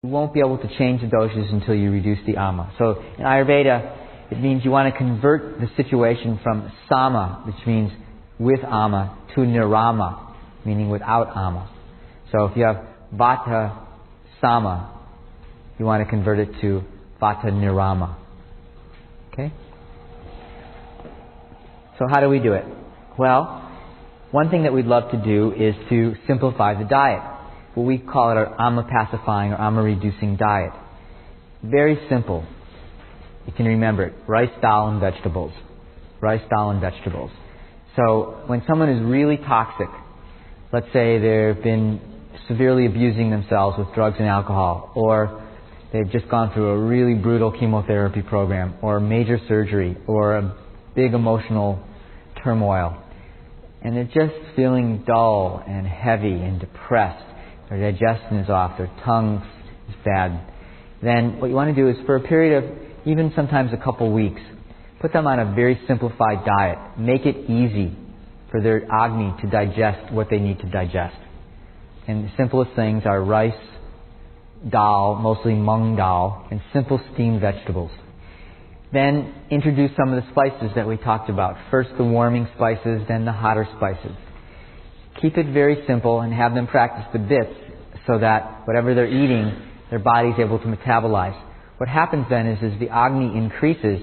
You won't be able to change the dosages until you reduce the ama. So in Ayurveda, it means you want to convert the situation from sama, which means with ama, to nirama, meaning without ama. So if you have vata sama, you want to convert it to vata nirama. Okay? So how do we do it? Well, one thing that we'd love to do is to simplify the diet. What we call it our ama pacifying or ama reducing diet. Very simple. You can remember it. Rice, dal, and vegetables. Rice, dal, and vegetables. So when someone is really toxic, let's say they've been severely abusing themselves with drugs and alcohol, or they've just gone through a really brutal chemotherapy program, or major surgery, or a big emotional turmoil, and they're just feeling dull and heavy and depressed, their digestion is off, their tongue is bad, then what you want to do is for a period of even sometimes a couple weeks, put them on a very simplified diet. Make it easy for their Agni to digest what they need to digest. And the simplest things are rice, dal, mostly mung dal, and simple steamed vegetables. Then introduce some of the spices that we talked about. First the warming spices, then the hotter spices. Keep it very simple and have them practice the bits so that whatever they're eating, their body's able to metabolize. What happens then is as the Agni increases,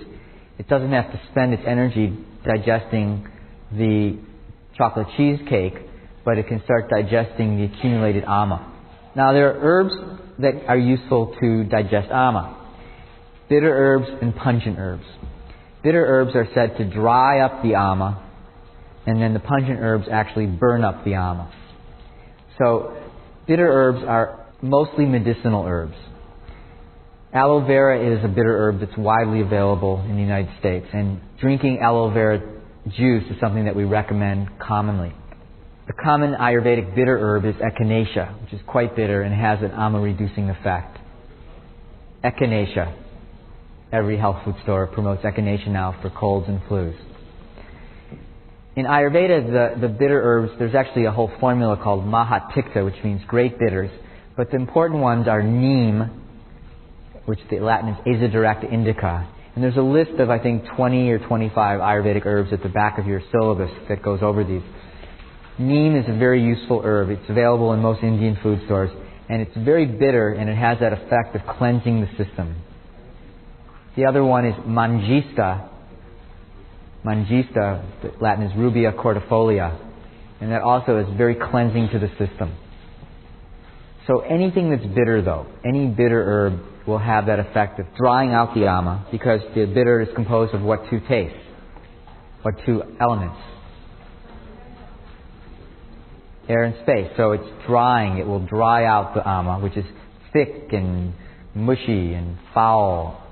it doesn't have to spend its energy digesting the chocolate cheesecake, but it can start digesting the accumulated ama. Now there are herbs that are useful to digest ama. Bitter herbs and pungent herbs. Bitter herbs are said to dry up the ama, and then the pungent herbs actually burn up the ama. So bitter herbs are mostly medicinal herbs. Aloe vera is a bitter herb that's widely available in the United States, and drinking aloe vera juice is something that we recommend commonly. The common Ayurvedic bitter herb is echinacea, which is quite bitter and has an ama-reducing effect. Echinacea. Every health food store promotes echinacea now for colds and flus. In Ayurveda, the bitter herbs, there's actually a whole formula called Mahatikta, which means great bitters. But the important ones are neem, which the Latin is Azadirachta indica. And there's a list of, I think, 20 or 25 Ayurvedic herbs at the back of your syllabus that goes over these. Neem is a very useful herb. It's available in most Indian food stores. And it's very bitter, and it has that effect of cleansing the system. The other one is Mangista. Mangista, the Latin is Rubia cordifolia. And that also is very cleansing to the system. So anything that's bitter, though, any bitter herb will have that effect of drying out the ama, because the bitter is composed of what two tastes? What two elements? Air and space. So it's drying. It will dry out the ama, which is thick and mushy and foul.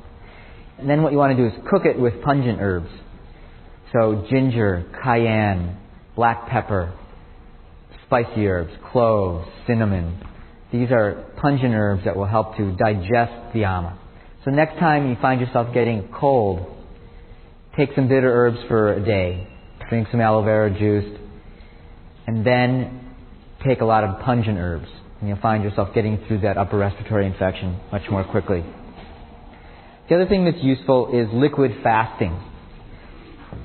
And then what you want to do is cook it with pungent herbs. So ginger, cayenne, black pepper, spicy herbs, cloves, cinnamon. These are pungent herbs that will help to digest the ama. So next time you find yourself getting cold, take some bitter herbs for a day, drink some aloe vera juice, and then take a lot of pungent herbs. And you'll find yourself getting through that upper respiratory infection much more quickly. The other thing that's useful is liquid fasting,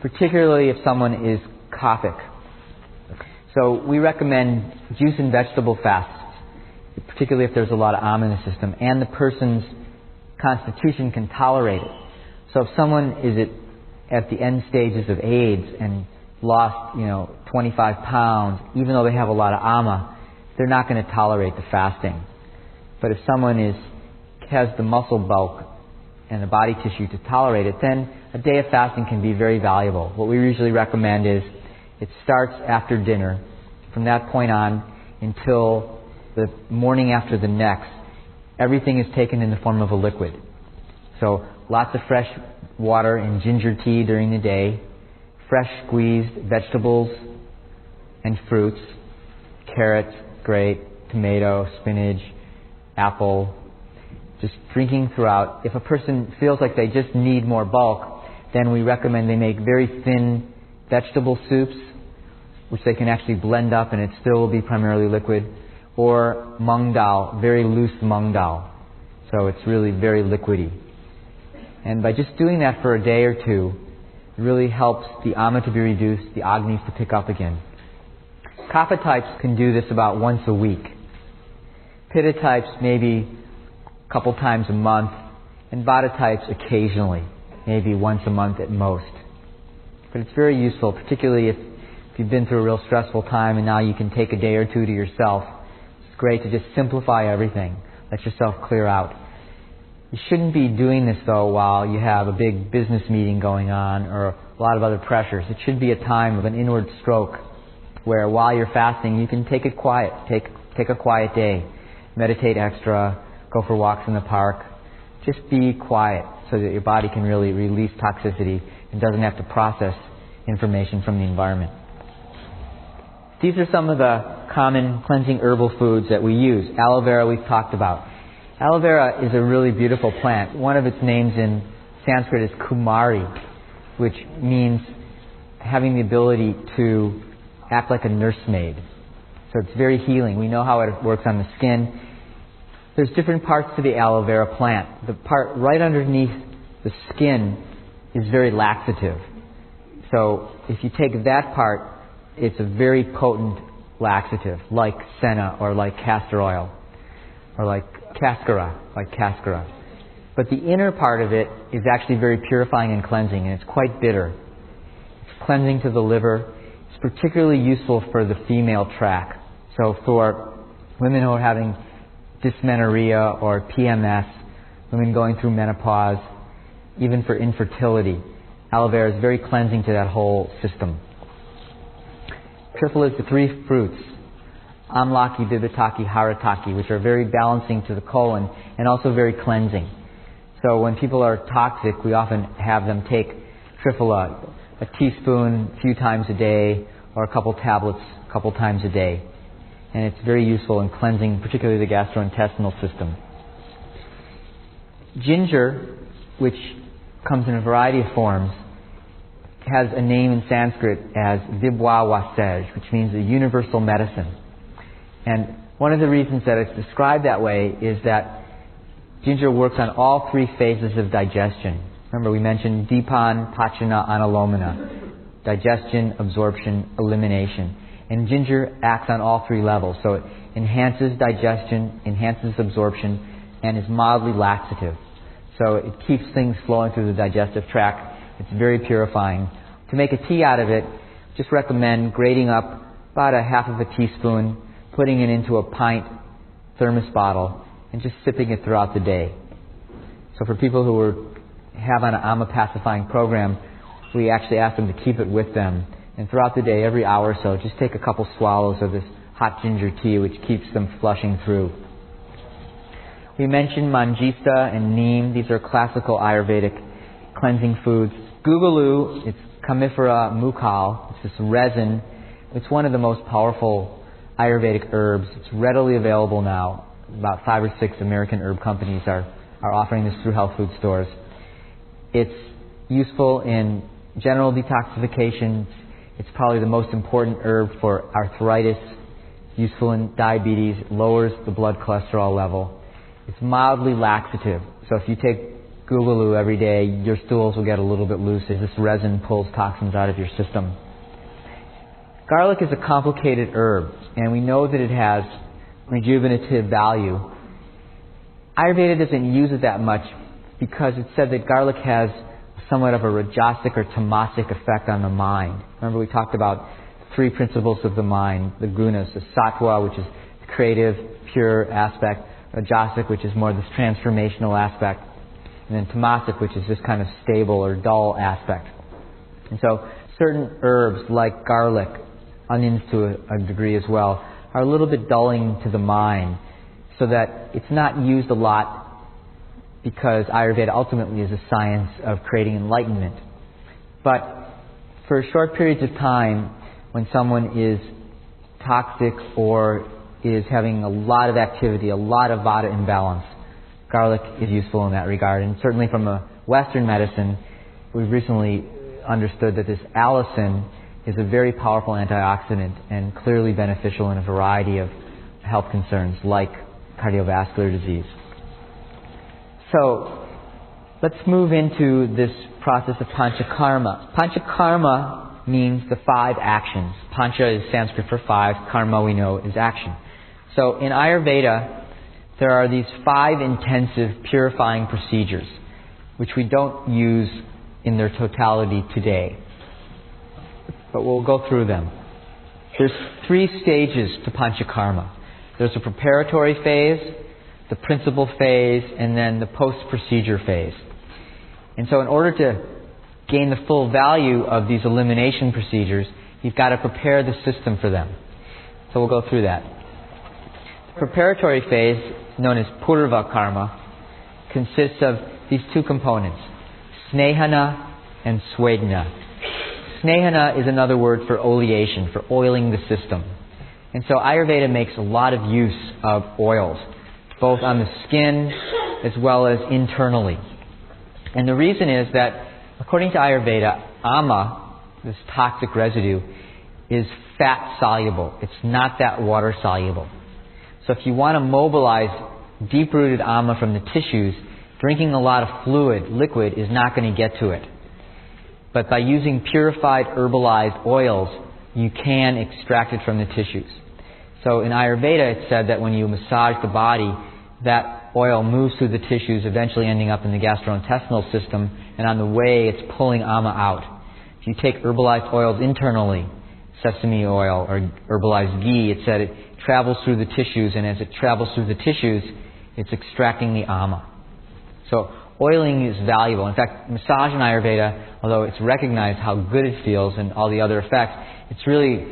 particularly if someone is kaphic. So we recommend juice and vegetable fasts, particularly if there's a lot of ama in the system, and the person's constitution can tolerate it. So if someone is at the end stages of AIDS and lost, 25 pounds, even though they have a lot of ama, they're not going to tolerate the fasting. But if someone has the muscle bulk and the body tissue to tolerate it, then a day of fasting can be very valuable. What we usually recommend is it starts after dinner. From that point on until the morning after the next, everything is taken in the form of a liquid. So lots of fresh water and ginger tea during the day, fresh squeezed vegetables and fruits, carrots, great, tomato, spinach, apple, just drinking throughout. If a person feels like they just need more bulk, then we recommend they make very thin vegetable soups, which they can actually blend up and it still will be primarily liquid, or mung dal, very loose mung dal. So it's really very liquidy. And by just doing that for a day or two, it really helps the ama to be reduced, the agnis to pick up again. Kapha types can do this about once a week. Pitta types maybe a couple times a month, and Vata types occasionally, maybe once a month at most. But it's very useful, particularly if you've been through a real stressful time and now you can take a day or two to yourself. It's great to just simplify everything. Let yourself clear out. You shouldn't be doing this, though, while you have a big business meeting going on or a lot of other pressures. It should be a time of an inward stroke where while you're fasting, you can take it quiet. Take a quiet day. Meditate extra. Go for walks in the park. Just be quiet so that your body can really release toxicity and doesn't have to process information from the environment. These are some of the common cleansing herbal foods that we use. Aloe vera we've talked about. Aloe vera is a really beautiful plant. One of its names in Sanskrit is Kumari, which means having the ability to act like a nursemaid. So it's very healing. We know how it works on the skin. There's different parts to the aloe vera plant. The part right underneath the skin is very laxative. So if you take that part, it's a very potent laxative, like senna or like castor oil, or like cascara. But the inner part of it is actually very purifying and cleansing, and it's quite bitter. It's cleansing to the liver. It's particularly useful for the female tract. So for women who are having dysmenorrhea or PMS, women going through menopause, even for infertility, aloe vera is very cleansing to that whole system. Triphala is the three fruits, amlaki, bibitaki, harataki, which are very balancing to the colon and also very cleansing. So when people are toxic, we often have them take triphala, a teaspoon a few times a day, or a couple tablets a couple times a day. And it's very useful in cleansing, particularly the gastrointestinal system. Ginger, which comes in a variety of forms, has a name in Sanskrit as Vibhwa Vasej, which means a universal medicine. And one of the reasons that it's described that way is that ginger works on all three phases of digestion. Remember, we mentioned Dipan, Pachana, Analomana. Digestion, absorption, elimination. And ginger acts on all three levels. So it enhances digestion, enhances absorption, and is mildly laxative. So it keeps things flowing through the digestive tract. It's very purifying. To make a tea out of it, just recommend grating up about a half of a teaspoon, putting it into a pint thermos bottle, and just sipping it throughout the day. So for people who have on an ama pacifying program, we actually ask them to keep it with them. And throughout the day, every hour or so, just take a couple swallows of this hot ginger tea, which keeps them flushing through. We mentioned mangista and neem. These are classical Ayurvedic cleansing foods. Gugalu, it's Comifera mucal. It's this resin. It's one of the most powerful Ayurvedic herbs. It's readily available now. About 5 or 6 American herb companies are offering this through health food stores. It's useful in general detoxification. It's probably the most important herb for arthritis, useful in diabetes. It lowers the blood cholesterol level. It's mildly laxative. So if you take Gugalu every day, your stools will get a little bit loose as this resin pulls toxins out of your system. Garlic is a complicated herb, and we know that it has rejuvenative value. Ayurveda doesn't use it that much because it's said that garlic has somewhat of a rajasic or tamasic effect on the mind. Remember, we talked about 3 principles of the mind, the gunas, the sattva, which is the creative, pure aspect, rajasic, which is more this transformational aspect, and then tamasic, which is this kind of stable or dull aspect. And so certain herbs like garlic, onions to a degree as well, are a little bit dulling to the mind, so that it's not used a lot because Ayurveda ultimately is a science of creating enlightenment. But for short periods of time, when someone is toxic or is having a lot of activity, a lot of vata imbalance, garlic is useful in that regard. And certainly from a Western medicine, we've recently understood that this allicin is a very powerful antioxidant and clearly beneficial in a variety of health concerns like cardiovascular disease. So let's move into this process of panchakarma. Panchakarma means the 5 actions. Pancha is Sanskrit for 5. Karma, we know, is action. So in Ayurveda, there are these 5 intensive purifying procedures, which we don't use in their totality today. But we'll go through them. There's 3 stages to panchakarma. There's a preparatory phase, the principal phase, and then the post-procedure phase. And so in order to gain the full value of these elimination procedures, you've got to prepare the system for them. So we'll go through that. The preparatory phase, known as purva karma, consists of these 2 components, snehana and swedana. Snehana is another word for oleation, for oiling the system. And so Ayurveda makes a lot of use of oils, both on the skin as well as internally. And the reason is that, according to Ayurveda, ama, this toxic residue, is fat soluble. It's not that water soluble. So if you want to mobilize deep-rooted ama from the tissues, drinking a lot of fluid, liquid, is not going to get to it. But by using purified herbalized oils, you can extract it from the tissues. So in Ayurveda, it's said that when you massage the body, that oil moves through the tissues, eventually ending up in the gastrointestinal system, and on the way, it's pulling ama out. If you take herbalized oils internally, sesame oil or herbalized ghee, it said it travels through the tissues, and as it travels through the tissues, it's extracting the ama. So oiling is valuable. In fact, massage in Ayurveda, although it's recognized how good it feels and all the other effects, it's really,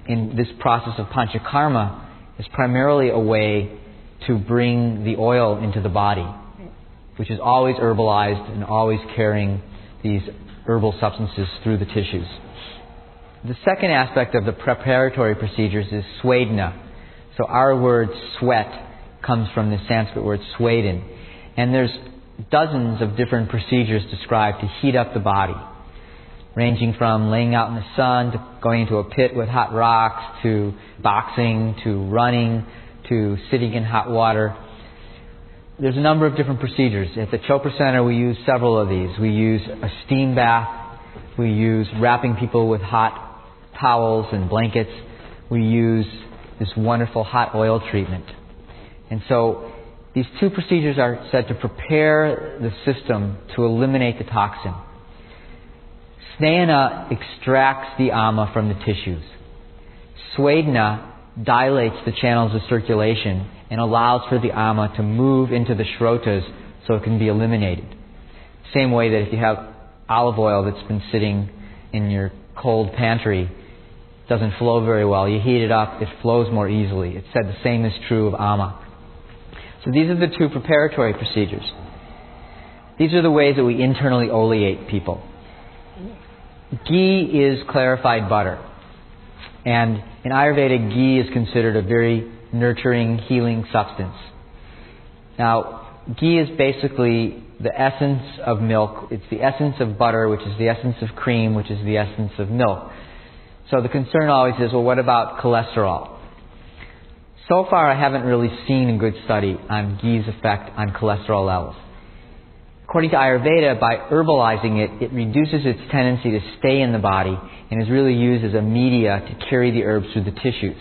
in this process of panchakarma, is primarily a way to bring the oil into the body, which is always herbalized and always carrying these herbal substances through the tissues. The second aspect of the preparatory procedures is swedana. So our word sweat comes from the Sanskrit word sweden. And there's dozens of different procedures described to heat up the body, ranging from laying out in the sun to going into a pit with hot rocks to boxing to running to sitting in hot water. There's a number of different procedures. At the Chopra Center, we use several of these. We use a steam bath. We use wrapping people with hot towels and blankets. We use this wonderful hot oil treatment. And so these 2 procedures are said to prepare the system to eliminate the toxin. Snehana extracts the ama from the tissues. Swedana dilates the channels of circulation and allows for the ama to move into the shrotas so it can be eliminated. Same way that if you have olive oil that's been sitting in your cold pantry, it doesn't flow very well. You heat it up, it flows more easily. It's said the same is true of ama. So these are the 2 preparatory procedures. These are the ways that we internally oleate people. Ghee is clarified butter. And in Ayurveda, ghee is considered a very nurturing, healing substance. Now, ghee is basically the essence of milk. It's the essence of butter, which is the essence of cream, which is the essence of milk. So the concern always is, well, what about cholesterol? So far, I haven't really seen a good study on ghee's effect on cholesterol levels. According to Ayurveda, by herbalizing it, it reduces its tendency to stay in the body and is really used as a media to carry the herbs through the tissues.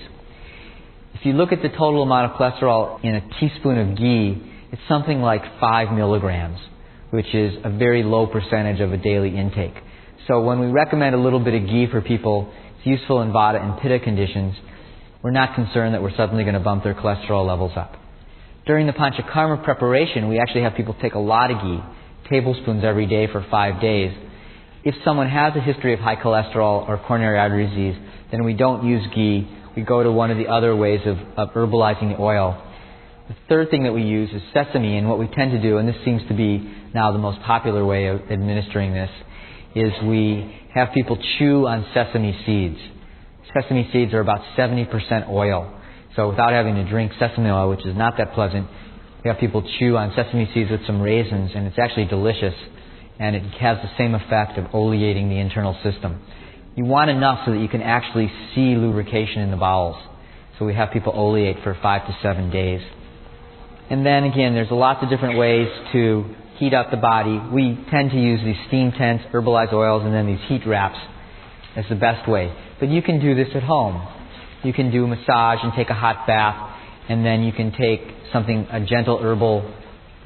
If you look at the total amount of cholesterol in a teaspoon of ghee, it's something like 5 milligrams, which is a very low percentage of a daily intake. So when we recommend a little bit of ghee for people, it's useful in Vata and Pitta conditions. We're not concerned that we're suddenly going to bump their cholesterol levels up. During the panchakarma preparation, we actually have people take a lot of ghee, tablespoons every day for 5 days. If someone has a history of high cholesterol or coronary artery disease, then we don't use ghee. We go to one of the other ways of herbalizing the oil. The third thing that we use is sesame, and what we tend to do, and this seems to be now the most popular way of administering this, is we have people chew on sesame seeds. Sesame seeds are about 70% oil. So without having to drink sesame oil, which is not that pleasant, we have people chew on sesame seeds with some raisins, and it's actually delicious, and it has the same effect of oleating the internal system. You want enough so that you can actually see lubrication in the bowels. So we have people oleate for 5 to 7 days. And then again, there's lots of different ways to heat up the body. We tend to use these steam tents, herbalized oils, and then these heat wraps as the best way. But you can do this at home. You can do a massage and take a hot bath, and then you can take something, a gentle herbal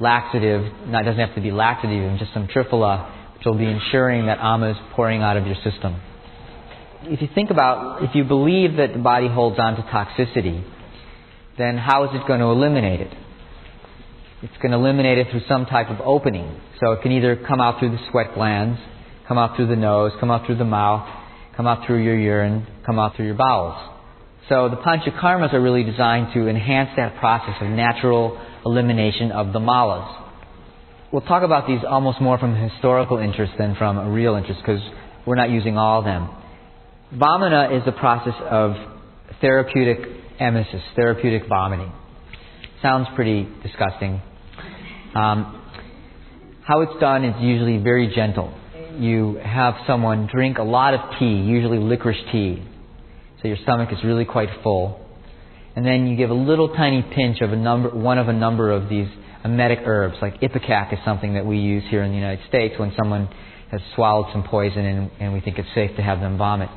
laxative. Now, it doesn't have to be laxative, even just some triphala, which will be ensuring that ama is pouring out of your system. If you think about, if you believe that the body holds on to toxicity, then how is it going to eliminate it? It's going to eliminate it through some type of opening. So it can either come out through the sweat glands, come out through the nose, come out through the mouth, come out through your urine, come out through your bowels. So the panchakarmas are really designed to enhance that process of natural elimination of the malas. We'll talk about these almost more from a historical interest than from a real interest, because we're not using all of them. Vamana is the process of therapeutic emesis, therapeutic vomiting. Sounds pretty disgusting. How it's done is usually very gentle. You have someone drink a lot of tea, usually licorice tea, so your stomach is really quite full. And then you give a little tiny pinch of one of a number of these emetic herbs, like ipecac is something that we use here in the United States when someone has swallowed some poison and we think it's safe to have them vomit.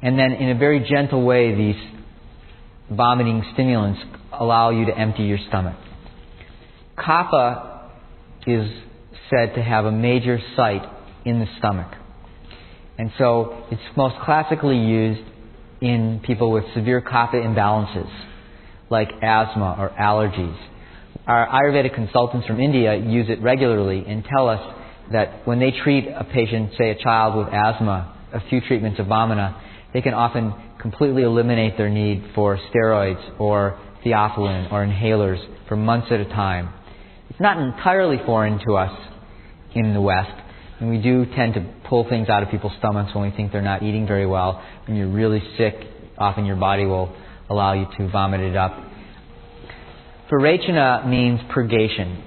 And then in a very gentle way, these vomiting stimulants allow you to empty your stomach. Kapha is said to have a major site in the stomach. And so it's most classically used in people with severe kapha imbalances, like asthma or allergies. Our Ayurvedic consultants from India use it regularly and tell us that when they treat a patient, say a child with asthma, a few treatments of vamana, they can often completely eliminate their need for steroids or theophylline or inhalers for months at a time. It's not entirely foreign to us in the West, and we do tend to pull things out of people's stomachs when we think they're not eating very well. When you're really sick, often your body will allow you to vomit it up. Virechana means purgation,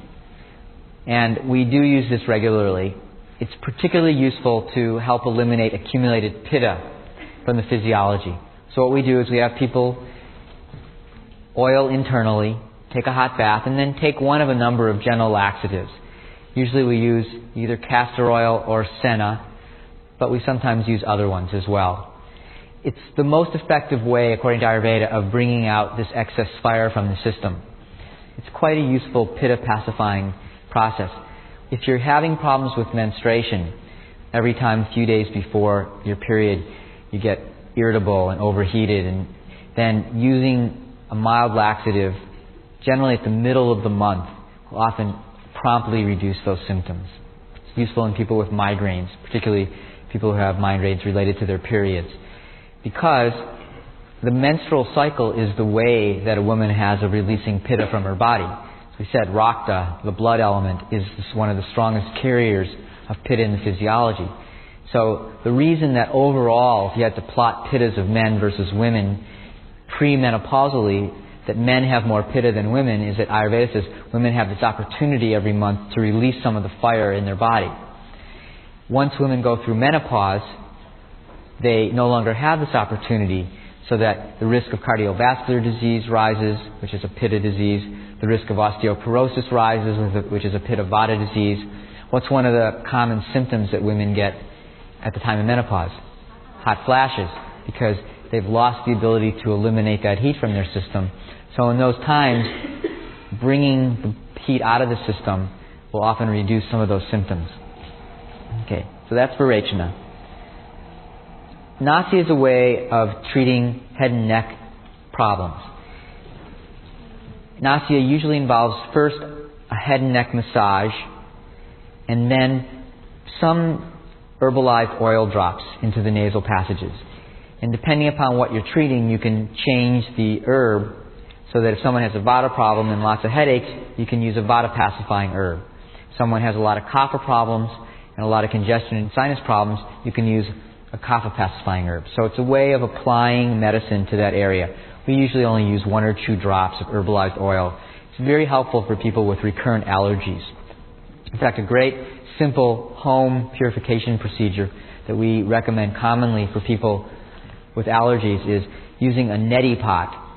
and we do use this regularly. It's particularly useful to help eliminate accumulated pitta from the physiology. So what we do is we have people oil internally, take a hot bath, and then take one of a number of gentle laxatives. Usually we use either castor oil or senna, but we sometimes use other ones as well. It's the most effective way, according to Ayurveda, of bringing out this excess fire from the system. It's quite a useful pitta pacifying process. If you're having problems with menstruation, every time a few days before your period you get irritable and overheated, and then using a mild laxative, generally at the middle of the month, will often promptly reduce those symptoms. It's useful in people with migraines, particularly people who have migraines related to their periods, because the menstrual cycle is the way that a woman has of releasing pitta from her body. As we said, rakta, the blood element, is one of the strongest carriers of pitta in the physiology. So the reason that overall, if you had to plot pittas of men versus women premenopausally, that men have more pitta than women, is that Ayurveda says women have this opportunity every month to release some of the fire in their body. Once women go through menopause, they no longer have this opportunity, so that the risk of cardiovascular disease rises, which is a pitta disease. The risk of osteoporosis rises, which is a pitta vata disease. What's one of the common symptoms that women get at the time of menopause? Hot flashes, because they've lost the ability to eliminate that heat from their system. So in those times, bringing the heat out of the system will often reduce some of those symptoms. Okay, so that's Virechana. Nasya is a way of treating head and neck problems. Nasya usually involves first a head and neck massage, and then some herbalized oil drops into the nasal passages. And depending upon what you're treating, you can change the herb so that if someone has a vata problem and lots of headaches, you can use a vata pacifying herb. If someone has a lot of kapha problems and a lot of congestion and sinus problems, you can use a kapha pacifying herb. So it's a way of applying medicine to that area. We usually only use 1 or 2 drops of herbalized oil. It's very helpful for people with recurrent allergies. In fact, a great simple home purification procedure that we recommend commonly for people with allergies is using a neti pot.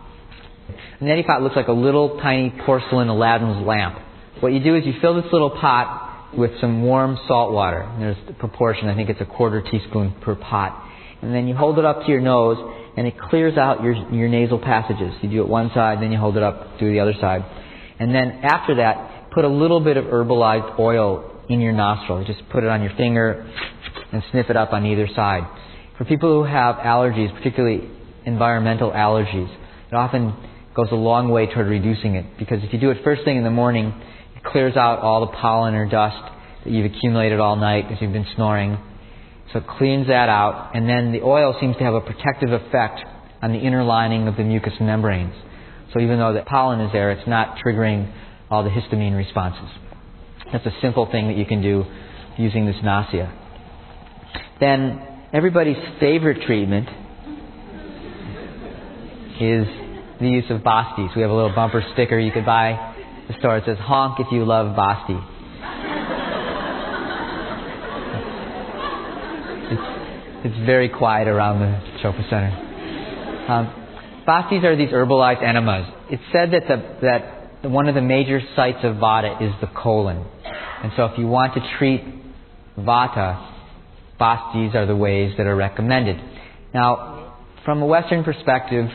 An neti pot looks like a little tiny porcelain Aladdin's lamp. What you do is you fill this little pot with some warm salt water. And there's the proportion, I think it's a 1/4 teaspoon per pot. And then you hold it up to your nose, and it clears out your nasal passages. You do it one side, then you hold it up, do the other side. And then after that, put a little bit of herbalized oil in your nostril. Just put it on your finger and sniff it up on either side. For people who have allergies, particularly environmental allergies, it often goes a long way toward reducing it, because if you do it first thing in the morning, it clears out all the pollen or dust that you've accumulated all night as you've been snoring. So it cleans that out, and then the oil seems to have a protective effect on the inner lining of the mucous membranes. So even though the pollen is there, it's not triggering all the histamine responses. That's a simple thing that you can do using this nausea. Then everybody's favorite treatment is the use of Bostis. We have a little bumper sticker you could buy at the store. It says, "Honk if you love Bosti." It's very quiet around the Chopra Center. Bostis are these herbalized enemas. It's said that one of the major sites of Vata is the colon. And so if you want to treat Vata, Bostis are the ways that are recommended. Now, from a Western perspective,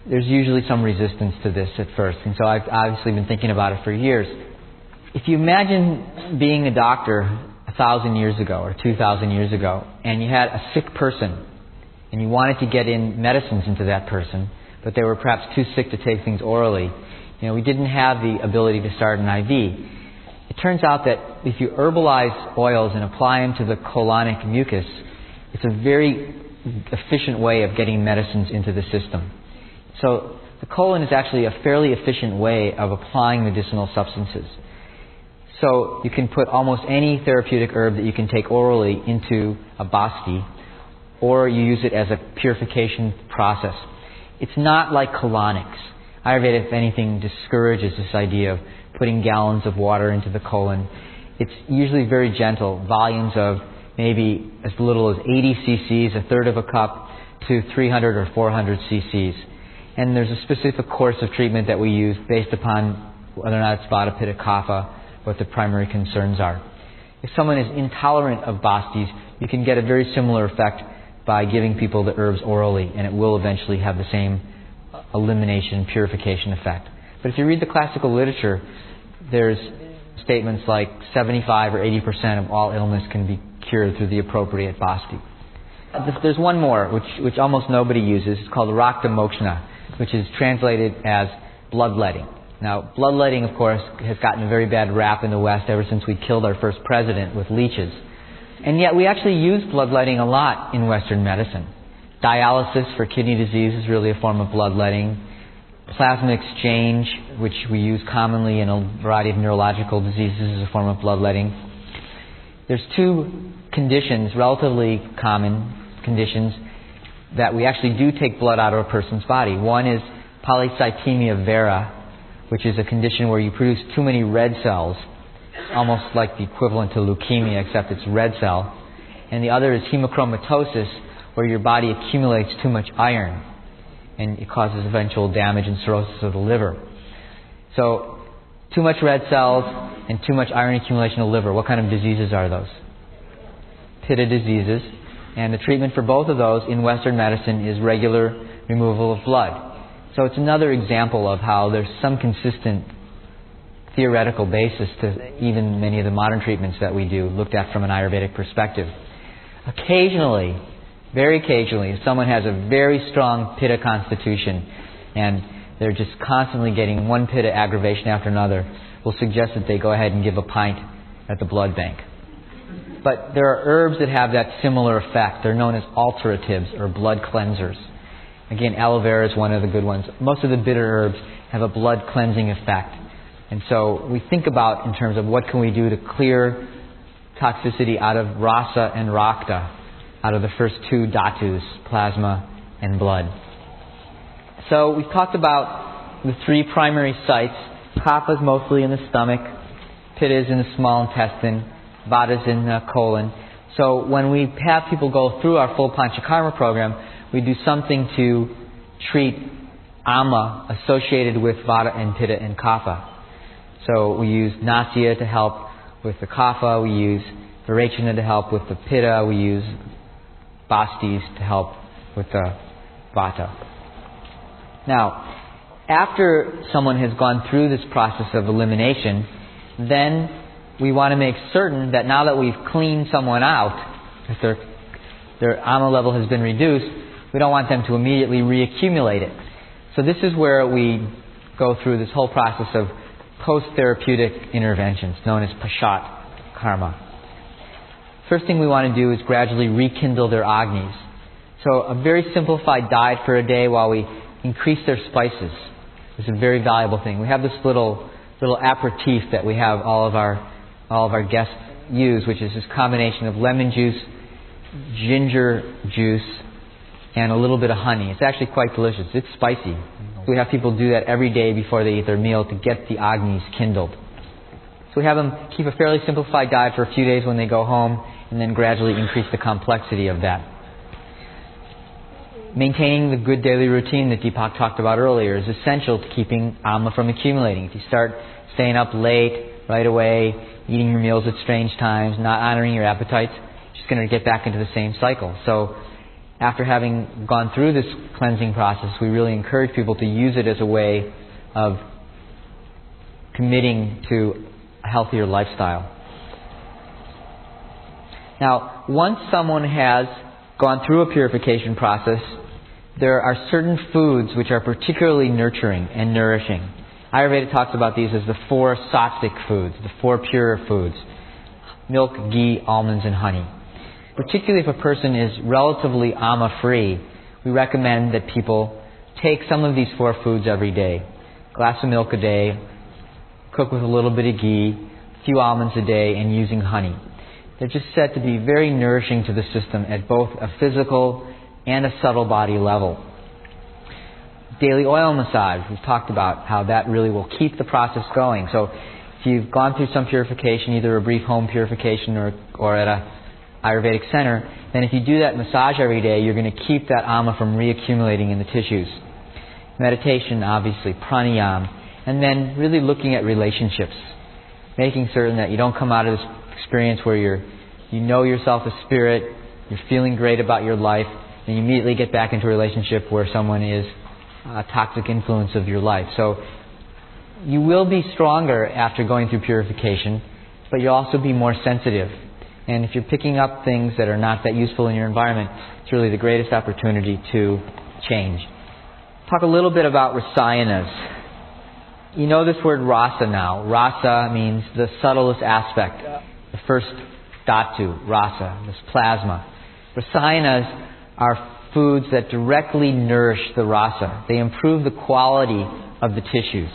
there's usually some resistance to this at first. And so I've obviously been thinking about it for years. If you imagine being a doctor 1,000 years ago or 2,000 years ago, and you had a sick person, and you wanted to get in medicines into that person, but they were perhaps too sick to take things orally, we didn't have the ability to start an IV. It turns out that if you herbalize oils and apply them to the colonic mucus, it's a very efficient way of getting medicines into the system. So the colon is actually a fairly efficient way of applying medicinal substances. So you can put almost any therapeutic herb that you can take orally into a Basti, or you use it as a purification process. It's not like colonics. Ayurveda, if anything, discourages this idea of putting gallons of water into the colon. It's usually very gentle, volumes of maybe as little as 80 cc's, 1/3 of a cup, to 300 or 400 cc's. And there's a specific course of treatment that we use based upon whether or not it's Vata, Pitta, Kapha, what the primary concerns are. If someone is intolerant of Bostis, you can get a very similar effect by giving people the herbs orally, and it will eventually have the same elimination, purification effect. But if you read the classical literature, there's statements like 75 or 80% of all illness can be cured through the appropriate Basti. There's one more, which almost nobody uses. It's called Rakta Mokshana, which is translated as bloodletting. Now, bloodletting, of course, has gotten a very bad rap in the West ever since we killed our first president with leeches. And yet we actually use bloodletting a lot in Western medicine. Dialysis for kidney disease is really a form of bloodletting. Plasma exchange, which we use commonly in a variety of neurological diseases, is a form of bloodletting. There's two conditions, relatively common conditions, that we actually do take blood out of a person's body. One is polycythemia vera, which is a condition where you produce too many red cells, almost like the equivalent to leukemia, except it's red cell. And the other is hemochromatosis, where your body accumulates too much iron, and it causes eventual damage and cirrhosis of the liver. So, too much red cells and too much iron accumulation of the liver. What kind of diseases are those? Pitta diseases. And the treatment for both of those in Western medicine is regular removal of blood. So it's another example of how there's some consistent theoretical basis to even many of the modern treatments that we do, looked at from an Ayurvedic perspective. Occasionally, very occasionally, if someone has a very strong Pitta constitution and they're just constantly getting one Pitta aggravation after another, we'll suggest that they go ahead and give a pint at the blood bank. But there are herbs that have that similar effect. They're known as alteratives or blood cleansers. Again, aloe vera is one of the good ones. Most of the bitter herbs have a blood cleansing effect. And so we think about in terms of what can we do to clear toxicity out of rasa and rakta, out of the first two dhatus, plasma and blood. So we've talked about the three primary sites. Kapha is mostly in the stomach, Pitta is in the small intestine, Vata is in the colon. So when we have people go through our full Panchakarma program, we do something to treat ama associated with vata and pitta and kapha. So we use nasya to help with the kapha, we use virechana to help with the pitta, we use bastis to help with the vata. Now, after someone has gone through this process of elimination, then we want to make certain that now that we've cleaned someone out, if their ama level has been reduced, we don't want them to immediately reaccumulate it. So this is where we go through this whole process of post-therapeutic interventions, known as pashat karma. First thing we want to do is gradually rekindle their agnis. So a very simplified diet for a day while we increase their spices is a very valuable thing. We have this little aperitif that we have all of our guests use, which is this combination of lemon juice, ginger juice, and a little bit of honey. It's actually quite delicious. It's spicy. We have people do that every day before they eat their meal to get the agnis kindled. So we have them keep a fairly simplified diet for a few days when they go home, and then gradually increase the complexity of that. Maintaining the good daily routine that Deepak talked about earlier is essential to keeping ama from accumulating. If you start staying up late, right away, eating your meals at strange times, not honoring your appetites, you're just going to get back into the same cycle. So after having gone through this cleansing process, we really encourage people to use it as a way of committing to a healthier lifestyle. Now, once someone has gone through a purification process, there are certain foods which are particularly nurturing and nourishing. Ayurveda talks about these as the 4 sattvic foods, the 4 pure foods: milk, ghee, almonds, and honey. Particularly if a person is relatively ama-free, we recommend that people take some of these 4 foods every day. A glass of milk a day, cook with a little bit of ghee, a few almonds a day, and using honey. They're just said to be very nourishing to the system at both a physical and a subtle body level. Daily oil massage, we've talked about how that really will keep the process going. So if you've gone through some purification, either a brief home purification or at a Ayurvedic center, then if you do that massage every day, you're going to keep that ama from reaccumulating in the tissues. Meditation, obviously, pranayama, and then really looking at relationships, making certain that you don't come out of this experience where you know yourself as spirit, you're feeling great about your life, and you immediately get back into a relationship where someone is a toxic influence of your life. So you will be stronger after going through purification, but you'll also be more sensitive. And if you're picking up things that are not that useful in your environment, it's really the greatest opportunity to change. Talk a little bit about rasayanas. You know this word rasa now. Rasa means the subtlest aspect. The first dhatu, rasa, this plasma. Rasayanas are foods that directly nourish the rasa. They improve the quality of the tissues.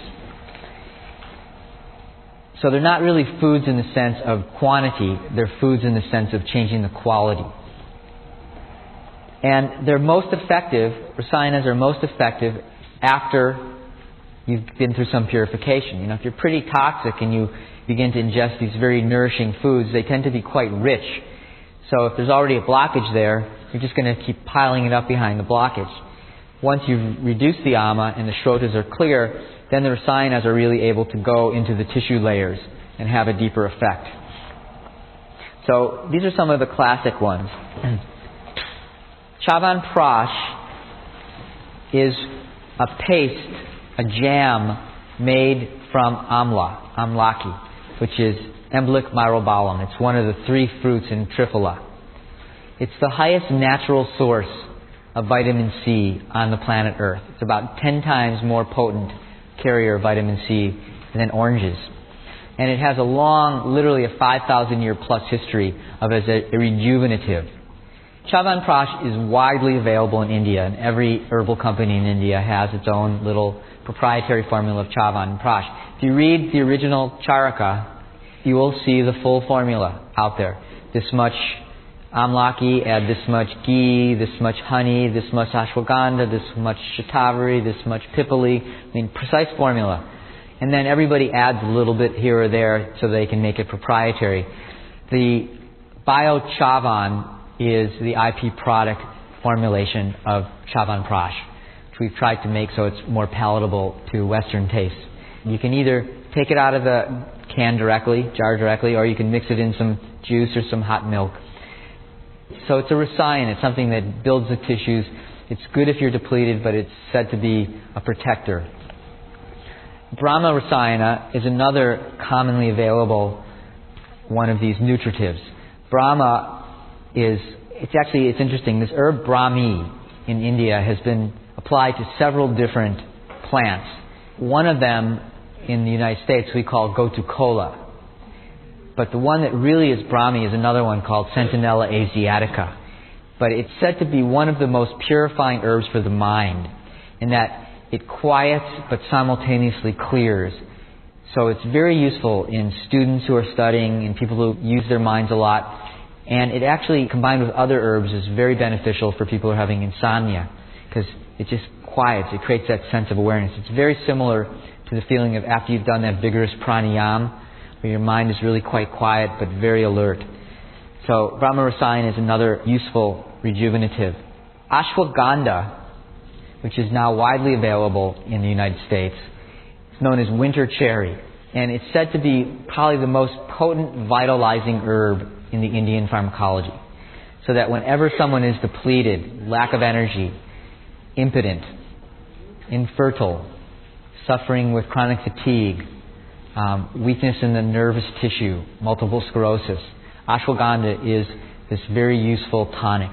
So they're not really foods in the sense of quantity, they're foods in the sense of changing the quality. And they're most effective, rasayanas are most effective after you've been through some purification. You know, if you're pretty toxic and you begin to ingest these very nourishing foods, they tend to be quite rich. So if there's already a blockage there, you're just going to keep piling it up behind the blockage. Once you've reduced the ama and the shrotas are clear, then the rasayanas are really able to go into the tissue layers and have a deeper effect. So these are some of the classic ones. Chyavanprash is a paste, a jam made from amla, amlaki, which is Emblic myrobalan. It's one of the 3 fruits in Triphala. It's the highest natural source of vitamin C on the planet Earth. It's about 10 times more potent carrier of vitamin C than oranges. And it has a long, literally a 5,000-year plus history of as a rejuvenative. Chyavanprash is widely available in India, and every herbal company in India has its own little proprietary formula of Chyavanprash. If you read the original Charaka, you will see the full formula out there. This much amlaki, add this much ghee, this much honey, this much ashwagandha, this much shatavari, this much pipali. I mean, precise formula. And then everybody adds a little bit here or there so they can make it proprietary. The Biochavan is the IP product formulation of Chyavanprash. which we've tried to make so it's more palatable to Western tastes. You can either take it out of the can directly, jar directly, or you can mix it in some juice or some hot milk. So it's a rsayan. It's something that builds the tissues. It's good if you're depleted, but it's said to be a protector. Brahma rasayana is another commonly available one of these nutritives. Brahma it's interesting. This herb Brahmi in India has been applied to several different plants. One of them in the United States we call gotu-kola. But the one that really is Brahmi is another one called Centinella asiatica. But it's said to be one of the most purifying herbs for the mind, in that it quiets but simultaneously clears. So it's very useful in students who are studying and people who use their minds a lot. And it actually, combined with other herbs, is very beneficial for people who are having insomnia, because it just quiets, it creates that sense of awareness. It's very similar to the feeling of after you've done that vigorous pranayama, where your mind is really quite quiet but very alert. So Brahma rasayana is another useful rejuvenative. Ashwagandha, which is now widely available in the United States, is known as winter cherry. And it's said to be probably the most potent vitalizing herb in the Indian pharmacology. So that whenever someone is depleted, lack of energy, impotent, infertile, suffering with chronic fatigue, weakness in the nervous tissue, multiple sclerosis, ashwagandha is this very useful tonic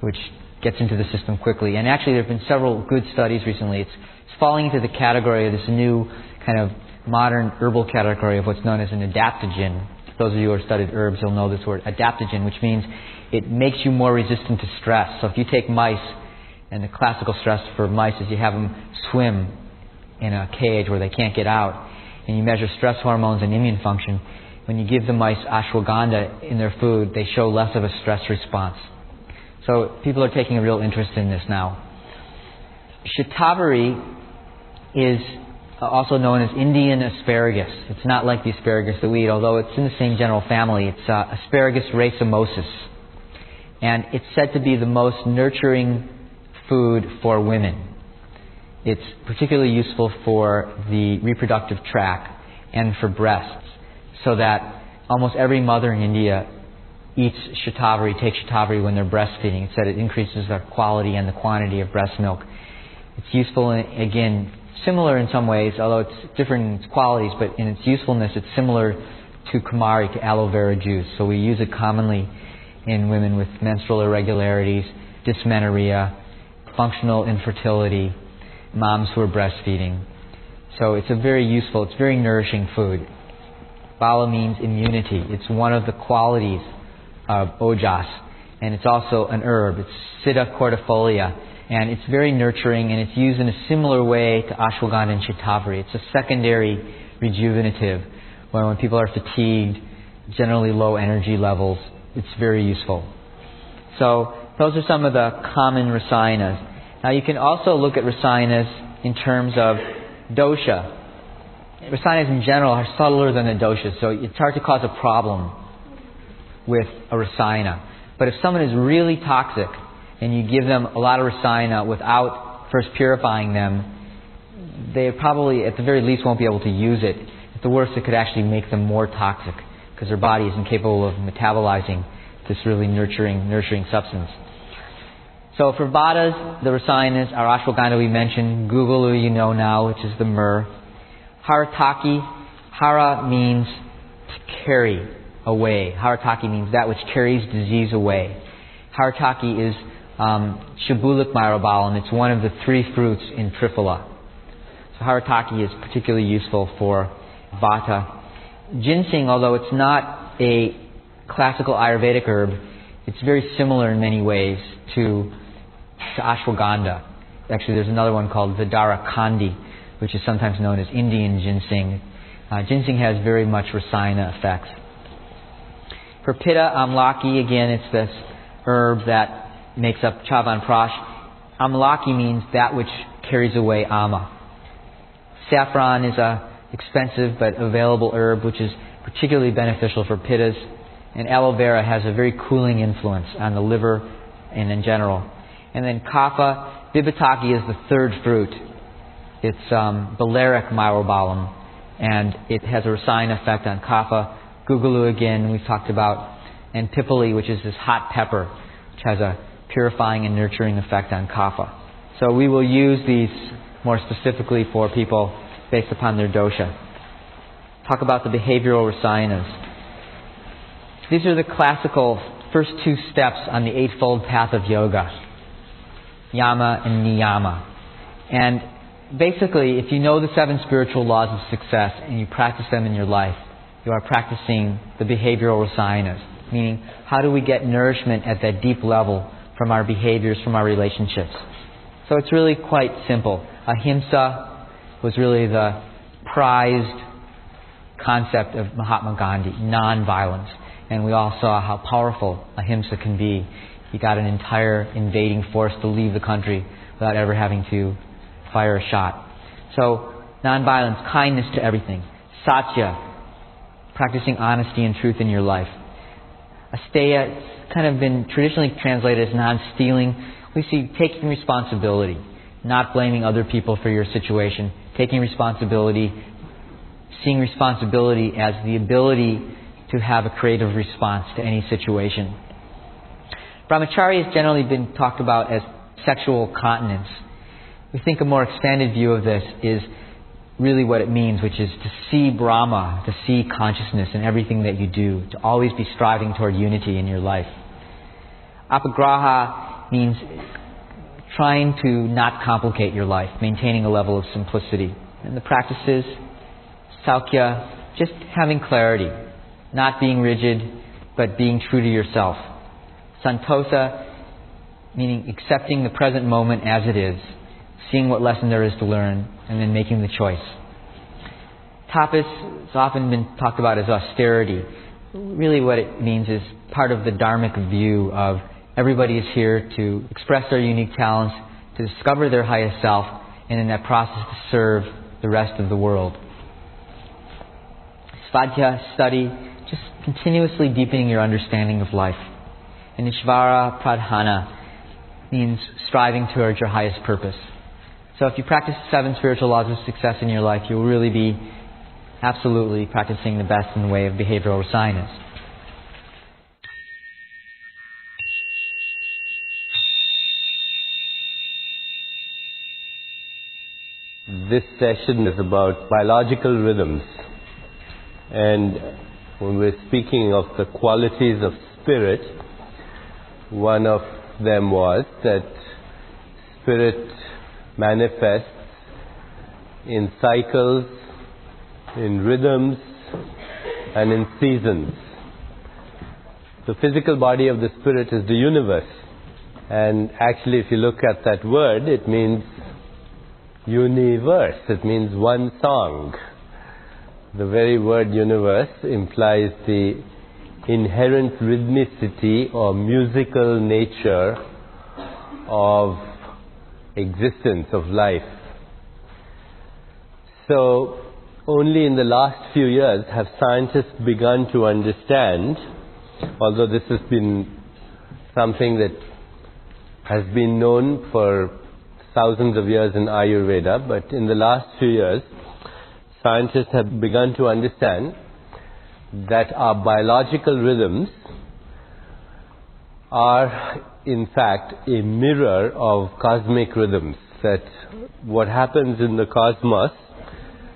which gets into the system quickly. And actually there have been several good studies recently. It's falling into the category of this new kind of modern herbal category of what's known as an adaptogen. Those of you who have studied herbs, you'll know this word, adaptogen, which means it makes you more resistant to stress. So if you take mice, and the classical stress for mice is you have them swim in a cage where they can't get out, and you measure stress hormones and immune function. When you give the mice ashwagandha in their food, they show less of a stress response. So people are taking a real interest in this now. Shatavari is also known as Indian asparagus. It's not like the asparagus that we eat, although it's in the same general family. It's Asparagus racemosus. And it's said to be the most nurturing food for women. It's particularly useful for the reproductive tract and for breasts, so that almost every mother in India eats shatavari, takes shatavari when they're breastfeeding. It's said it increases the quality and the quantity of breast milk. It's useful, again, similar in some ways, although it's different in its qualities, but in its usefulness it's similar to kumari, to aloe vera juice. So we use it commonly in women with menstrual irregularities, dysmenorrhea, functional infertility, moms who are breastfeeding. So it's a very useful, it's very nourishing food. Bala means immunity. It's one of the qualities of ojas, and it's also an herb. It's Siddha cordifolia, and it's very nurturing, and it's used in a similar way to ashwagandha and shatavari. It's a secondary rejuvenative, where when people are fatigued, generally low energy levels, it's very useful. So those are some of the common rasayanas. Now you can also look at rasayanas in terms of dosha. Rasayanas in general are subtler than the doshas, so it's hard to cause a problem with a rasayana. But if someone is really toxic and you give them a lot of rasayana without first purifying them, they probably, at the very least, won't be able to use it. At the worst, it could actually make them more toxic because their body is incapable of metabolizing this really nurturing substance. So for vatas, the rasayanas are ashwagandha we mentioned, guggulu you know now, which is the myrrh. Harataki, hara means to carry away. Harataki means that which carries disease away. Harataki is shabulic myrobalan. It's one of the 3 fruits in Triphala. So harataki is particularly useful for vata. Ginseng, although it's not a classical Ayurvedic herb, it's very similar in many ways to ashwagandha. Actually, there's another one called Vidara Kandi, which is sometimes known as Indian ginseng. Ginseng has very much rasayana effects. For pitta, amlaki, again, it's this herb that makes up chavan prash. Amlaki means that which carries away ama. Saffron is a expensive but available herb which is particularly beneficial for pittas. And aloe vera has a very cooling influence on the liver and in general. And then kapha Vipataki is the third fruit. It's balearic myrobalan, and it has a Rasayana effect on kapha. Guggulu again, we've talked about, and Pipali, which is this hot pepper, which has a purifying and nurturing effect on kapha. So we will use these more specifically for people based upon their dosha. Talk about the behavioral rasayanas. These are the classical first two steps on the eightfold path of yoga. Yama and niyama. And basically, if you know the 7 spiritual laws of success and you practice them in your life, you are practicing the behavioral rasayanas. Meaning, how do we get nourishment at that deep level from our behaviors, from our relationships? So it's really quite simple. Ahimsa was really the prized concept of Mahatma Gandhi, non-violence. And we all saw how powerful ahimsa can be. He got an entire invading force to leave the country without ever having to fire a shot. So, non-violence, kindness to everything. Satya, practicing honesty and truth in your life. Asteya, it's kind of been traditionally translated as non-stealing. We see taking responsibility, not blaming other people for your situation, taking responsibility, seeing responsibility as the ability to have a creative response to any situation. Brahmacharya has generally been talked about as sexual continence. We think a more expanded view of this is really what it means, which is to see Brahma, to see consciousness in everything that you do, to always be striving toward unity in your life. Apagraha means trying to not complicate your life, maintaining a level of simplicity. And the practices, Saukya, just having clarity, not being rigid, but being true to yourself. Santosa, meaning accepting the present moment as it is, seeing what lesson there is to learn, and then making the choice. Tapas has often been talked about as austerity. Really what it means is part of the dharmic view of everybody is here to express their unique talents, to discover their highest self, and in that process to serve the rest of the world. Svadhyaya, study, just continuously deepening your understanding of life. And Ishvara Pradhana means striving towards your highest purpose. So if you practice the 7 spiritual laws of success in your life, you'll really be absolutely practicing the best in the way of behavioral rasayanas. This session is about biological rhythms. And when we're speaking of the qualities of spirit, one of them was that spirit manifests in cycles, in rhythms, and in seasons. The physical body of the spirit is the universe. And actually, if you look at that word, it means universe. It means one song. The very word universe implies the inherent rhythmicity or musical nature of existence, of life. So, only in the last few years have scientists begun to understand, although this has been something that has been known for thousands of years in Ayurveda, but in the last few years, scientists have begun to understand that our biological rhythms are in fact a mirror of cosmic rhythms, that what happens in the cosmos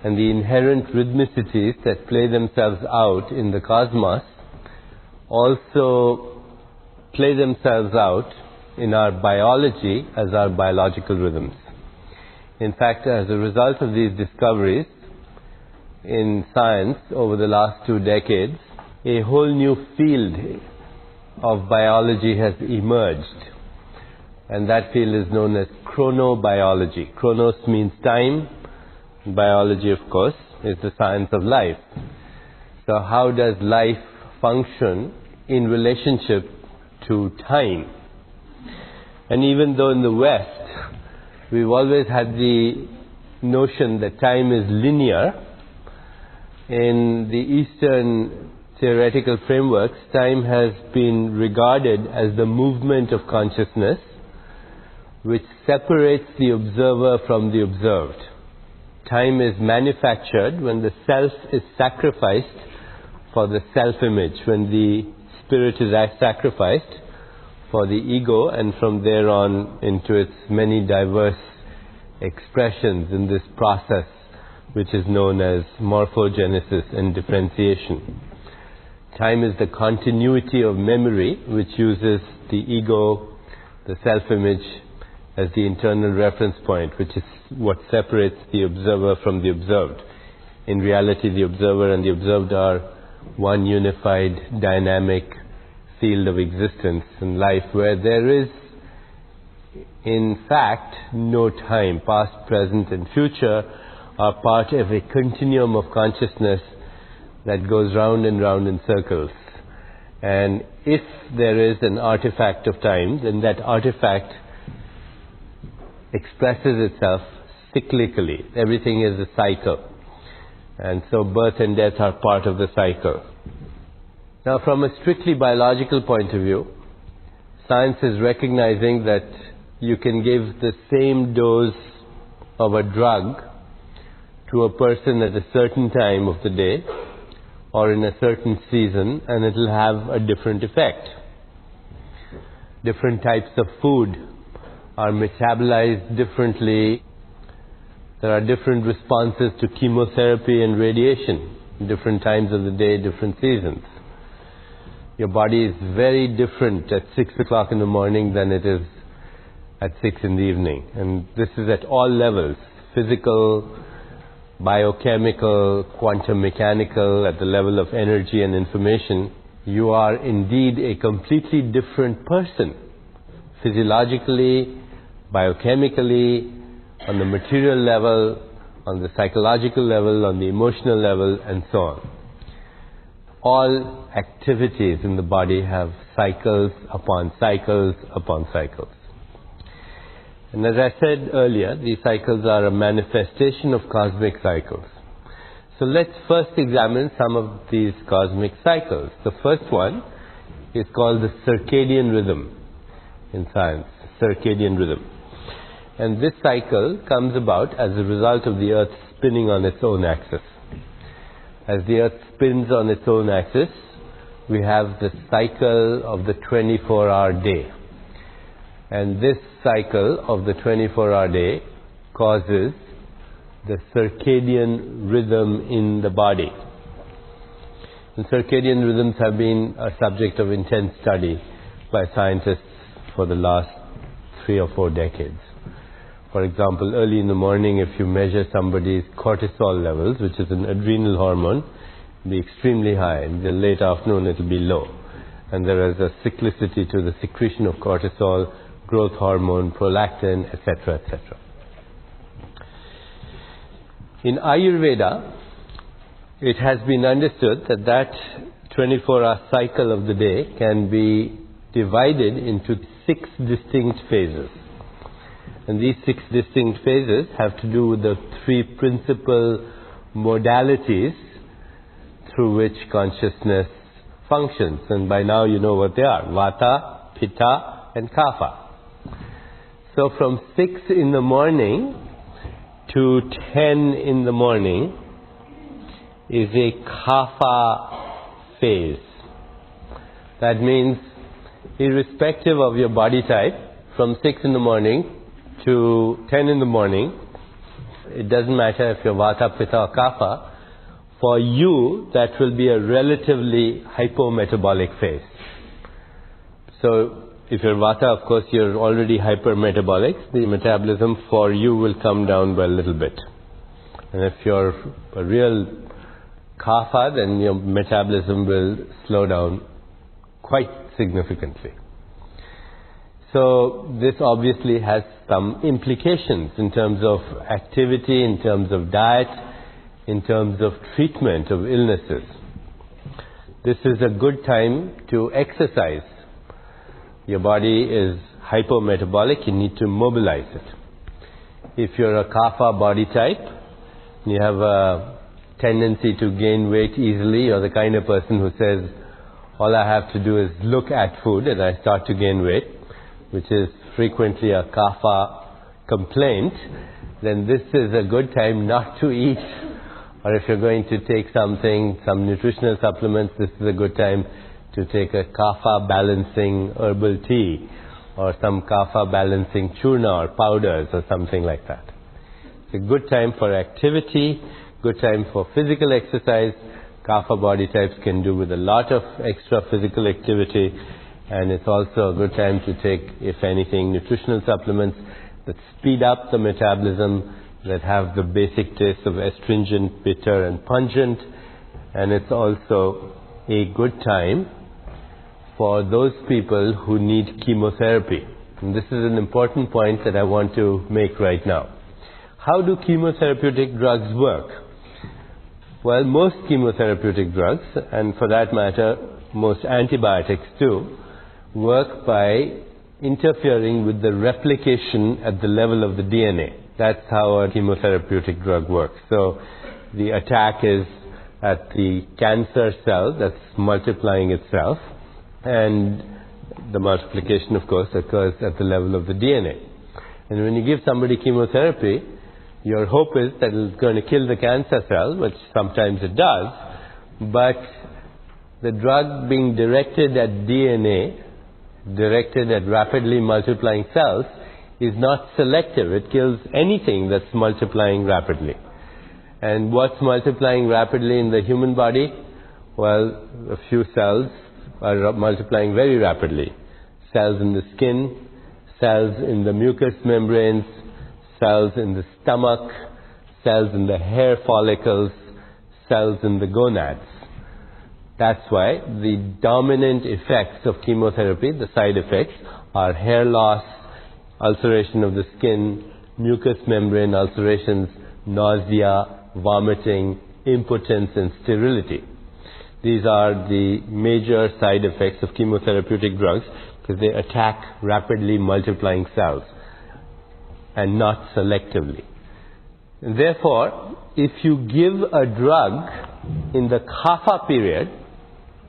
and the inherent rhythmicities that play themselves out in the cosmos also play themselves out in our biology as our biological rhythms. In fact, as a result of these discoveries in science over the last 2 decades, a whole new field of biology has emerged, and that field is known as chronobiology. Chronos means time. Biology, of course, is the science of life. So how does life function in relationship to time? And even though in the West we've always had the notion that time is linear, in the Eastern theoretical frameworks, time has been regarded as the movement of consciousness, which separates the observer from the observed. Time is manufactured when the self is sacrificed for the self-image, when the spirit is sacrificed for the ego, and from there on into its many diverse expressions in this process which is known as morphogenesis and differentiation. Time is the continuity of memory which uses the ego, the self-image, as the internal reference point, which is what separates the observer from the observed. In reality, the observer and the observed are one unified, dynamic field of existence in life, where there is, in fact, no time. Past, present, and future are part of a continuum of consciousness that goes round and round in circles. And if there is an artifact of time, then that artifact expresses itself cyclically. Everything is a cycle. And so birth and death are part of the cycle. Now, from a strictly biological point of view, science is recognizing that you can give the same dose of a drug to a person at a certain time of the day or in a certain season, and it will have a different effect. Different types of food are metabolized differently. There are different responses to chemotherapy and radiation, different times of the day, different seasons. Your body is very different at 6 o'clock in the morning than it is at 6 in the evening. And this is at all levels: physical, biochemical, quantum mechanical, at the level of energy and information. You are indeed a completely different person, physiologically, biochemically, on the material level, on the psychological level, on the emotional level, and so on. All activities in the body have cycles upon cycles upon cycles. And as I said earlier, these cycles are a manifestation of cosmic cycles. So let's first examine some of these cosmic cycles. The first one is called the circadian rhythm in science, circadian rhythm. And this cycle comes about as a result of the Earth spinning on its own axis. As the Earth spins on its own axis, we have the cycle of the 24-hour day. And this cycle of the 24-hour day causes the circadian rhythm in the body. And circadian rhythms have been a subject of intense study by scientists for the last 3 or 4 decades. For example, early in the morning, if you measure somebody's cortisol levels, which is an adrenal hormone, it'll be extremely high. In the late afternoon, it'll be low. And there is a cyclicity to the secretion of cortisol, growth hormone, prolactin, etc., etc. In Ayurveda, it has been understood that that 24-hour cycle of the day can be divided into 6 distinct phases. And these 6 distinct phases have to do with the 3 principal modalities through which consciousness functions. And by now you know what they are: Vata, Pitta, and Kapha. So from 6 in the morning to 10 in the morning is a Kapha phase. That means, irrespective of your body type, from 6 in the morning to 10 in the morning, it doesn't matter if you're Vata, Pitta, or Kapha, for you that will be a relatively hypometabolic phase. So if you're Vata, of course, you're already hypermetabolic. The metabolism for you will come down by a little bit. And if you're a real Kapha, then your metabolism will slow down quite significantly. So this obviously has some implications in terms of activity, in terms of diet, in terms of treatment of illnesses. This is a good time to exercise. Your body is hypometabolic, you need to mobilize it. If you're a Kapha body type, you have a tendency to gain weight easily, you're the kind of person who says, all I have to do is look at food and I start to gain weight, which is frequently a kapha complaint, then this is a good time not to eat. Or if you're going to take something, some nutritional supplements, this is a good time to take a kapha balancing herbal tea or some kapha balancing churna or powders or something like that. It's a good time for activity, good time for physical exercise. Kapha body types can do with a lot of extra physical activity, and it's also a good time to take, if anything, nutritional supplements that speed up the metabolism, that have the basic taste of astringent, bitter and pungent. And it's also a good time for those people who need chemotherapy. And this is an important point that I want to make right now. How do chemotherapeutic drugs work? Well, most chemotherapeutic drugs, and for that matter, most antibiotics too, work by interfering with the replication at the level of the DNA. That's how a chemotherapeutic drug works. So the attack is at the cancer cell that's multiplying itself, and the multiplication, of course, occurs at the level of the DNA. And when you give somebody chemotherapy, your hope is that it's going to kill the cancer cell, which sometimes it does, but the drug being directed at DNA, directed at rapidly multiplying cells, is not selective. It kills anything that's multiplying rapidly. And what's multiplying rapidly in the human body? Well, a few cells are multiplying very rapidly. Cells in the skin, cells in the mucous membranes, cells in the stomach, cells in the hair follicles, cells in the gonads. That's why the dominant effects of chemotherapy, the side effects, are hair loss, ulceration of the skin, mucous membrane ulcerations, nausea, vomiting, impotence and sterility. These are the major side effects of chemotherapeutic drugs because they attack rapidly multiplying cells and not selectively. And therefore, if you give a drug in the kapha period,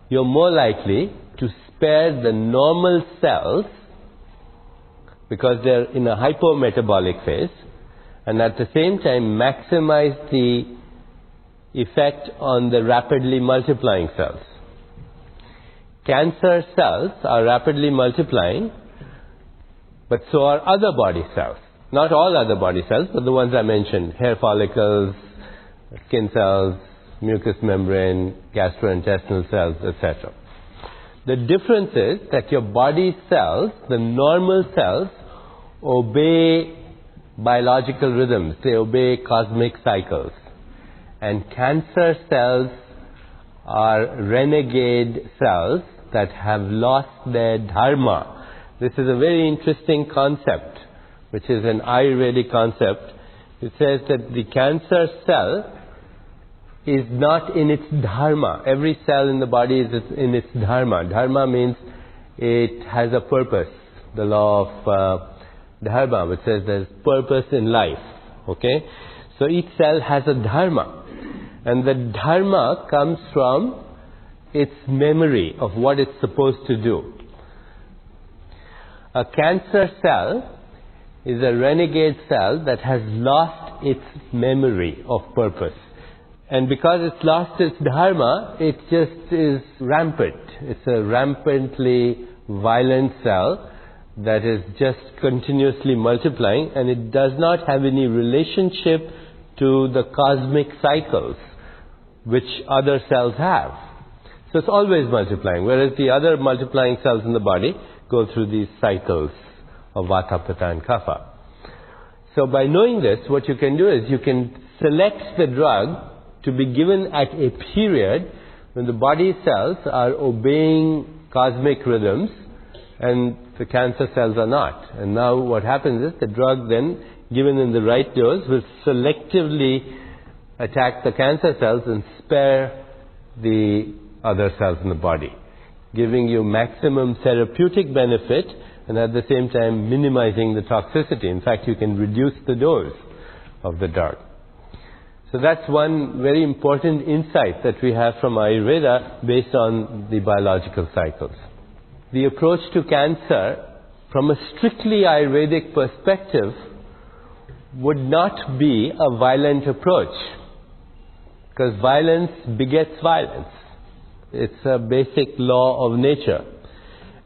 you're more likely to spare the normal cells because they're in a hypometabolic phase, and at the same time maximize the effect on the rapidly multiplying cells. Cancer cells are rapidly multiplying, but so are other body cells. Not all other body cells, but the ones I mentioned: hair follicles, skin cells, mucous membrane, gastrointestinal cells, etc. The difference is that your body cells, the normal cells, obey biological rhythms. They obey cosmic cycles. And cancer cells are renegade cells that have lost their dharma. This is a very interesting concept, which is an Ayurvedic concept. It says that the cancer cell is not in its dharma. Every cell in the body is in its dharma. Dharma means it has a purpose. The law of dharma, which says there's purpose in life. Okay? So each cell has a dharma. And the dharma comes from its memory of what it's supposed to do. A cancer cell is a renegade cell that has lost its memory of purpose. And because it's lost its dharma, it just is rampant. It's a rampantly violent cell that is just continuously multiplying, and it does not have any relationship to the cosmic cycles which other cells have. So it's always multiplying, whereas the other multiplying cells in the body go through these cycles of Vata, Pitta and Kapha. So by knowing this, what you can do is you can select the drug to be given at a period when the body cells are obeying cosmic rhythms and the cancer cells are not. And now what happens is the drug then, given in the right dose, will selectively attack the cancer cells and spare the other cells in the body, giving you maximum therapeutic benefit and at the same time minimizing the toxicity. In fact, you can reduce the dose of the drug. So that's one very important insight that we have from Ayurveda based on the biological cycles. The approach to cancer from a strictly Ayurvedic perspective, would not be a violent approach, because violence begets violence. It's a basic law of nature.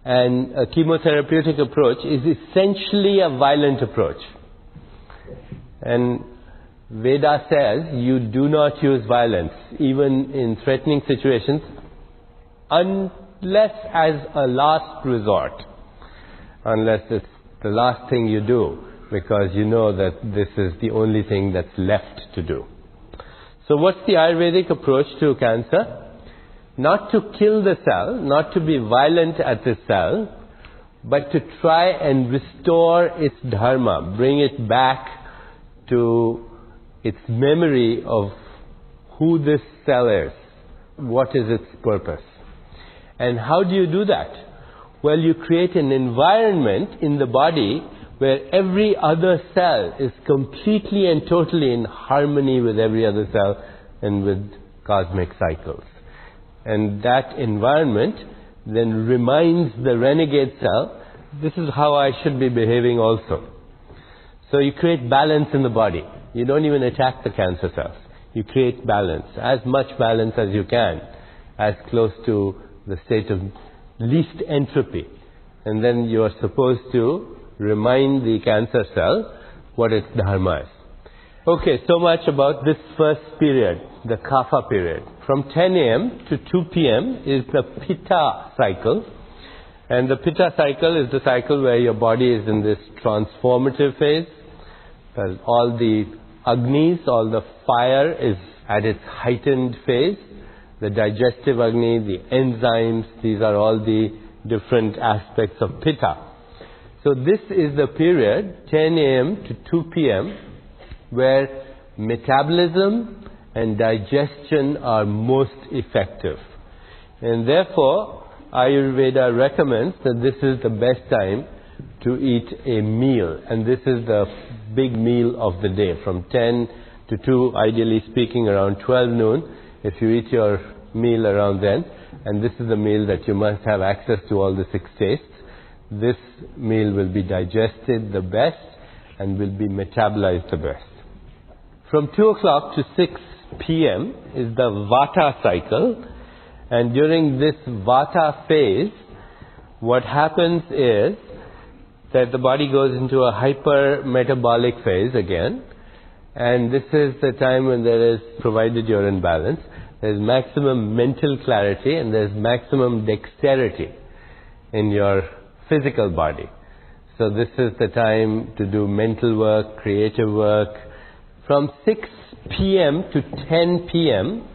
And a chemotherapeutic approach is essentially a violent approach. And Veda says you do not use violence, even in threatening situations, unless as a last resort. Unless it's the last thing you do, because you know that this is the only thing that's left to do. So what's the Ayurvedic approach to cancer? Not to kill the cell, not to be violent at the cell, but to try and restore its dharma, bring it back to its memory of who this cell is, what is its purpose. And how do you do that? Well, you create an environment in the body where every other cell is completely and totally in harmony with every other cell and with cosmic cycles. And that environment then reminds the renegade cell, this is how I should be behaving also. So you create balance in the body. You don't even attack the cancer cells. You create balance, as much balance as you can, as close to the state of least entropy. And then you are supposed to remind the cancer cell what its dharma is. Okay, so much about this first period, the kapha period. From 10 a.m. to 2 p.m. is the pitta cycle. And the pitta cycle is the cycle where your body is in this transformative phase. All the agnis, all the fire is at its heightened phase. The digestive agni, the enzymes, these are all the different aspects of pitta. So this is the period, 10 a.m. to 2 p.m., where metabolism and digestion are most effective. And therefore, Ayurveda recommends that this is the best time to eat a meal. And this is the big meal of the day, from 10 to 2, ideally speaking, around 12 noon. If you eat your meal around then, and this is the meal that you must have access to all the 6 tastes, this meal will be digested the best and will be metabolized the best. From 2 o'clock to 6 p.m. is the Vata cycle, and during this Vata phase, what happens is that the body goes into a hypermetabolic phase again, and this is the time when there is, provided you're in balance, there's maximum mental clarity and there's maximum dexterity in your physical body. So this is the time to do mental work, creative work. From 6 p.m. to 10 p.m.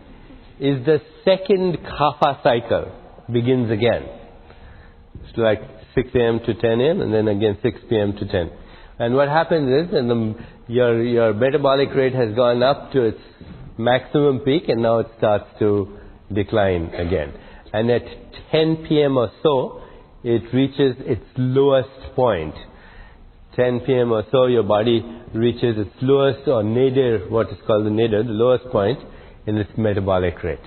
is the second kapha cycle, begins again. It's like 6 a.m. to 10 a.m. and then again 6 p.m. to 10. And what happens is, your metabolic rate has gone up to its maximum peak, and now it starts to decline again. And at 10 p.m. or so, it reaches its lowest point. 10 p.m. or so, your body reaches its lowest, or nadir, what is called the nadir, the lowest point in its metabolic rate.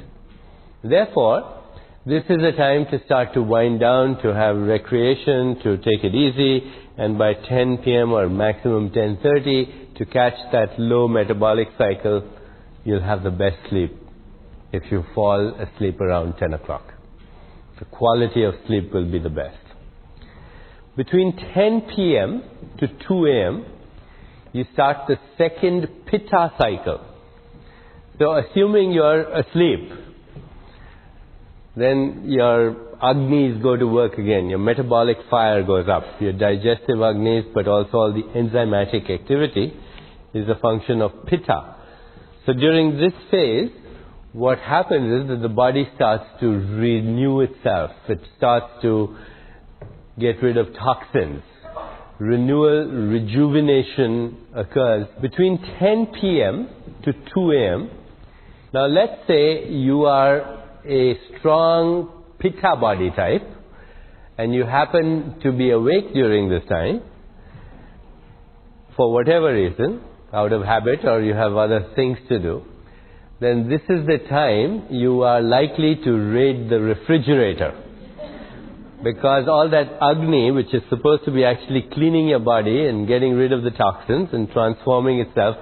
Therefore, this is a time to start to wind down, to have recreation, to take it easy, and by 10 p.m. or maximum 10:30, to catch that low metabolic cycle, you'll have the best sleep if you fall asleep around 10 o'clock. The quality of sleep will be the best. Between 10 p.m. to 2 a.m., you start the second pitta cycle. So assuming you're asleep, then your agnis go to work again. Your metabolic fire goes up. Your digestive agnis, but also all the enzymatic activity is a function of pitta. So during this phase, what happens is that the body starts to renew itself. It starts to get rid of toxins. Renewal, rejuvenation occurs between 10 p.m. to 2 a.m. Now let's say you are a strong pitta body type and you happen to be awake during this time for whatever reason, out of habit, or you have other things to do, then this is the time you are likely to raid the refrigerator Because all that Agni, which is supposed to be actually cleaning your body and getting rid of the toxins and transforming itself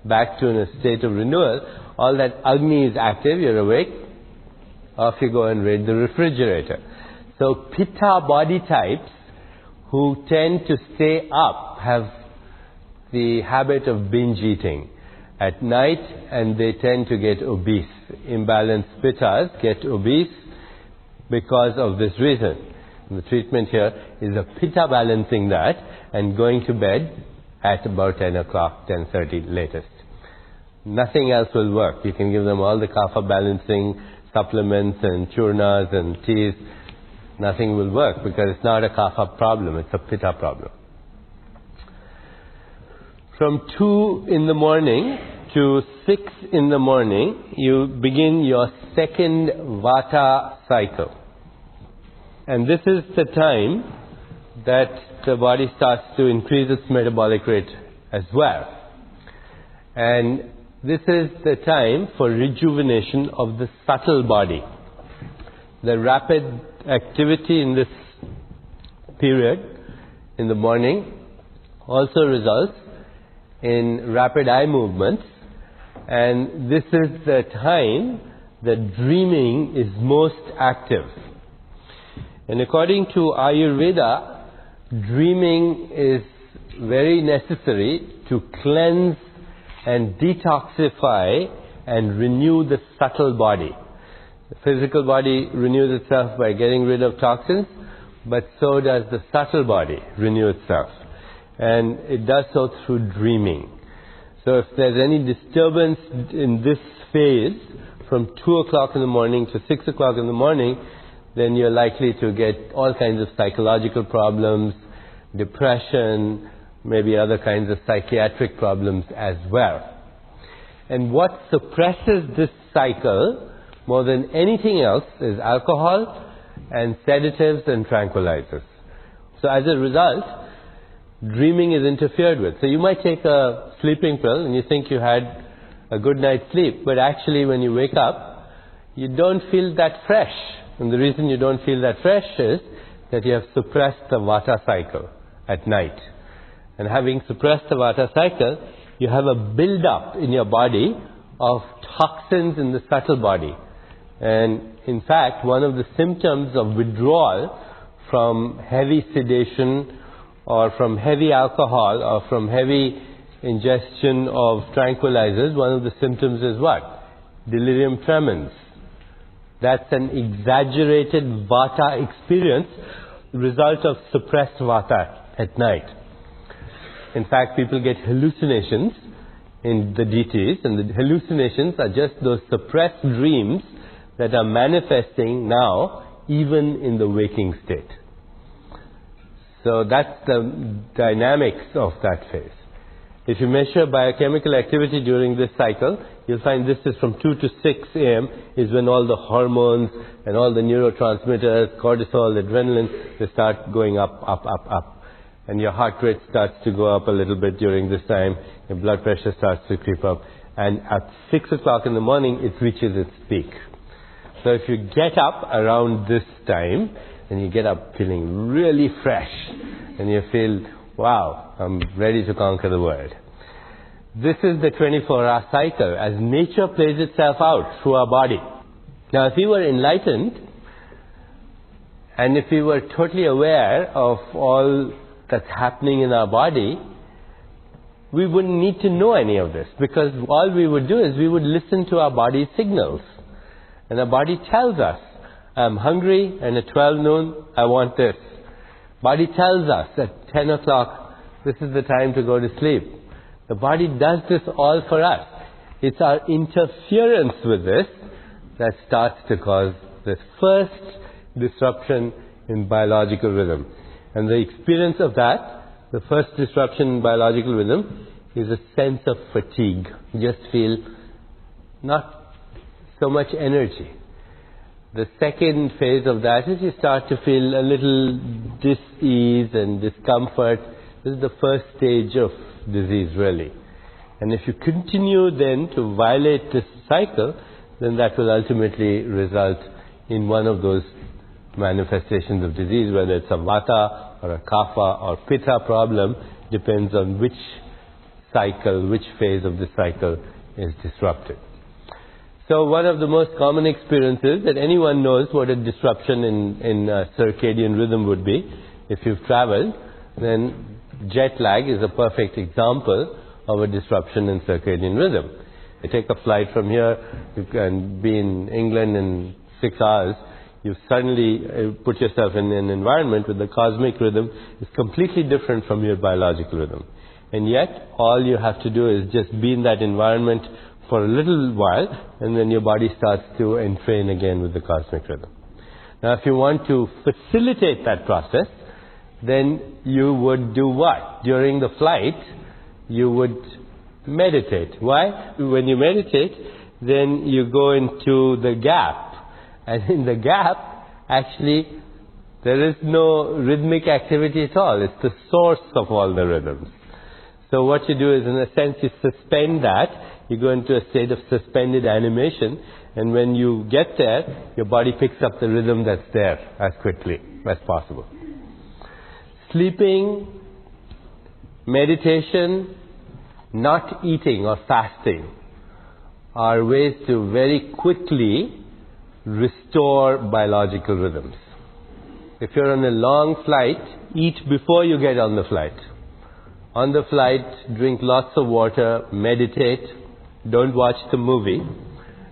back to a state of renewal, all that Agni is active, you're awake, off you go and raid the refrigerator. So Pitta body types who tend to stay up have the habit of binge eating at night, and they tend to get obese. Imbalanced Pittas get obese because of this reason. The treatment here is a Pitta balancing that and going to bed at about 10 o'clock, 10:30 latest. Nothing else will work. You can give them all the kapha balancing supplements and churnas and teas. Nothing will work because it's not a kapha problem, it's a Pitta problem. From 2 in the morning to 6 in the morning, you begin your second Vata cycle. And this is the time that the body starts to increase its metabolic rate as well. And this is the time for rejuvenation of the subtle body. The rapid activity in this period in the morning also results in rapid eye movements, and this is the time that dreaming is most active. And according to Ayurveda, dreaming is very necessary to cleanse and detoxify and renew the subtle body. The physical body renews itself by getting rid of toxins, but so does the subtle body renew itself. And it does so through dreaming. So if there's any disturbance in this phase, from 2 o'clock in the morning to 6 o'clock in the morning, then you're likely to get all kinds of psychological problems, depression, maybe other kinds of psychiatric problems as well. And what suppresses this cycle more than anything else is alcohol and sedatives and tranquilizers. So as a result, dreaming is interfered with. So you might take a sleeping pill and you think you had a good night's sleep, but actually when you wake up, you don't feel that fresh. And the reason you don't feel that fresh is that you have suppressed the Vata cycle at night. And having suppressed the Vata cycle, you have a build-up in your body of toxins in the subtle body. And in fact, one of the symptoms of withdrawal from heavy sedation or from heavy alcohol or from heavy ingestion of tranquilizers, one of the symptoms is what? Delirium tremens. That's an exaggerated Vata experience, result of suppressed Vata at night. In fact, people get hallucinations in the DTs, and the hallucinations are just those suppressed dreams that are manifesting now, even in the waking state. So that's the dynamics of that phase. If you measure biochemical activity during this cycle, you'll find this is from 2 to 6 a.m. is when all the hormones and all the neurotransmitters, cortisol, adrenaline, they start going up, up, up, up. And your heart rate starts to go up a little bit during this time. Your blood pressure starts to creep up. And at 6 o'clock in the morning, it reaches its peak. So if you get up around this time, and you get up feeling really fresh, and you feel, wow, I'm ready to conquer the world. This is the 24-hour cycle as nature plays itself out through our body. Now, if we were enlightened, and if we were totally aware of all that's happening in our body, we wouldn't need to know any of this, because all we would do is we would listen to our body's signals. And our body tells us, I'm hungry, and at 12 noon, I want this. Body tells us at 10 o'clock, this is the time to go to sleep. The body does this all for us. It's our interference with this that starts to cause this first disruption in biological rhythm. And the experience of that, the first disruption in biological rhythm, is a sense of fatigue. You just feel not so much energy. The second phase of that is you start to feel a little dis-ease and discomfort. This is the first stage of disease, really. And if you continue then to violate this cycle, then that will ultimately result in one of those manifestations of disease, whether it's a vata or a kapha or pitta problem, depends on which cycle, which phase of the cycle is disrupted. So one of the most common experiences that anyone knows what a disruption in circadian rhythm would be. If you've traveled, then jet lag is a perfect example of a disruption in circadian rhythm. You take a flight from here, you can be in England in 6 hours, you suddenly put yourself in an environment where the cosmic rhythm is completely different from your biological rhythm. And yet, all you have to do is just be in that environment for a little while, and then your body starts to entrain again with the cosmic rhythm. Now, if you want to facilitate that process, then you would do what? During the flight, you would meditate. Why? When you meditate, then you go into the gap. And in the gap, actually, there is no rhythmic activity at all. It's the source of all the rhythms. So what you do is, in a sense, you suspend that. You go into a state of suspended animation, and when you get there, your body picks up the rhythm that's there as quickly as possible. Sleeping, meditation, not eating or fasting are ways to very quickly restore biological rhythms. If you're on a long flight, eat before you get on the flight. On the flight, drink lots of water, meditate, don't watch the movie,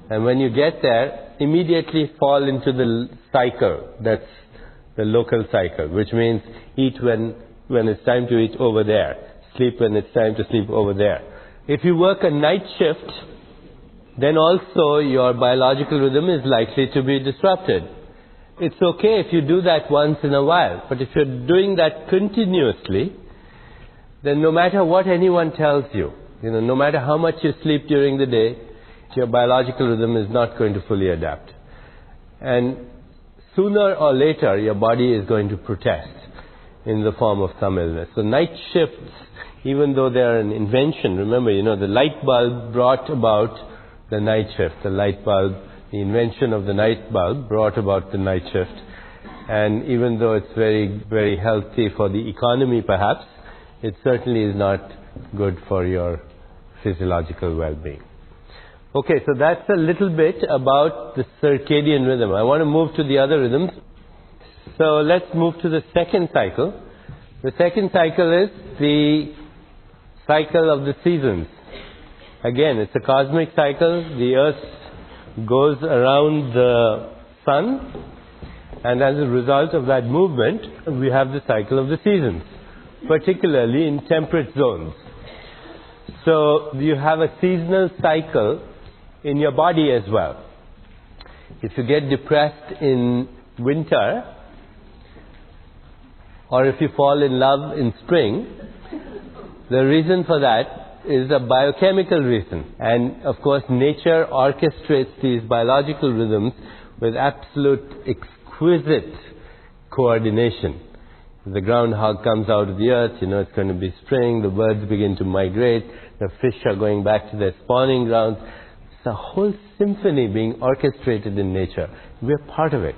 and when you get there, immediately fall into the cycle. That's the local cycle, which means eat when it's time to eat over there, sleep when it's time to sleep over there. If you work a night shift, then also your biological rhythm is likely to be disrupted. It's okay if you do that once in a while, but if you're doing that continuously, then no matter what anyone tells you, no matter how much you sleep during the day, your biological rhythm is not going to fully adapt. And sooner or later, your body is going to protest in the form of some illness. So night shifts, even though they are an invention, remember, the light bulb brought about the night shift. The invention of the light bulb brought about the night shift. And even though it's very, very healthy for the economy perhaps, it certainly is not good for your physiological well-being. Okay, so that's a little bit about the circadian rhythm. I want to move to the other rhythms. So let's move to the second cycle. The second cycle is the cycle of the seasons. Again, it's a cosmic cycle. The earth goes around the sun, and as a result of that movement, we have the cycle of the seasons, particularly in temperate zones. So you have a seasonal cycle in your body as well. If you get depressed in winter, or if you fall in love in spring, the reason for that is a biochemical reason. And of course, nature orchestrates these biological rhythms with absolute exquisite coordination. The groundhog comes out of the earth, it's going to be spring, the birds begin to migrate, the fish are going back to their spawning grounds. It's a whole symphony being orchestrated in nature. We're part of it.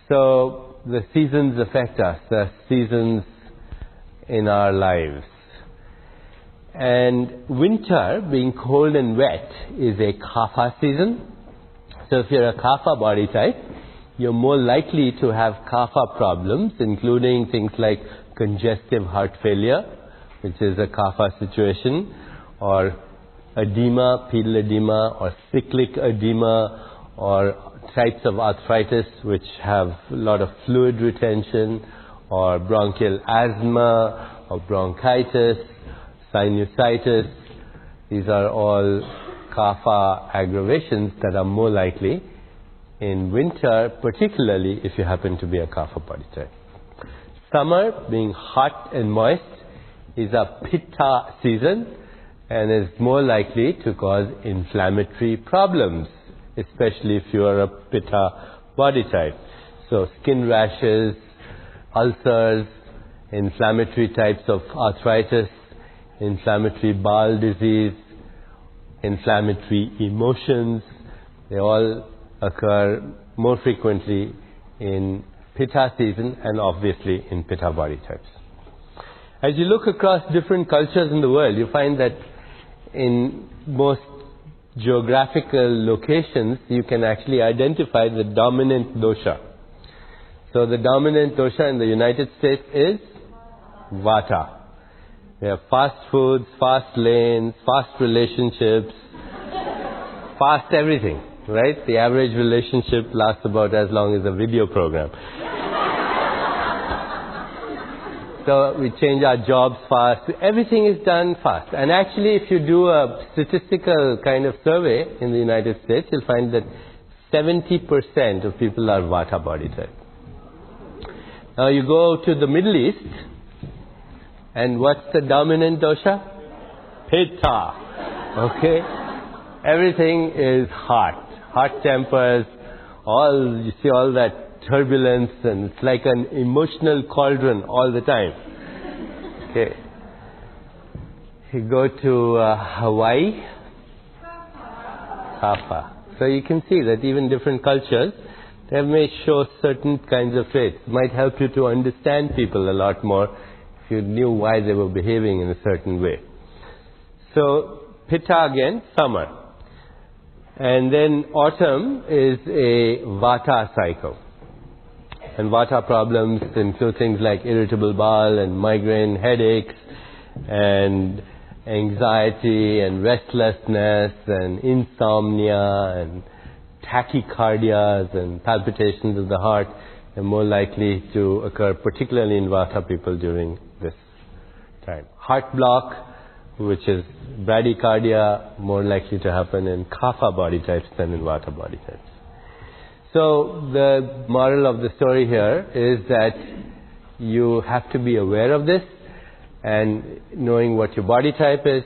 So the seasons affect us, the seasons in our lives. And winter, being cold and wet, is a kapha season. So if you're a kapha body type, you're more likely to have kapha problems, including things like congestive heart failure, which is a kapha situation, or edema, pedal edema, or cyclic edema, or types of arthritis which have a lot of fluid retention, or bronchial asthma, or bronchitis, sinusitis. These are all kapha aggravations that are more likely in winter, particularly if you happen to be a kapha body type. Summer, being hot and moist, is a pitta season and is more likely to cause inflammatory problems, especially if you are a pitta body type. So skin rashes, ulcers, inflammatory types of arthritis, inflammatory bowel disease, inflammatory emotions, they all occur more frequently in Pitta season and obviously in Pitta body types. As you look across different cultures in the world, you find that in most geographical locations, you can actually identify the dominant dosha. So the dominant dosha in the United States is Vata. We have fast foods, fast lanes, fast relationships, fast everything, right? The average relationship lasts about as long as a video program. So we change our jobs fast. Everything is done fast. And actually, if you do a statistical kind of survey in the United States, you'll find that 70% of people are Vata body type. Now you go to the Middle East, and what's the dominant dosha? Pitta. Okay? Everything is hot tempers, you see all that turbulence, and it's like an emotional cauldron all the time. Okay. You go to Hawaii, Kapha. So you can see that even different cultures, they may show certain kinds of traits. It might help you to understand people a lot more if you knew why they were behaving in a certain way. So Pitta again, summer. And then autumn is a Vata cycle. And Vata problems include things like irritable bowel and migraine headaches and anxiety and restlessness and insomnia and tachycardias and palpitations of the heart are more likely to occur, particularly in Vata people during this time. Heart block, which is bradycardia, more likely to happen in Kapha body types than in Vata body types. So the moral of the story here is that you have to be aware of this, and knowing what your body type is,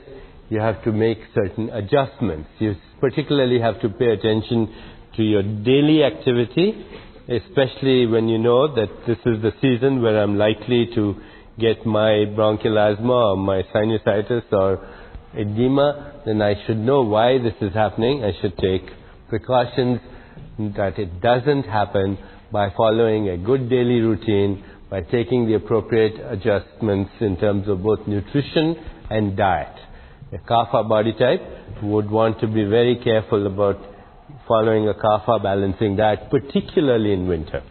you have to make certain adjustments. You particularly have to pay attention to your daily activity, especially when you know that this is the season where I'm likely to get my bronchial asthma or my sinusitis or edema. Then I should know why this is happening. I should take precautions that it doesn't happen by following a good daily routine, by taking the appropriate adjustments in terms of both nutrition and diet. A Kapha body type would want to be very careful about following a Kapha balancing diet, particularly in winter.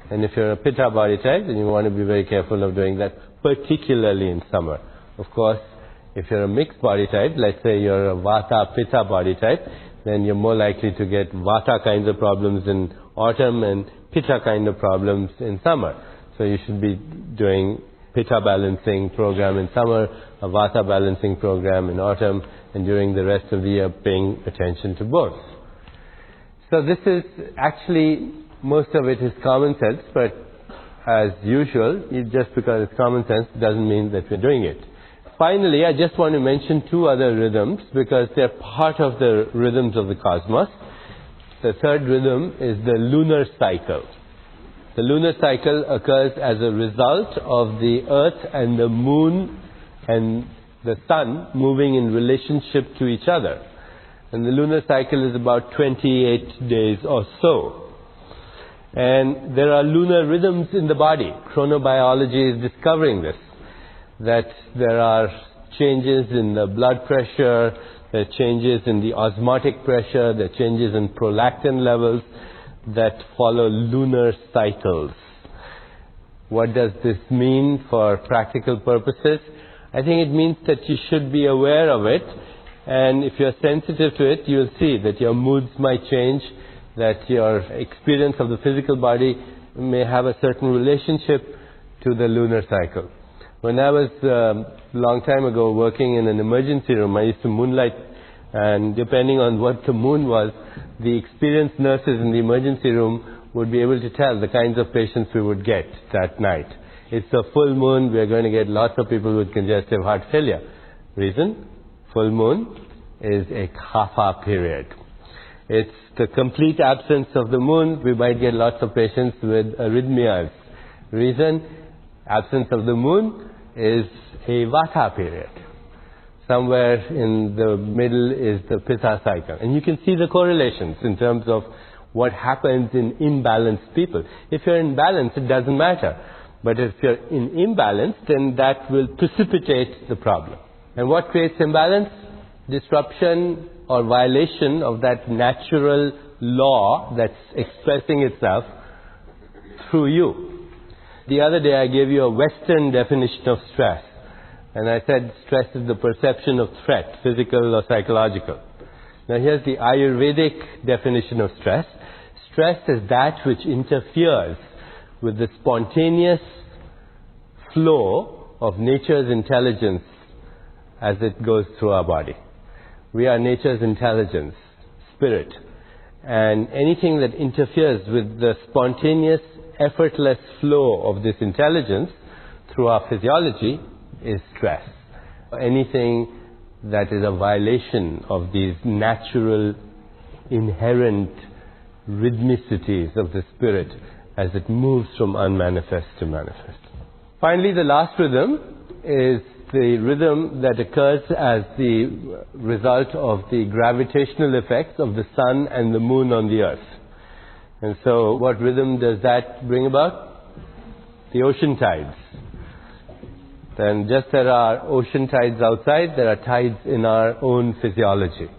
And if you're a Pitta body type, then you want to be very careful of doing that, particularly in summer. Of course, if you're a mixed body type, let's say you're a Vata Pitta body type, then you're more likely to get Vata kinds of problems in autumn and Pitta kind of problems in summer. So you should be doing Pitta balancing program in summer, a Vata balancing program in autumn, and during the rest of the year paying attention to both. So this is actually, most of it is common sense, but as usual, just because it's common sense doesn't mean that we're doing it. Finally, I just want to mention two other rhythms because they're part of the rhythms of the cosmos. The third rhythm is the lunar cycle. The lunar cycle occurs as a result of the Earth and the Moon and the Sun moving in relationship to each other. And the lunar cycle is about 28 days or so. And there are lunar rhythms in the body. Chronobiology is discovering this, that there are changes in the blood pressure, there are changes in the osmotic pressure, there are changes in prolactin levels that follow lunar cycles. What does this mean for practical purposes? I think it means that you should be aware of it, and if you're sensitive to it, you'll see that your moods might change, that your experience of the physical body may have a certain relationship to the lunar cycle. When I was a long time ago working in an emergency room, I used to moonlight, and depending on what the moon was, the experienced nurses in the emergency room would be able to tell the kinds of patients we would get that night. It's a full moon, we're going to get lots of people with congestive heart failure. Reason? Full moon is a Kapha period. It's the complete absence of the moon, we might get lots of patients with arrhythmias. Reason? Absence of the moon is a Vata period. Somewhere in the middle is the Pitta cycle. And you can see the correlations in terms of what happens in imbalanced people. If you're in balance, it doesn't matter. But if you're in imbalance, then that will precipitate the problem. And what creates imbalance? Disruption or violation of that natural law that's expressing itself through you. The other day I gave you a Western definition of stress. And I said stress is the perception of threat, physical or psychological. Now here's the Ayurvedic definition of stress. Stress is that which interferes with the spontaneous flow of nature's intelligence as it goes through our body. We are nature's intelligence, spirit. And anything that interferes with the spontaneous, effortless flow of this intelligence through our physiology is stress. Anything that is a violation of these natural, inherent rhythmicities of the spirit as it moves from unmanifest to manifest. Finally, the last rhythm is the rhythm that occurs as the result of the gravitational effects of the sun and the moon on the earth. And so what rhythm does that bring about? The ocean tides. Then just there are ocean tides outside, there are tides in our own physiology.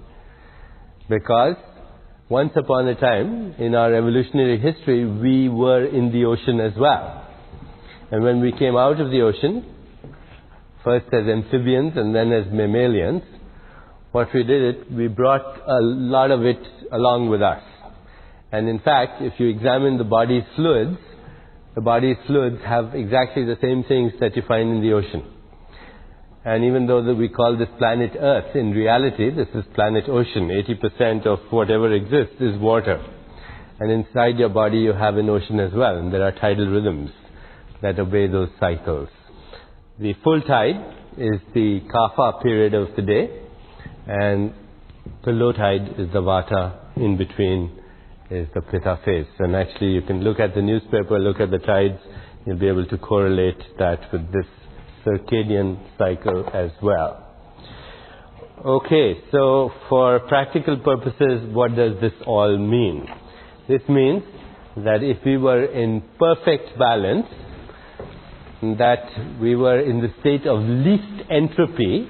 Because once upon a time, in our evolutionary history, we were in the ocean as well. And when we came out of the ocean, first as amphibians and then as mammalians, what we did, we brought a lot of it along with us. And in fact, if you examine the body's fluids, the body's fluids have exactly the same things that you find in the ocean. And even though we call this planet Earth, in reality, this is planet ocean. 80% of whatever exists is water. And inside your body you have an ocean as well. And there are tidal rhythms that obey those cycles. The full tide is the kapha period of the day. And the low tide is the vata. In between is the pitta phase. And actually you can look at the newspaper, look at the tides, you'll be able to correlate that with this circadian cycle as well. Okay, so for practical purposes, what does this all mean? This means that if we were in perfect balance, that we were in the state of least entropy,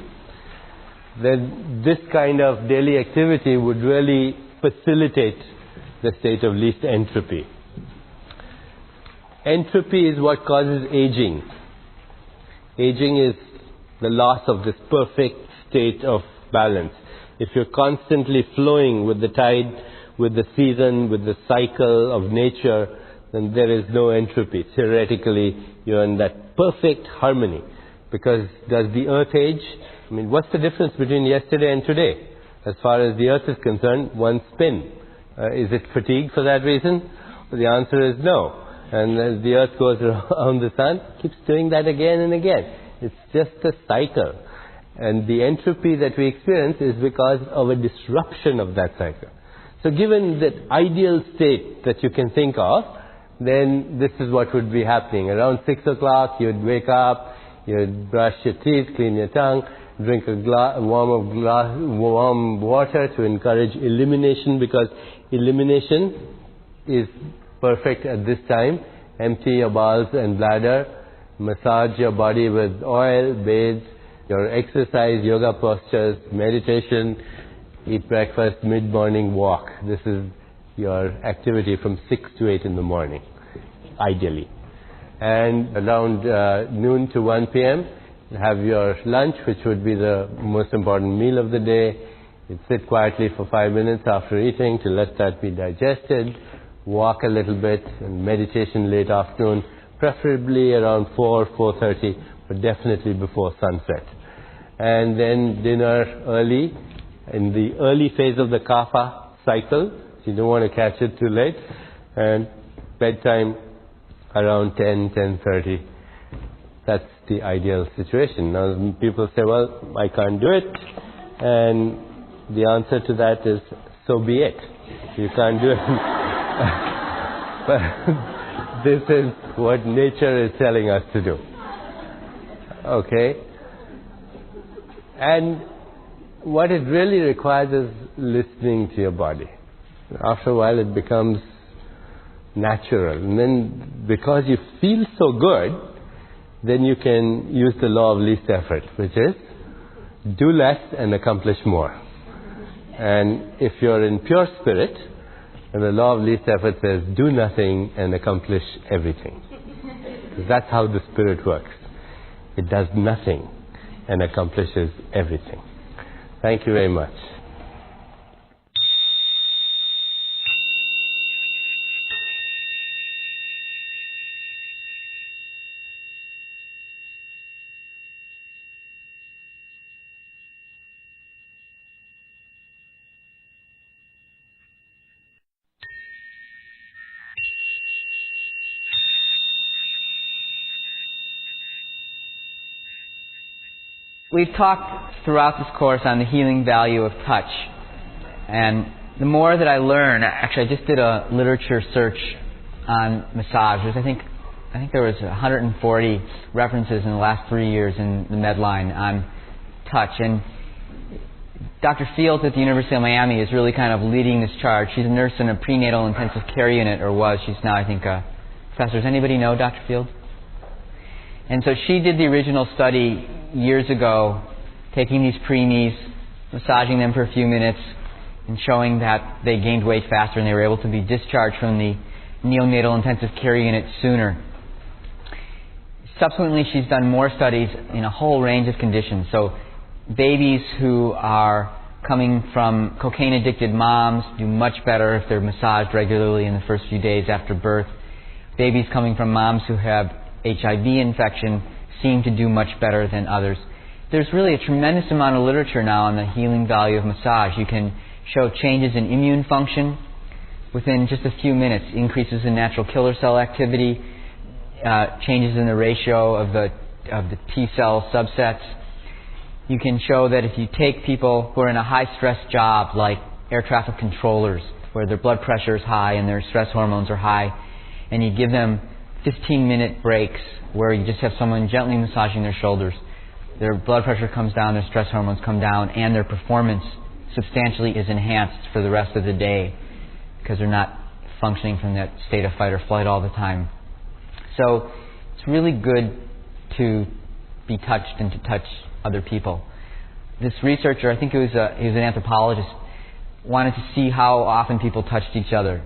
then this kind of daily activity would really facilitate the state of least entropy. Entropy is what causes aging. Aging is the loss of this perfect state of balance. If you're constantly flowing with the tide, with the season, with the cycle of nature, then there is no entropy. Theoretically, you're in that perfect harmony. Because does the earth age? I mean, what's the difference between yesterday and today? As far as the earth is concerned, one spin. Is it fatigued for that reason? Well, the answer is no. And as the earth goes around the sun, it keeps doing that again and again. It's just a cycle. And the entropy that we experience is because of a disruption of that cycle. So given that ideal state that you can think of, then this is what would be happening. Around 6 o'clock, you'd wake up, you'd brush your teeth, clean your tongue, drink a warm water to encourage elimination, because elimination is perfect at this time. Empty your bowels and bladder, massage your body with oil, bathe, your exercise, yoga postures, meditation, eat breakfast, mid-morning walk. This is your activity from 6 to 8 in the morning, ideally. And around noon to 1 p.m., have your lunch, which would be the most important meal of the day. You'd sit quietly for 5 minutes after eating to let that be digested. Walk a little bit, and meditation late afternoon, preferably around 4:30, but definitely before sunset. And then dinner early, in the early phase of the kapha cycle. You don't want to catch it too late. And bedtime around 10:30. That's the ideal situation. Now people say, well, I can't do it. And the answer to that is, so be it. You can't do it. But this is what nature is telling us to do. Okay? And what it really requires is listening to your body. After a while it becomes natural. And then because you feel so good, then you can use the law of least effort, which is do less and accomplish more. And if you're in pure spirit, and the law of least effort says do nothing and accomplish everything. Because that's how the spirit works. It does nothing and accomplishes everything. Thank you very much. We've talked throughout this course on the healing value of touch. And the more that I learn, actually I just did a literature search on massage. I think there was 140 references in the last 3 years in the Medline on touch. And Dr. Fields at the University of Miami is really kind of leading this charge. She's a nurse in a prenatal intensive care unit, or was. She's now, I think, a professor. Does anybody know Dr. Fields? And so she did the original study years ago, taking these preemies, massaging them for a few minutes, and showing that they gained weight faster and they were able to be discharged from the neonatal intensive care unit sooner. Subsequently, she's done more studies in a whole range of conditions. So babies who are coming from cocaine-addicted moms do much better if they're massaged regularly in the first few days after birth. Babies coming from moms who have HIV infection seem to do much better than others. There's really a tremendous amount of literature now on the healing value of massage. You can show changes in immune function within just a few minutes, increases in natural killer cell activity, changes in the ratio of the T cell subsets. You can show that if you take people who are in a high-stress job like air traffic controllers, where their blood pressure is high and their stress hormones are high, and you give them 15-minute breaks where you just have someone gently massaging their shoulders, their blood pressure comes down, their stress hormones come down, and their performance substantially is enhanced for the rest of the day because they're not functioning from that state of fight or flight all the time. So it's really good to be touched and to touch other people. This researcher, I think he was an anthropologist, wanted to see how often people touched each other.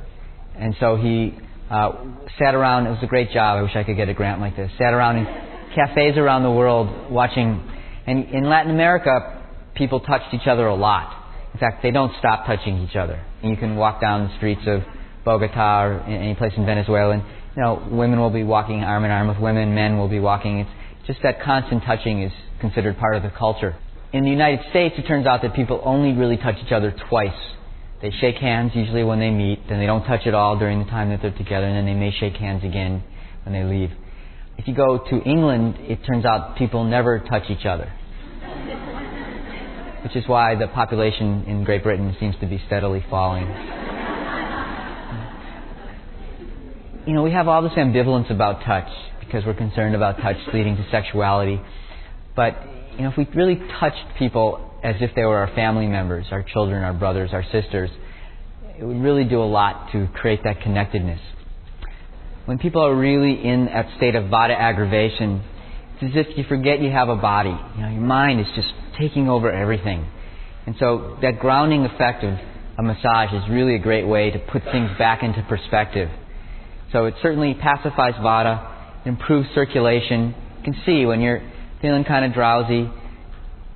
And so he sat around. It was a great job. I wish I could get a grant like this. Sat around in cafes around the world watching. And in Latin America, people touched each other a lot. In fact, they don't stop touching each other. And you can walk down the streets of Bogota or any place in Venezuela, and women will be walking arm in arm with women. Men will be walking. It's just that constant touching is considered part of the culture. In the United States, it turns out that people only really touch each other twice. They shake hands usually when they meet, then they don't touch at all during the time that they're together, and then they may shake hands again when they leave. If you go to England, it turns out people never touch each other, which is why the population in Great Britain seems to be steadily falling. We have all this ambivalence about touch because we're concerned about touch leading to sexuality. But, if we really touched people as if they were our family members, our children, our brothers, our sisters, it would really do a lot to create that connectedness. When people are really in that state of vata aggravation, it's as if you forget you have a body. Your mind is just taking over everything. And so that grounding effect of a massage is really a great way to put things back into perspective. So it certainly pacifies vata, improves circulation. You can see when you're feeling kind of drowsy,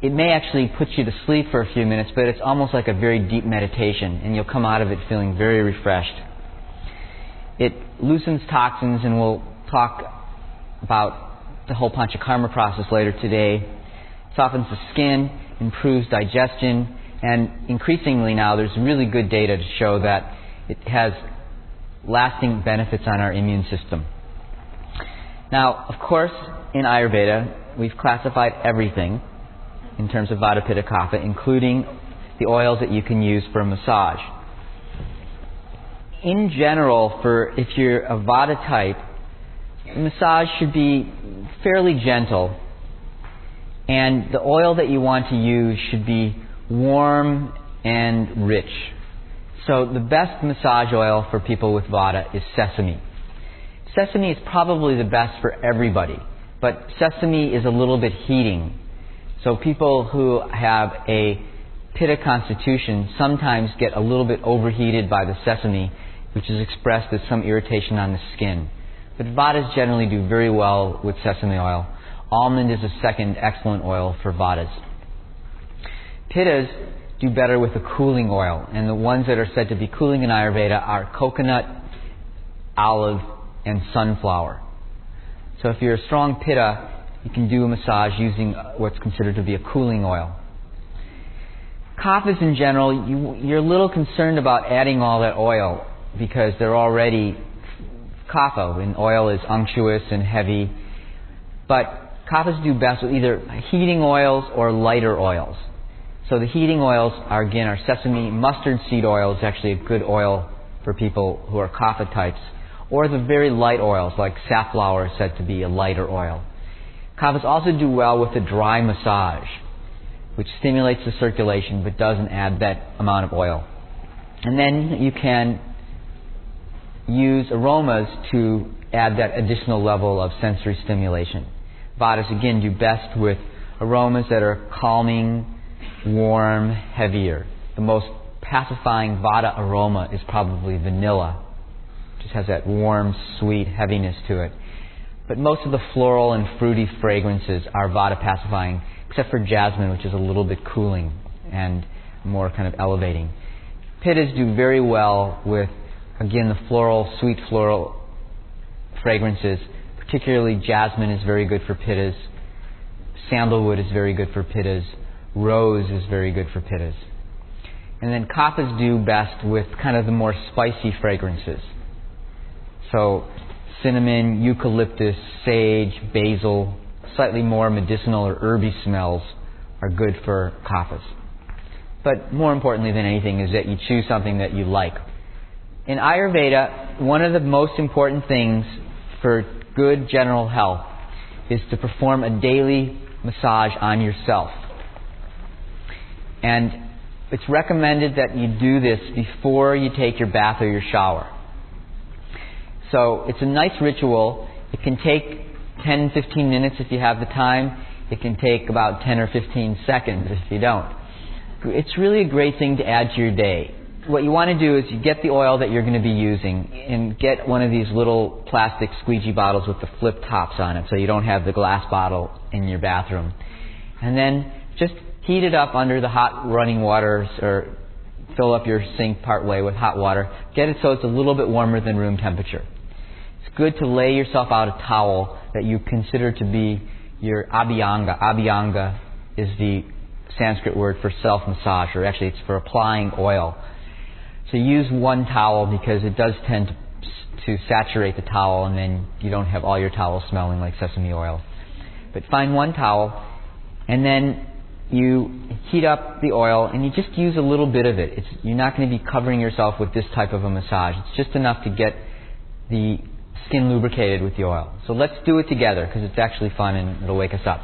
it may actually put you to sleep for a few minutes, but it's almost like a very deep meditation, and you'll come out of it feeling very refreshed. It loosens toxins, and we'll talk about the whole panchakarma process later today. It softens the skin, improves digestion, and increasingly now there's really good data to show that it has lasting benefits on our immune system. Now, of course, in Ayurveda, we've classified everything in terms of Vata, Pitta, Kapha, including the oils that you can use for a massage. In general, if you're a Vata type, the massage should be fairly gentle, and the oil that you want to use should be warm and rich. So the best massage oil for people with Vata is sesame. Sesame is probably the best for everybody, but sesame is a little bit heating. So people who have a Pitta constitution sometimes get a little bit overheated by the sesame, which is expressed as some irritation on the skin. But Vatas generally do very well with sesame oil. Almond is a second excellent oil for Vatas. Pittas do better with a cooling oil, and the ones that are said to be cooling in Ayurveda are coconut, olive, and sunflower. So if you're a strong Pitta, you can do a massage using what's considered to be a cooling oil. Kaphas in general, you're a little concerned about adding all that oil because they're already kapha, and oil is unctuous and heavy. But kaphas do best with either heating oils or lighter oils. So the heating oils are, again, our sesame. Mustard seed oil is actually a good oil for people who are kapha types. Or the very light oils, like safflower is said to be a lighter oil. Kaphas also do well with a dry massage, which stimulates the circulation but doesn't add that amount of oil. And then you can use aromas to add that additional level of sensory stimulation. Vatas, again, do best with aromas that are calming, warm, heavier. The most pacifying Vata aroma is probably vanilla. It just has that warm, sweet heaviness to it. But most of the floral and fruity fragrances are Vata pacifying, except for jasmine, which is a little bit cooling and more kind of elevating. Pittas do very well with, again, the floral, sweet floral fragrances. Particularly jasmine is very good for Pittas. Sandalwood is very good for Pittas. Rose is very good for Pittas. And then Kaphas do best with kind of the more spicy fragrances. So cinnamon, eucalyptus, sage, basil, slightly more medicinal or herby smells are good for Kaphas. But more importantly than anything is that you choose something that you like. In Ayurveda, one of the most important things for good general health is to perform a daily massage on yourself. And it's recommended that you do this before you take your bath or your shower. So it's a nice ritual. It can take 10-15 minutes if you have the time. It can take about 10 or 15 seconds if you don't. It's really a great thing to add to your day. What you want to do is you get the oil that you're going to be using and get one of these little plastic squeegee bottles with the flip tops on it so you don't have the glass bottle in your bathroom. And then just heat it up under the hot running water, or fill up your sink part way with hot water. Get it so it's a little bit warmer than room temperature. It's good to lay yourself out a towel that you consider to be your abhyanga. Abhyanga is the Sanskrit word for self-massage, or actually it's for applying oil. So use one towel because it does tend to saturate the towel, and then you don't have all your towels smelling like sesame oil. But find one towel, and then you heat up the oil, and you just use a little bit of it. You're not going to be covering yourself with this type of a massage. It's just enough to get the skin lubricated with the oil. So let's do it together because it's actually fun and it'll wake us up.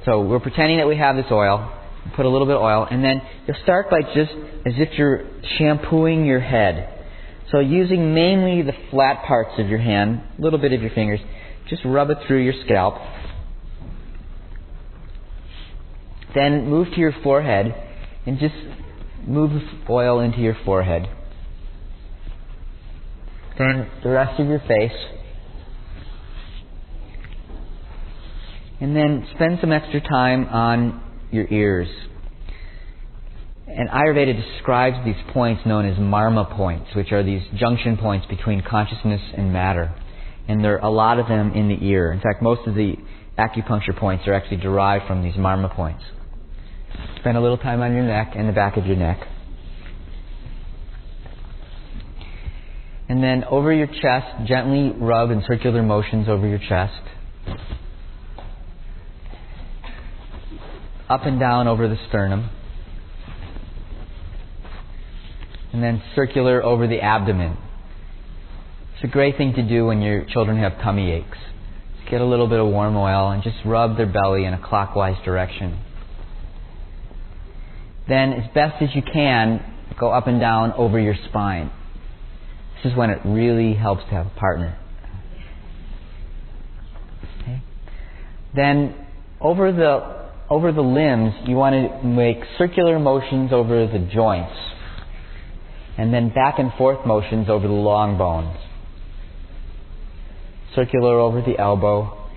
So we're pretending that we have this oil. Put a little bit of oil, and then you'll start by just as if you're shampooing your head. So using mainly the flat parts of your hand, a little bit of your fingers, just rub it through your scalp. Then move to your forehead and just move the oil into your forehead. Then the rest of your face. And then spend some extra time on your ears. And Ayurveda describes these points known as marma points, which are these junction points between consciousness and matter. And there are a lot of them in the ear. In fact, most of the acupuncture points are actually derived from these marma points. Spend a little time on your neck and the back of your neck. And then over your chest, gently rub in circular motions over your chest. Up and down over the sternum. And then circular over the abdomen. It's a great thing to do when your children have tummy aches. Just get a little bit of warm oil and just rub their belly in a clockwise direction. Then, as best as you can, go up and down over your spine. This is when it really helps to have a partner. Okay. Then over the limbs, you want to make circular motions over the joints, and then back and forth motions over the long bones. Circular over the elbow,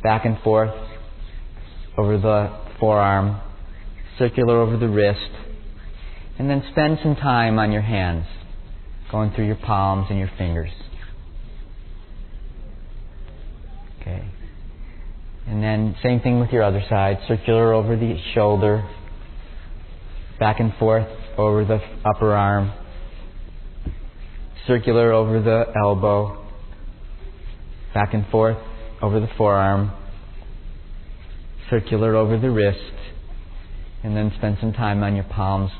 back and forth over the forearm, circular over the wrist, and then spend some time on your hands, going through your palms and your fingers. Okay. And then same thing with your other side, circular over the shoulder, back and forth over the upper arm, circular over the elbow, back and forth over the forearm, circular over the wrist, and then spend some time on your palms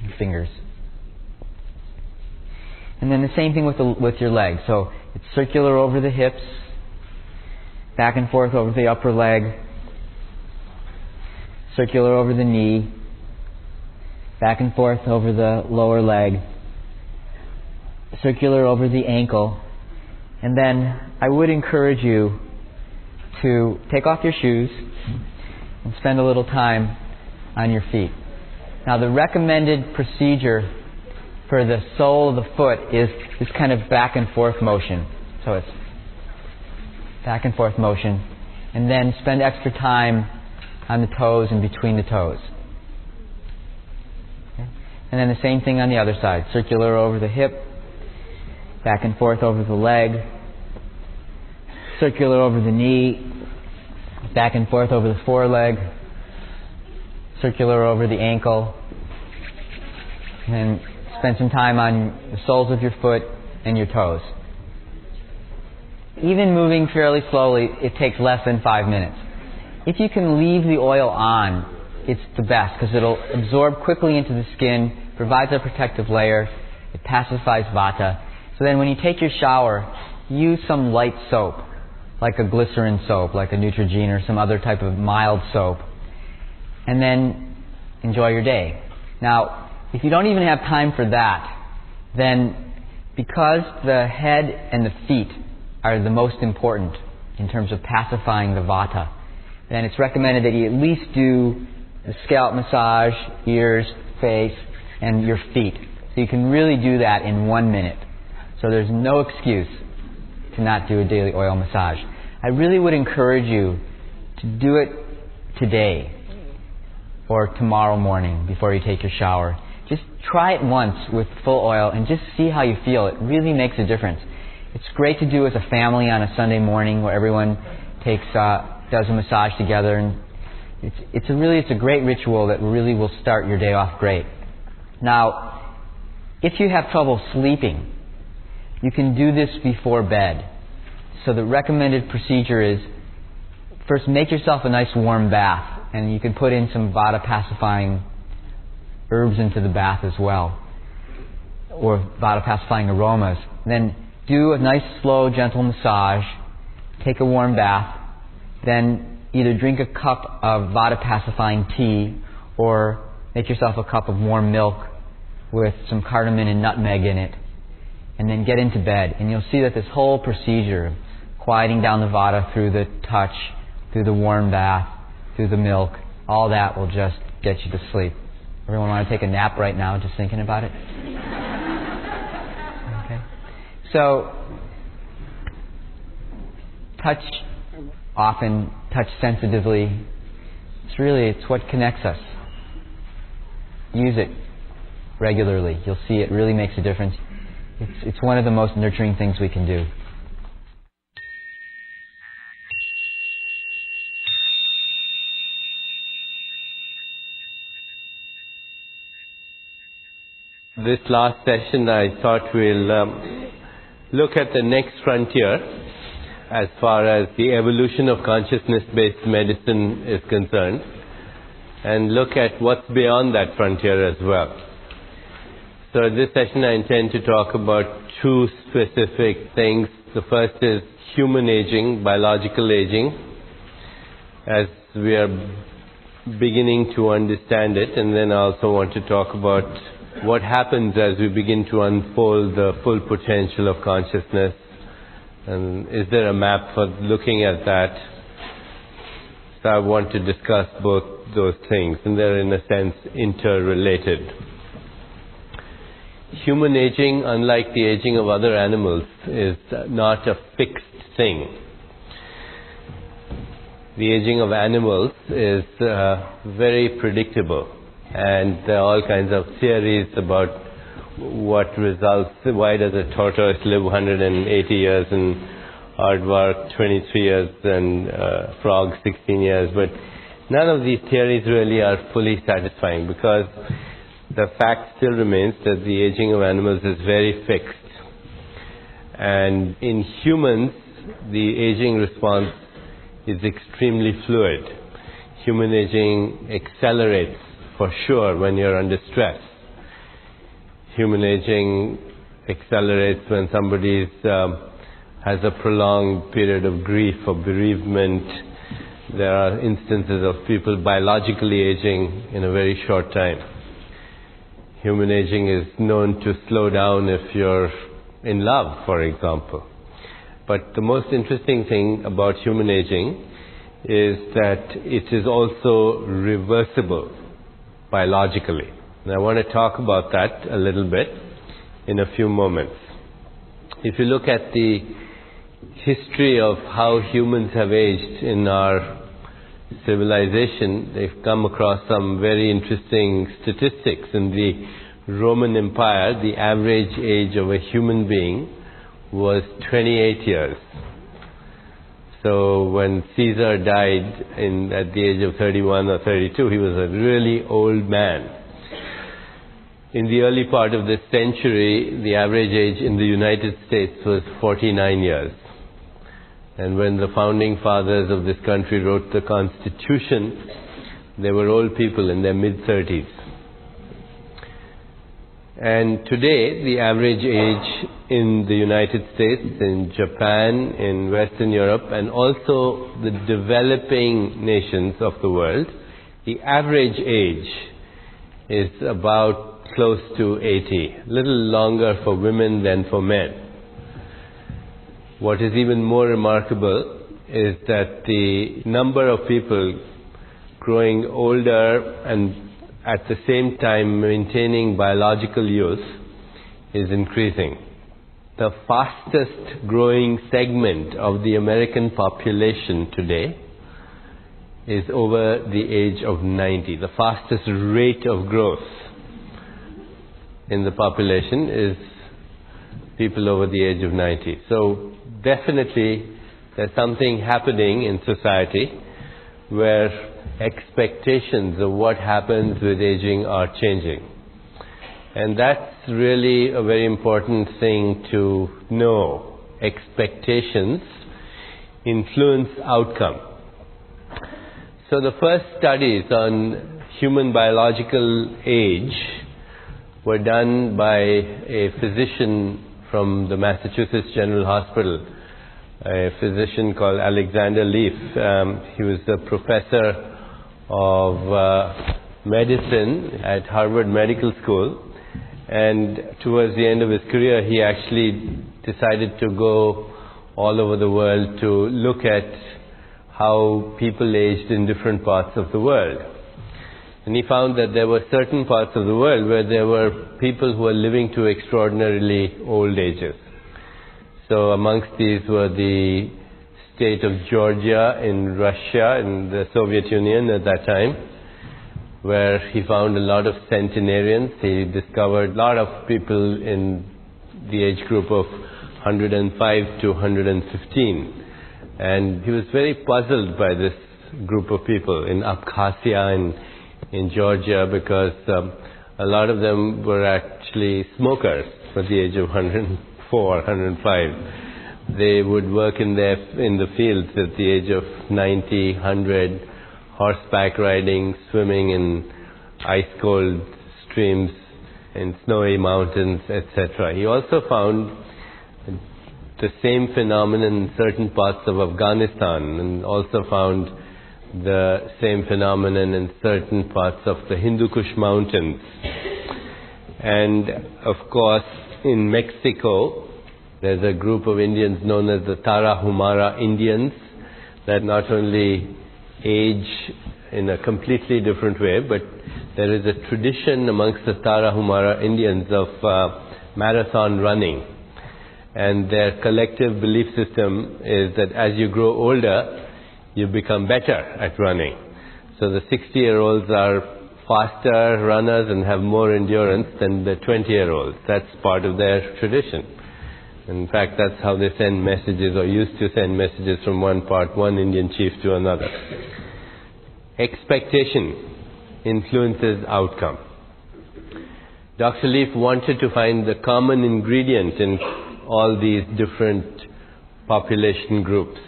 and fingers. And then the same thing with your legs. So it's circular over the hips, back and forth over the upper leg, circular over the knee, back and forth over the lower leg, circular over the ankle. And then I would encourage you to take off your shoes and spend a little time on your feet. Now, the recommended procedure for the sole of the foot is this kind of back and forth motion. So it's back and forth motion, and then spend extra time on the toes and between the toes. Okay? And then the same thing on the other side. Circular over the hip, back and forth over the leg, circular over the knee, back and forth over the foreleg, circular over the ankle, and then spend some time on the soles of your foot and your toes. Even moving fairly slowly, it takes less than 5 minutes. If you can leave the oil on, it's the best because it'll absorb quickly into the skin, provides a protective layer, it pacifies vata. So then when you take your shower, use some light soap, like a glycerin soap, like a Neutrogena or some other type of mild soap, and then enjoy your day. Now, if you don't even have time for that, then because the head and the feet are the most important in terms of pacifying the vata, then it's recommended that you at least do the scalp massage, ears, face, and your feet. So you can really do that in 1 minute. So there's no excuse to not do a daily oil massage. I really would encourage you to do it today or tomorrow morning before you take your shower. Just try it once with full oil and just see how you feel. It really makes a difference. It's great to do as a family on a Sunday morning where everyone does a massage together, and it's a great ritual that really will start your day off great. Now, if you have trouble sleeping, you can do this before bed. So the recommended procedure is first make yourself a nice warm bath, and you can put in some vata pacifying herbs into the bath as well, or vata pacifying aromas. Then do a nice slow gentle massage, take a warm bath, then either drink a cup of vata pacifying tea or make yourself a cup of warm milk with some cardamom and nutmeg in it, and then get into bed. And you'll see that this whole procedure, quieting down the vata through the touch, through the warm bath, through the milk, all that will just get you to sleep. Everyone want to take a nap right now just thinking about it? Okay. So, touch often, touch sensitively. It's what connects us. Use it regularly. You'll see it really makes a difference. It's one of the most nurturing things we can do. This last session, I thought we'll look at the next frontier as far as the evolution of consciousness-based medicine is concerned, and look at what's beyond that frontier as well. So in this session, I intend to talk about two specific things. The first is human aging, biological aging. As we are beginning to understand it, and then I also want to talk about what happens as we begin to unfold the full potential of consciousness, and is there a map for looking at that. So I want to discuss both those things, and they're in a sense interrelated. Human aging, unlike the aging of other animals, is not a fixed thing. The aging of animals is very predictable, and there are all kinds of theories about what results. Why does a tortoise live 180 years and aardvark 23 years and frog 16 years? But none of these theories really are fully satisfying, because the fact still remains that the aging of animals is very fixed. And in humans, the aging response is extremely fluid. Human aging accelerates for sure when you're under stress. Human aging accelerates when somebody has a prolonged period of grief or bereavement. There are instances of people biologically aging in a very short time. Human aging is known to slow down if you're in love, for example. But the most interesting thing about human aging is that it is also reversible biologically. And I want to talk about that a little bit in a few moments. If you look at the history of how humans have aged in our civilization, they've come across some very interesting statistics. In the Roman Empire, the average age of a human being was 28 years. So when Caesar died at the age of 31 or 32, he was a really old man. In the early part of this century, the average age in the United States was 49 years. And when the founding fathers of this country wrote the Constitution, they were old people in their mid-30s. And today, the average age in the United States, in Japan, in Western Europe, and also the developing nations of the world, the average age is about close to 80, a little longer for women than for men. What is even more remarkable is that the number of people growing older and at the same time maintaining biological youth is increasing. The fastest growing segment of the American population today is over the age of 90. The fastest rate of growth in the population is people over the age of 90. So definitely there's something happening in society where expectations of what happens with aging are changing. And that's really a very important thing to know. Expectations influence outcome. So the first studies on human biological age were done by a physician from the Massachusetts General Hospital, a physician called Alexander Leaf. He was a professor of medicine at Harvard Medical School, and towards the end of his career he actually decided to go all over the world to look at how people aged in different parts of the world. And he found that there were certain parts of the world where there were people who were living to extraordinarily old ages. So amongst these were the state of Georgia in Russia, in the Soviet Union at that time, where he found a lot of centenarians. He discovered a lot of people in the age group of 105 to 115. And he was very puzzled by this group of people in Abkhazia and in Georgia, because a lot of them were actually smokers at the age of 104, 105. They would work in the fields at the age of 90, 100, horseback riding, swimming in ice-cold streams, in snowy mountains, etc. He also found the same phenomenon in certain parts of Afghanistan, and also found the same phenomenon in certain parts of the Hindu Kush mountains. And of course, in Mexico, there's a group of Indians known as the Tarahumara Indians that not only age in a completely different way, but there is a tradition amongst the Tarahumara Indians of marathon running. And their collective belief system is that as you grow older, you become better at running. So the 60-year-olds are faster runners and have more endurance than the 20-year-olds. That's part of their tradition. In fact, that's how they send messages, or used to send messages from one Indian chief to another. Expectation influences outcome. Dr. Leaf wanted to find the common ingredient in all these different population groups.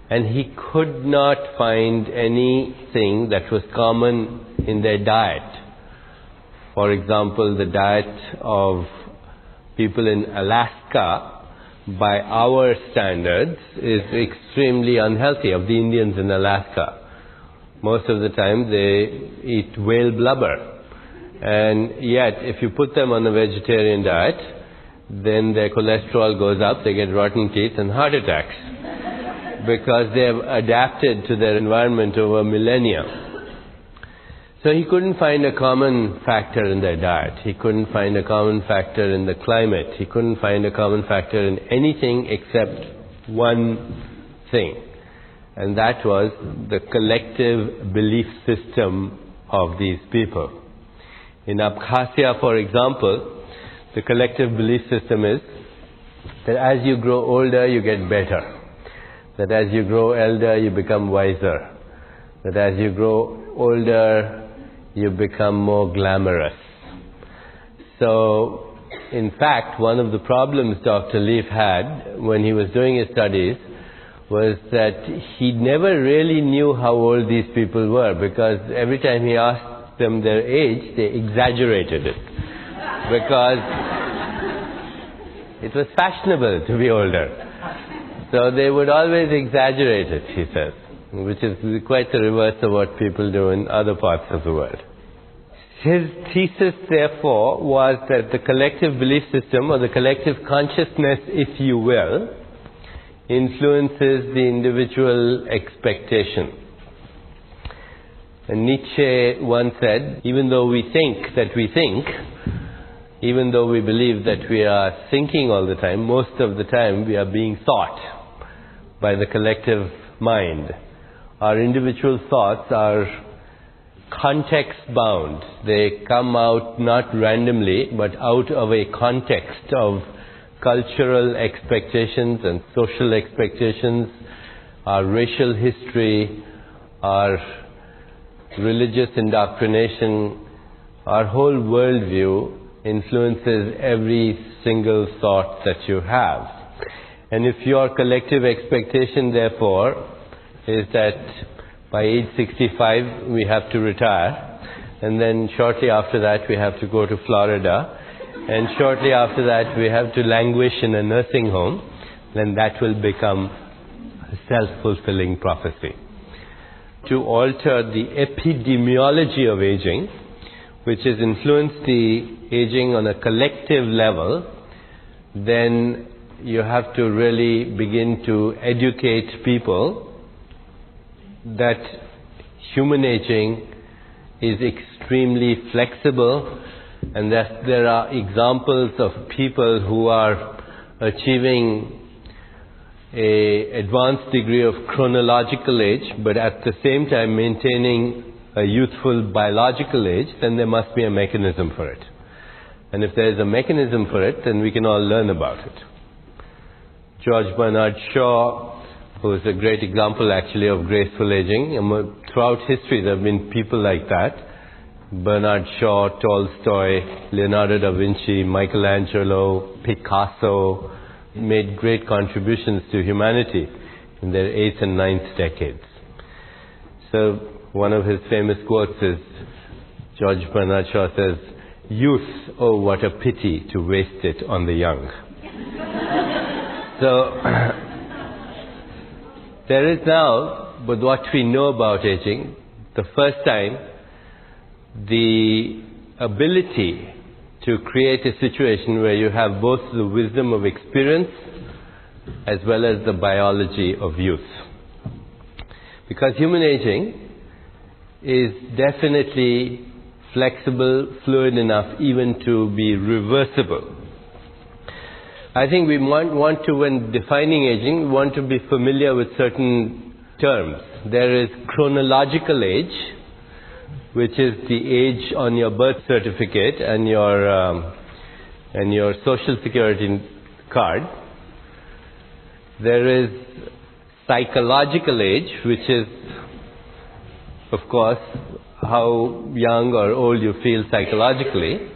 And he could not find anything that was common in their diet. For example, the diet of people in Alaska, by our standards, is extremely unhealthy, of the Indians in Alaska. Most of the time they eat whale blubber. And yet, if you put them on a vegetarian diet, then their cholesterol goes up, they get rotten teeth and heart attacks. Because they have adapted to their environment over millennia. So he couldn't find a common factor in their diet. He couldn't find a common factor in the climate. He couldn't find a common factor in anything except one thing. And that was the collective belief system of these people. In Abkhazia, for example, the collective belief system is that as you grow older, you get better. That as you grow elder, you become wiser. That as you grow older, you become more glamorous. So, in fact, one of the problems Dr. Leaf had when he was doing his studies was that he never really knew how old these people were, because every time he asked them their age, they exaggerated it. Because it was fashionable to be older. So they would always exaggerate it, he says, which is quite the reverse of what people do in other parts of the world. His thesis, therefore, was that the collective belief system, or the collective consciousness, if you will, influences the individual expectation. And Nietzsche once said, even though we think that we think, even though we believe that we are thinking all the time, most of the time we are being thought by the collective mind. Our individual thoughts are context-bound. They come out not randomly, but out of a context of cultural expectations and social expectations, our racial history, our religious indoctrination, our whole worldview influences every single thought that you have. And if your collective expectation, therefore, is that by age 65 we have to retire, and then shortly after that we have to go to Florida, and shortly after that we have to languish in a nursing home, then that will become a self-fulfilling prophecy. To alter the epidemiology of aging, which has influenced the aging on a collective level, then you have to really begin to educate people that human aging is extremely flexible, and that there are examples of people who are achieving an advanced degree of chronological age, but at the same time maintaining a youthful biological age. Then there must be a mechanism for it. And if there is a mechanism for it, then we can all learn about it. George Bernard Shaw, who is a great example actually of graceful aging. Throughout history there have been people like that. Bernard Shaw, Tolstoy, Leonardo da Vinci, Michelangelo, Picasso made great contributions to humanity in their 8th and 9th decades. So one of his famous quotes is, George Bernard Shaw says, "Youth, oh what a pity to waste it on the young." So there is now but what we know about aging, the first time, the ability to create a situation where you have both the wisdom of experience as well as the biology of youth. Because human aging is definitely flexible, fluid enough even to be reversible. I think we want to, when defining aging, we want to be familiar with certain terms. There is chronological age, which is the age on your birth certificate and your social security card. There is psychological age, which is, of course, how young or old you feel psychologically.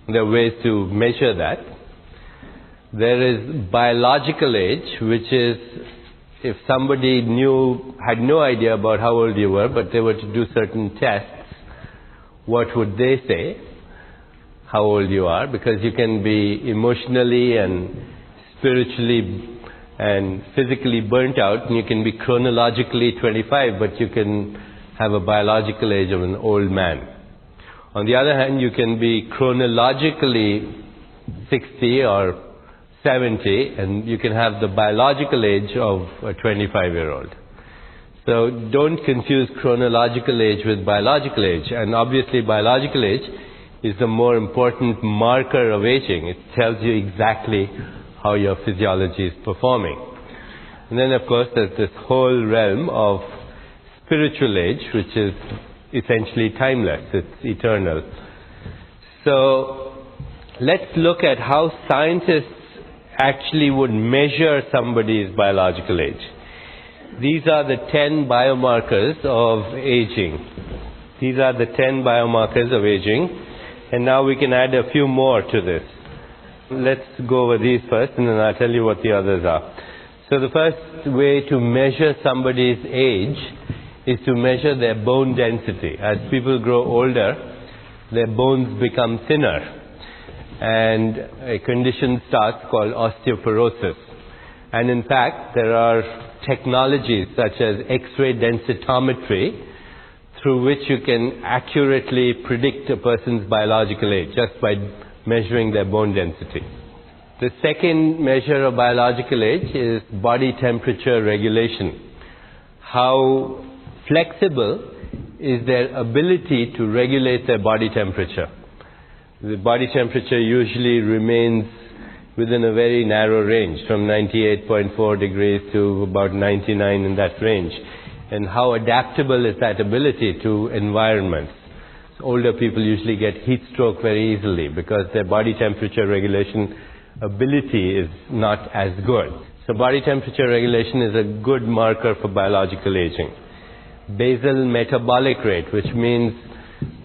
There are ways to measure that. There is biological age, which is if somebody had no idea about how old you were, but they were to do certain tests, what would they say how old you are? Because you can be emotionally and spiritually and physically burnt out, and you can be chronologically 25, but you can have a biological age of an old man. On the other hand, you can be chronologically 60 or 70, and you can have the biological age of a 25-year-old. So don't confuse chronological age with biological age. And obviously biological age is the more important marker of aging. It tells you exactly how your physiology is performing. And then of course there's this whole realm of spiritual age, which is essentially timeless. It's eternal. So let's look at how scientists actually would measure somebody's biological age. These are the 10 biomarkers of aging. These are the 10 biomarkers of aging. And now we can add a few more to this. Let's go over these first, and then I'll tell you what the others are. So the first way to measure somebody's age is to measure their bone density. As people grow older, their bones become thinner, and a condition starts called osteoporosis. And in fact, there are technologies such as X-ray densitometry through which you can accurately predict a person's biological age just by measuring their bone density. The second measure of biological age is body temperature regulation. How flexible is their ability to regulate their body temperature? The body temperature usually remains within a very narrow range, from 98.4 degrees to about 99, in that range. And how adaptable is that ability to environments? So older people usually get heat stroke very easily because their body temperature regulation ability is not as good. So body temperature regulation is a good marker for biological aging. Basal metabolic rate, which means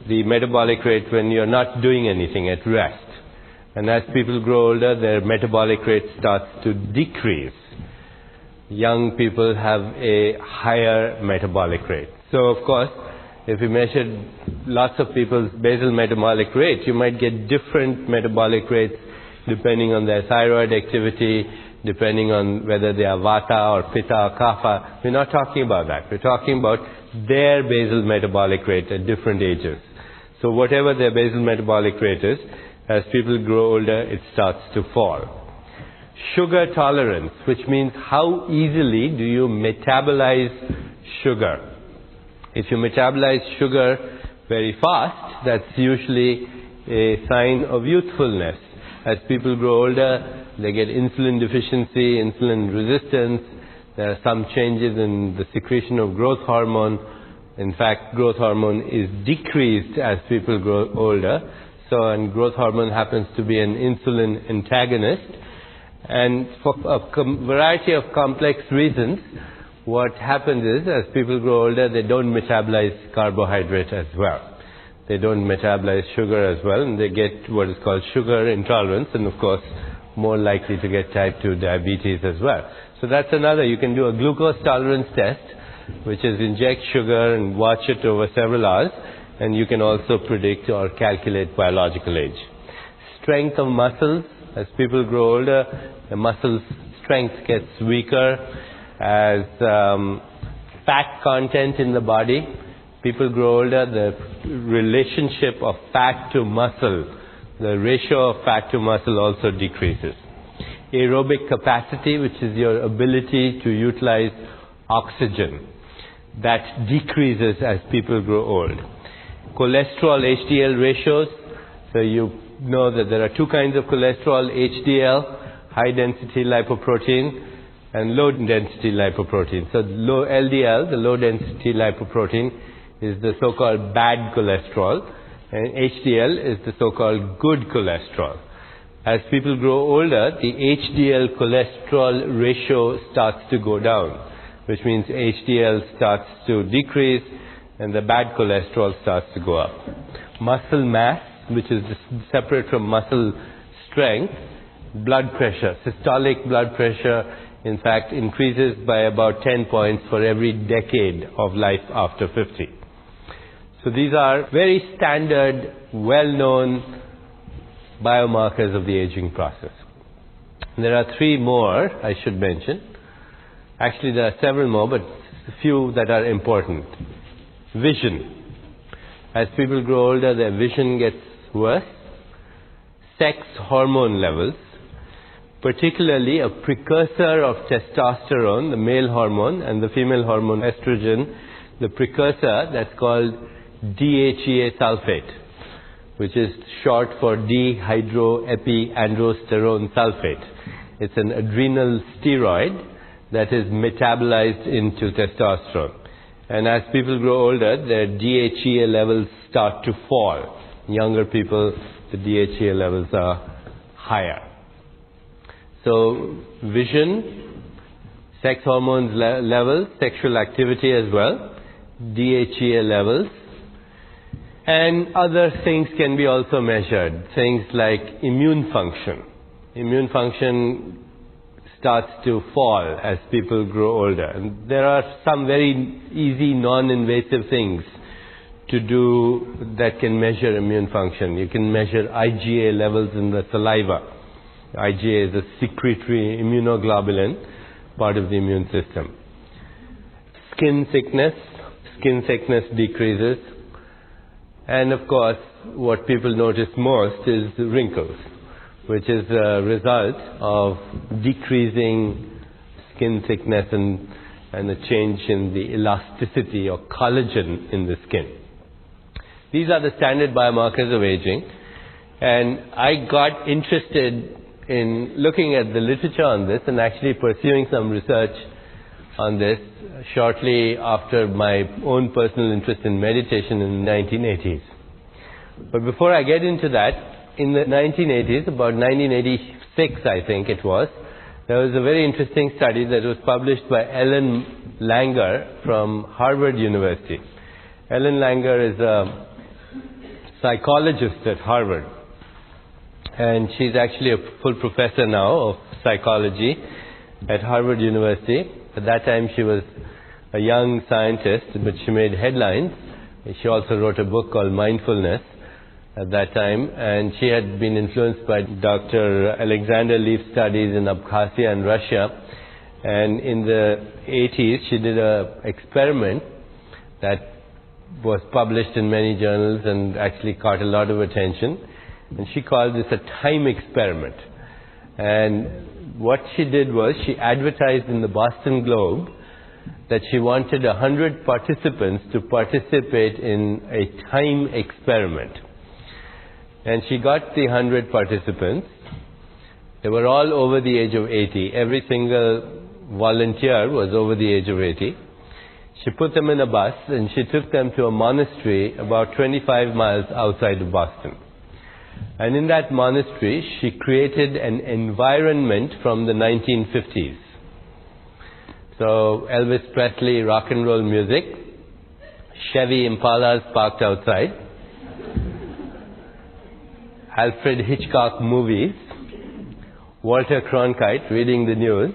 the metabolic rate when you're not doing anything, at rest. And as people grow older, their metabolic rate starts to decrease. Young people have a higher metabolic rate. So of course, if you measured lots of people's basal metabolic rate, you might get different metabolic rates depending on their thyroid activity, depending on whether they are vata or pitta or kapha. We're not talking about that. We're talking about their basal metabolic rate at different ages. So whatever their basal metabolic rate is, as people grow older, it starts to fall. Sugar tolerance, which means how easily do you metabolize sugar. If you metabolize sugar very fast, that's usually a sign of youthfulness. As people grow older, they get insulin deficiency, insulin resistance. There are some changes in the secretion of growth hormone. In fact, growth hormone is decreased as people grow older. So, and growth hormone happens to be an insulin antagonist. And for a variety of complex reasons, what happens is, as people grow older, they don't metabolize carbohydrate as well. They don't metabolize sugar as well, and they get what is called sugar intolerance, and of course, more likely to get type 2 diabetes as well. So that's another. You can do a glucose tolerance test, which is inject sugar and watch it over several hours, and you can also predict or calculate biological age. Strength of muscles. As people grow older, the muscle strength gets weaker. As fat content in the body. People grow older, the relationship of fat to muscle, the ratio of fat to muscle also decreases. Aerobic capacity, which is your ability to utilize oxygen, that decreases as people grow old. Cholesterol HDL ratios, so you know that there are two kinds of cholesterol, HDL, high density lipoprotein, and low density lipoprotein. So low LDL, the low density lipoprotein, is the so-called bad cholesterol, and HDL is the so-called good cholesterol. As people grow older, the HDL cholesterol ratio starts to go down, which means HDL starts to decrease and the bad cholesterol starts to go up. Muscle mass, which is separate from muscle strength, blood pressure, systolic blood pressure, in fact, increases by about 10 points for every decade of life after 50. So these are very standard, well-known biomarkers of the aging process. There are three more I should mention. Actually, there are several more, but a few that are important. Vision. As people grow older, their vision gets worse. Sex hormone levels, particularly a precursor of testosterone, the male hormone, and the female hormone estrogen, the precursor that's called DHEA sulfate, which is short for dehydroepiandrosterone sulfate. It's an adrenal steroid that is metabolized into testosterone. And as people grow older, their DHEA levels start to fall. Younger people, the DHEA levels are higher. So vision, sex hormones levels, sexual activity as well, DHEA levels, and other things can be also measured. Things like immune function. Immune function starts to fall as people grow older. And there are some very easy, non-invasive things to do that can measure immune function. You can measure IgA levels in the saliva. IgA is a secretory immunoglobulin, part of the immune system. Skin thickness decreases. And of course, what people notice most is wrinkles, which is a result of decreasing skin thickness and a change in the elasticity or collagen in the skin. These are the standard biomarkers of aging. And I got interested in looking at the literature on this and actually pursuing some research on this shortly after my own personal interest in meditation in the 1980s. But before I get into that, in the 1980s, about 1986 I think it was, there was a very interesting study that was published by Ellen Langer from Harvard University. Ellen Langer is a psychologist at Harvard. And she's actually a full professor now of psychology at Harvard University. At that time she was a young scientist, but she made headlines. She also wrote a book called Mindfulness at that time, and she had been influenced by Dr. Alexander Leaf's studies in Abkhazia and Russia. And in the 80s she did an experiment that was published in many journals and actually caught a lot of attention. And she called this a time experiment. And what she did was she advertised in the Boston Globe that she wanted 100 participants to participate in a time experiment. And she got the 100 participants. They were all over the age of 80. Every single volunteer was over the age of 80. She put them in a bus and she took them to a monastery about 25 miles outside of Boston. And in that monastery, she created an environment from the 1950s. So Elvis Presley rock and roll music, Chevy Impalas parked outside, Alfred Hitchcock movies, Walter Cronkite reading the news.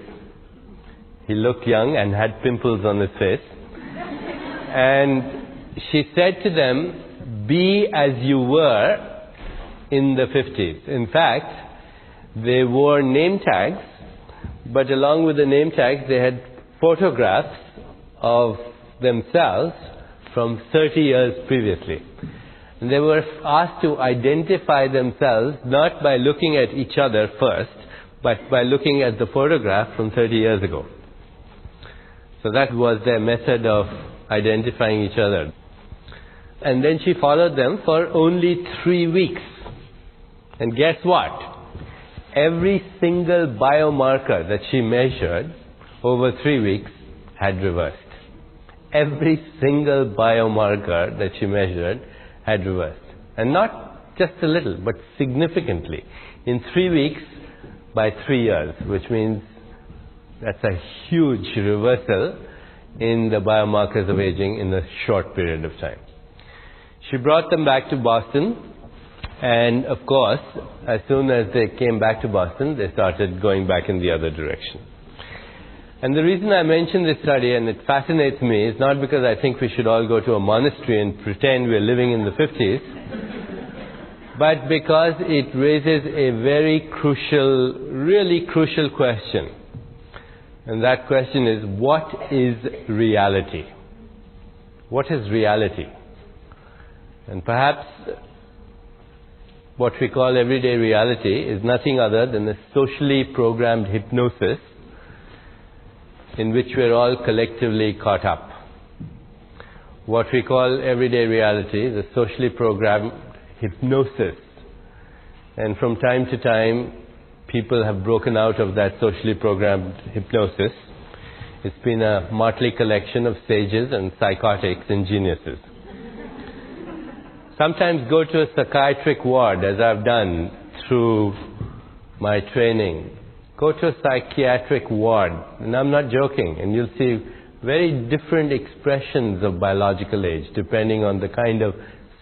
He looked young and had pimples on his face. And she said to them, be as you were in the 50s. In fact, they wore name tags, but along with the name tags, they had photographs of themselves from 30 years previously. And they were asked to identify themselves not by looking at each other first, but by looking at the photograph from 30 years ago. So that was their method of identifying each other. And then she followed them for only 3 weeks. And guess what? Every single biomarker that she measured over 3 weeks had reversed. Every single biomarker that she measured had reversed. And not just a little, but significantly. In 3 weeks by 3 years, which means that's a huge reversal in the biomarkers of aging in a short period of time. She brought them back to Boston, and of course, as soon as they came back to Boston, they started going back in the other direction. And the reason I mention this study, and it fascinates me, is not because I think we should all go to a monastery and pretend we're living in the 50s, but because it raises a very crucial, really crucial question. And that question is, what is reality? What is reality? And perhaps what we call everyday reality is nothing other than a socially programmed hypnosis in which we're all collectively caught up. What we call everyday reality is a socially programmed hypnosis. And from time to time, people have broken out of that socially programmed hypnosis. It's been a motley collection of sages and psychotics and geniuses. Sometimes go to a psychiatric ward, as I've done through my training. Go to a psychiatric ward, and I'm not joking, and you'll see very different expressions of biological age depending on the kind of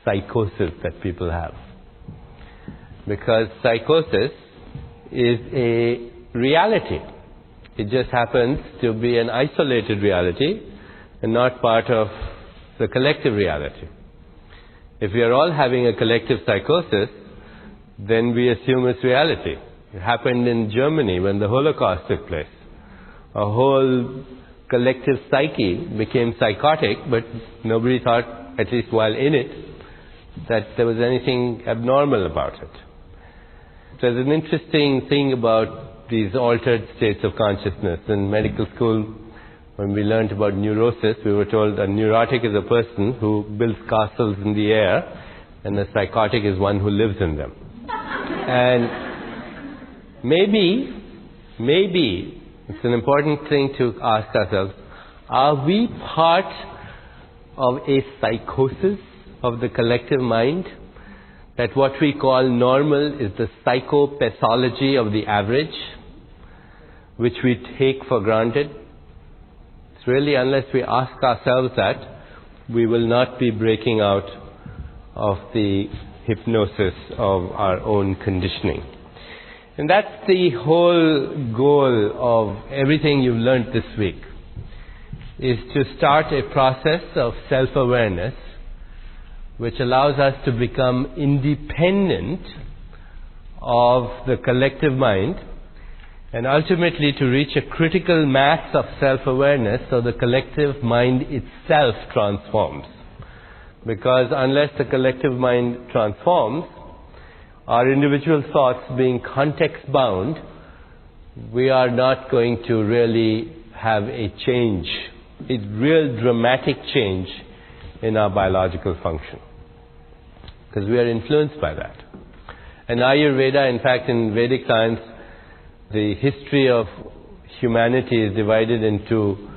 psychosis that people have. Because psychosis is a reality. It just happens to be an isolated reality and not part of the collective reality. If we are all having a collective psychosis, then we assume it's reality. It happened in Germany when the Holocaust took place. A whole collective psyche became psychotic, but nobody thought, at least while in it, that there was anything abnormal about it. There's an interesting thing about these altered states of consciousness. In medical school, when we learned about neurosis, we were told a neurotic is a person who builds castles in the air, and a psychotic is one who lives in them. And maybe, it's an important thing to ask ourselves, are we part of a psychosis of the collective mind? That what we call normal is the psychopathology of the average, which we take for granted? It's really, unless we ask ourselves that, we will not be breaking out of the hypnosis of our own conditioning. And that's the whole goal of everything you've learned this week, is to start a process of self-awareness which allows us to become independent of the collective mind and ultimately to reach a critical mass of self-awareness so the collective mind itself transforms. Because unless the collective mind transforms, our individual thoughts being context-bound, we are not going to really have a change, a real dramatic change in our biological function. Because we are influenced by that. And Ayurveda, in fact, in Vedic science, the history of humanity is divided into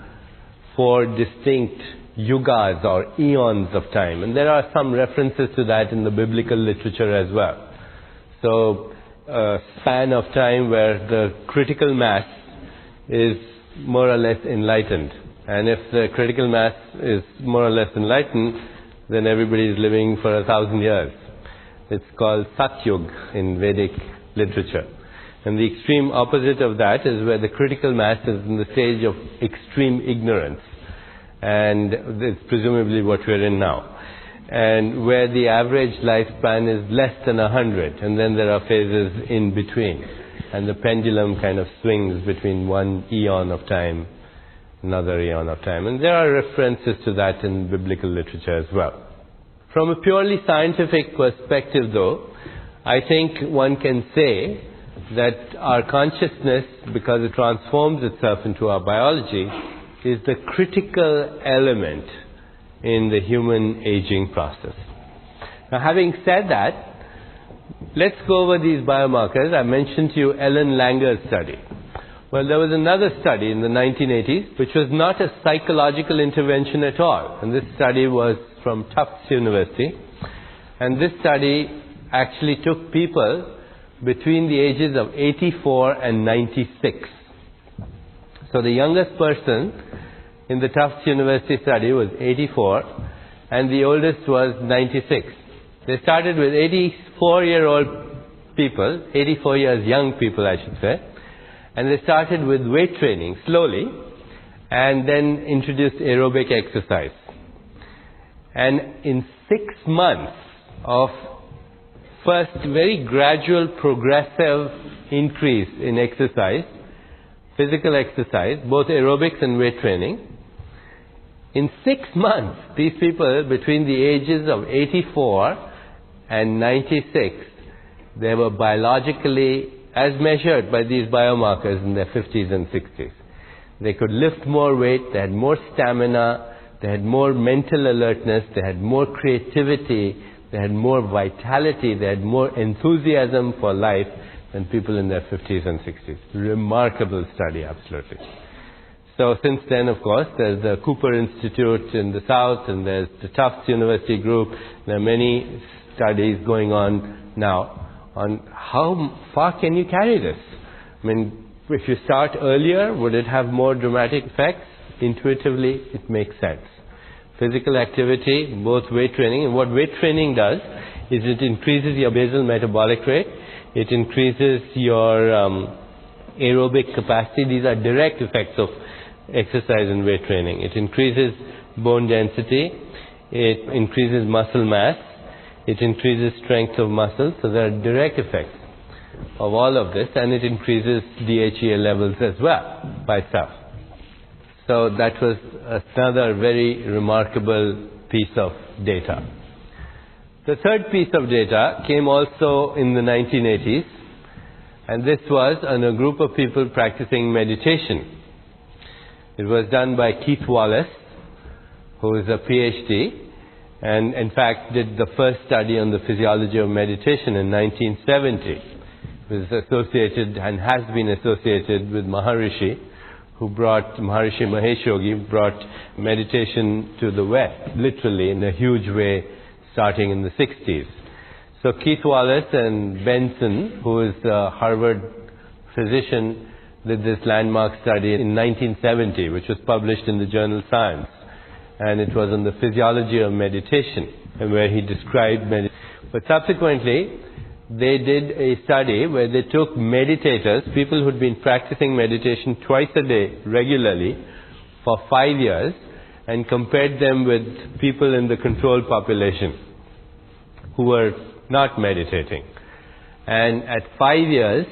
4 distinct yugas or eons of time. And there are some references to that in the biblical literature as well. So a span of time where the critical mass is more or less enlightened. And if the critical mass is more or less enlightened, then everybody is living for 1,000 years. It's called Satyug in Vedic literature. And the extreme opposite of that is where the critical mass is in the stage of extreme ignorance. And it's presumably what we're in now. And where the average lifespan is less than 100. And then there are phases in between. And the pendulum kind of swings between one eon of time another eon of time. And there are references to that in biblical literature as well. From a purely scientific perspective, though, I think one can say that our consciousness, because it transforms itself into our biology, is the critical element in the human aging process. Now, having said that, let's go over these biomarkers. I mentioned to you Ellen Langer's study. Well, there was another study in the 1980s, which was not a psychological intervention at all. And this study was from Tufts University. And this study actually took people between the ages of 84 and 96. So the youngest person in the Tufts University study was 84, and the oldest was 96. They started with 84-year-old people, 84 years young people, I should say, and they started with weight training slowly, and then introduced aerobic exercise. And in 6 months of first very gradual progressive increase in exercise, physical exercise, both aerobics and weight training, in 6 months, these people between the ages of 84 and 96, they were biologically, as measured by these biomarkers, in their 50s and 60s. They could lift more weight, they had more stamina, they had more mental alertness, they had more creativity, they had more vitality, they had more enthusiasm for life than people in their 50s and 60s. Remarkable study, absolutely. So since then, of course, there's the Cooper Institute in the South, and there's the Tufts University group. There are many studies going on now on how far can you carry this. I mean, if you start earlier, would it have more dramatic effects? Intuitively, it makes sense. Physical activity, both weight training, and what weight training does is it increases your basal metabolic rate, it increases your aerobic capacity. These are direct effects of exercise and weight training. It increases bone density, it increases muscle mass, it increases strength of muscle. So there are direct effects of all of this, and it increases DHEA levels as well by itself. So that was another very remarkable piece of data. The third piece of data came also in the 1980s, and this was on a group of people practicing meditation. It was done by Keith Wallace, who is a PhD, and in fact did the first study on the physiology of meditation in 1970. It was associated and has been associated with Maharishi, Maharishi Mahesh Yogi brought meditation to the West, literally in a huge way, starting in the 60s. So Keith Wallace and Benson, who is a Harvard physician, did this landmark study in 1970, which was published in the journal Science. And it was on the physiology of meditation, and where he described meditation. But subsequently, they did a study where they took meditators, people who'd been practicing meditation twice a day regularly for 5 years, and compared them with people in the control population who were not meditating. And at 5 years,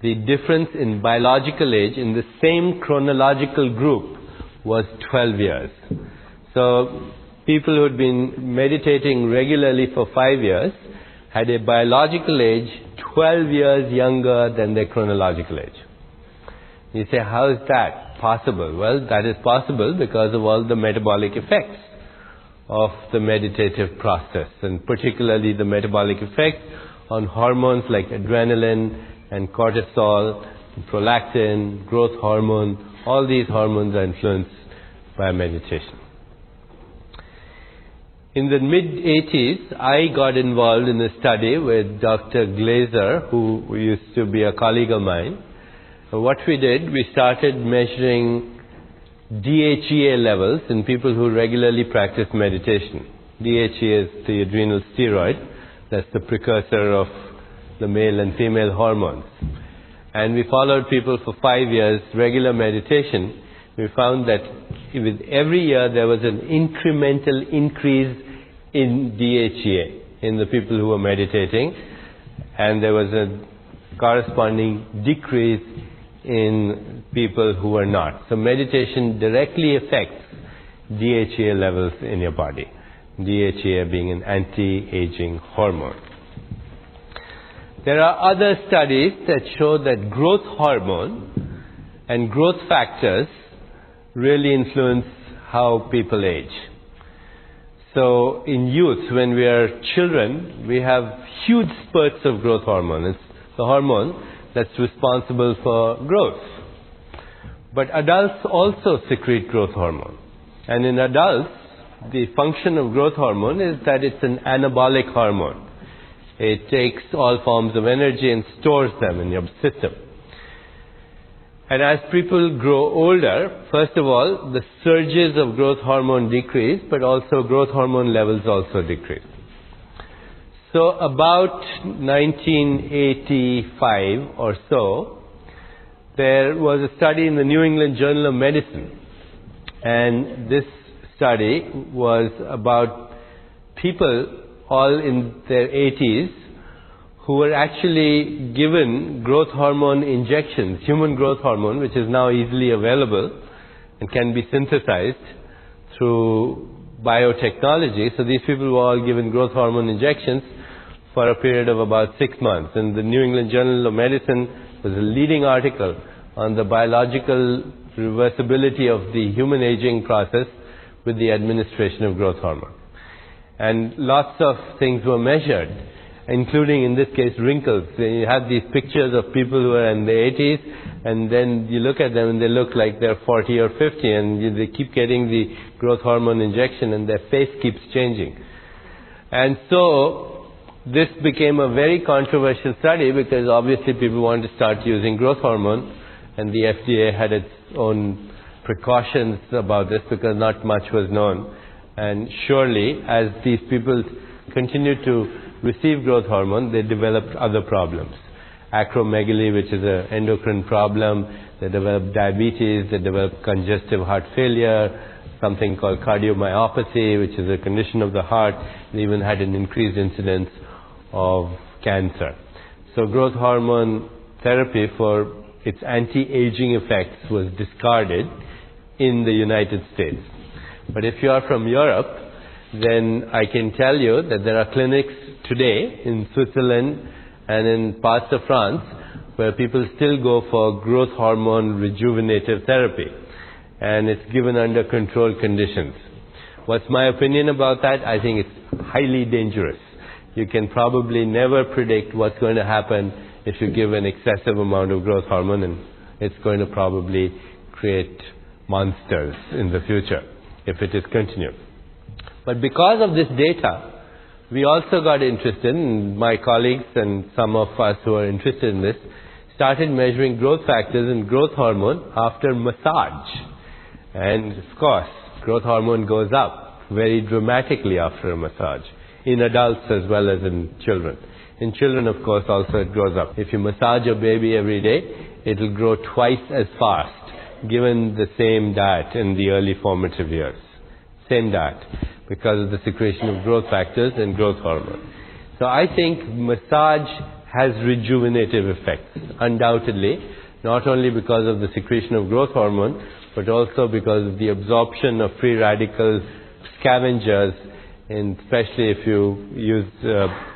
the difference in biological age in the same chronological group was 12 years. So people who had been meditating regularly for 5 years had a biological age 12 years younger than their chronological age. You say, how is that possible? Well, that is possible because of all the metabolic effects of the meditative process, and particularly the metabolic effect on hormones like adrenaline and cortisol, prolactin, growth hormone. All these hormones are influenced by meditation. In the mid-80s, I got involved in a study with Dr. Glazer, who used to be a colleague of mine. What we did, we started measuring DHEA levels in people who regularly practice meditation. DHEA is the adrenal steroid. That's the precursor of the male and female hormones. And we followed people for 5 years, regular meditation. We found that with every year there was an incremental increase in DHEA in the people who were meditating, and there was a corresponding decrease in people who are not. So meditation directly affects DHEA levels in your body. DHEA being an anti-aging hormone. There are other studies that show that growth hormone and growth factors really influence how people age. So in youth, when we are children, we have huge spurts of growth hormone. It's the hormone that's responsible for growth. But adults also secrete growth hormone. And in adults, the function of growth hormone is that it's an anabolic hormone. It takes all forms of energy and stores them in your system. And as people grow older, first of all, the surges of growth hormone decrease, but also growth hormone levels also decrease. So about 1985 or so, there was a study in the New England Journal of Medicine. And this study was about people all in their 80s who were actually given growth hormone injections, human growth hormone, which is now easily available and can be synthesized through biotechnology. So these people were all given growth hormone injections for a period of about 6 months. And the New England Journal of Medicine was a leading article on the biological reversibility of the human aging process with the administration of growth hormone. And lots of things were measured, including, in this case, wrinkles. You have these pictures of people who are in their 80s, and then you look at them and they look like they're 40 or 50, and they keep getting the growth hormone injection and their face keeps changing. And so this became a very controversial study because obviously people wanted to start using growth hormone, and the FDA had its own precautions about this because not much was known. And surely, as these people continued to receive growth hormone, they developed other problems. Acromegaly, which is an endocrine problem. They developed diabetes. They developed congestive heart failure, something called cardiomyopathy, which is a condition of the heart. They even had an increased incidence of cancer. So growth hormone therapy for its anti-aging effects was discarded in the United States. But if you are from Europe, then I can tell you that there are clinics today in Switzerland and in parts of France where people still go for growth hormone rejuvenative therapy. And it's given under controlled conditions. What's my opinion about that? I think it's highly dangerous. You can probably never predict what's going to happen if you give an excessive amount of growth hormone, and it's going to probably create monsters in the future if it is continued. But because of this data, we also got interested, and my colleagues and some of us who are interested in this started measuring growth factors and growth hormone after massage. And of course, growth hormone goes up very dramatically after a massage, in adults as well as in children. In children, of course, also it goes up. If you massage a baby every day, it will grow twice as fast, given the same diet in the early formative years. Same diet, because of the secretion of growth factors and growth hormone. So I think massage has rejuvenative effects, undoubtedly, not only because of the secretion of growth hormone, but also because of the absorption of free radical scavengers, and especially if you use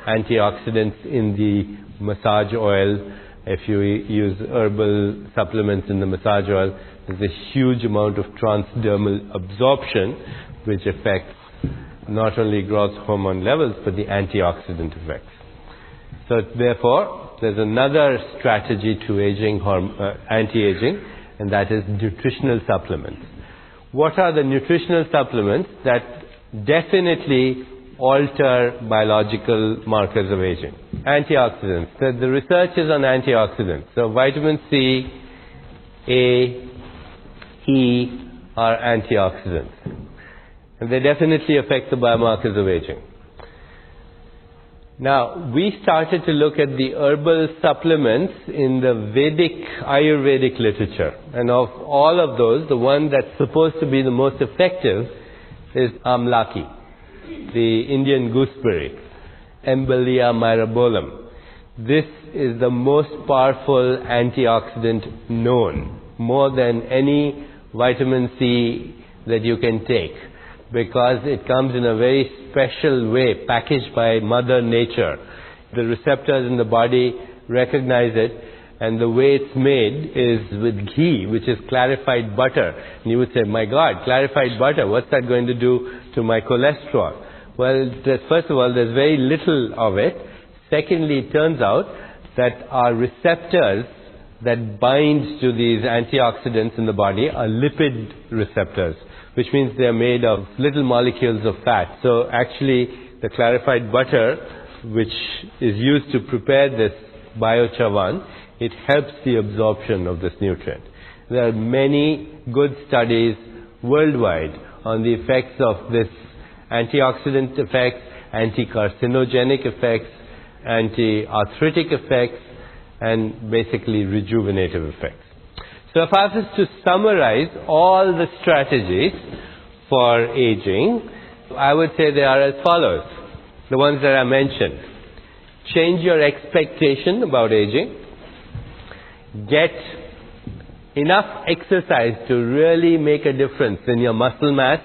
antioxidants in the massage oil, if you use herbal supplements in the massage oil, there's a huge amount of transdermal absorption which affects not only growth hormone levels but the antioxidant effects. So therefore, there's another strategy to anti-aging, and that is nutritional supplements. What are the nutritional supplements that definitely alter biological markers of aging? Antioxidants. The research is on antioxidants. So vitamin C, A, E are antioxidants. And they definitely affect the biomarkers of aging. Now, we started to look at the herbal supplements in the Vedic, Ayurvedic literature. And of all of those, the one that's supposed to be the most effective is amlaki, the Indian gooseberry, Embellia myrabolum. This is the most powerful antioxidant known, more than any vitamin C that you can take, because it comes in a very special way, packaged by Mother Nature. The receptors in the body recognize it, and the way it's made is with ghee, which is clarified butter. And you would say, my God, clarified butter, what's that going to do to my cholesterol? Well, first of all, there's very little of it. Secondly, it turns out that our receptors that bind to these antioxidants in the body are lipid receptors, which means they're made of little molecules of fat. So actually, the clarified butter, which is used to prepare this biochavan, it helps the absorption of this nutrient. There are many good studies worldwide on the effects of this antioxidant effects, anti-carcinogenic effects, anti-arthritic effects, and basically rejuvenative effects. So if I was to summarize all the strategies for aging, I would say they are as follows. The ones that I mentioned. Change your expectation about aging. Get enough exercise to really make a difference in your muscle mass,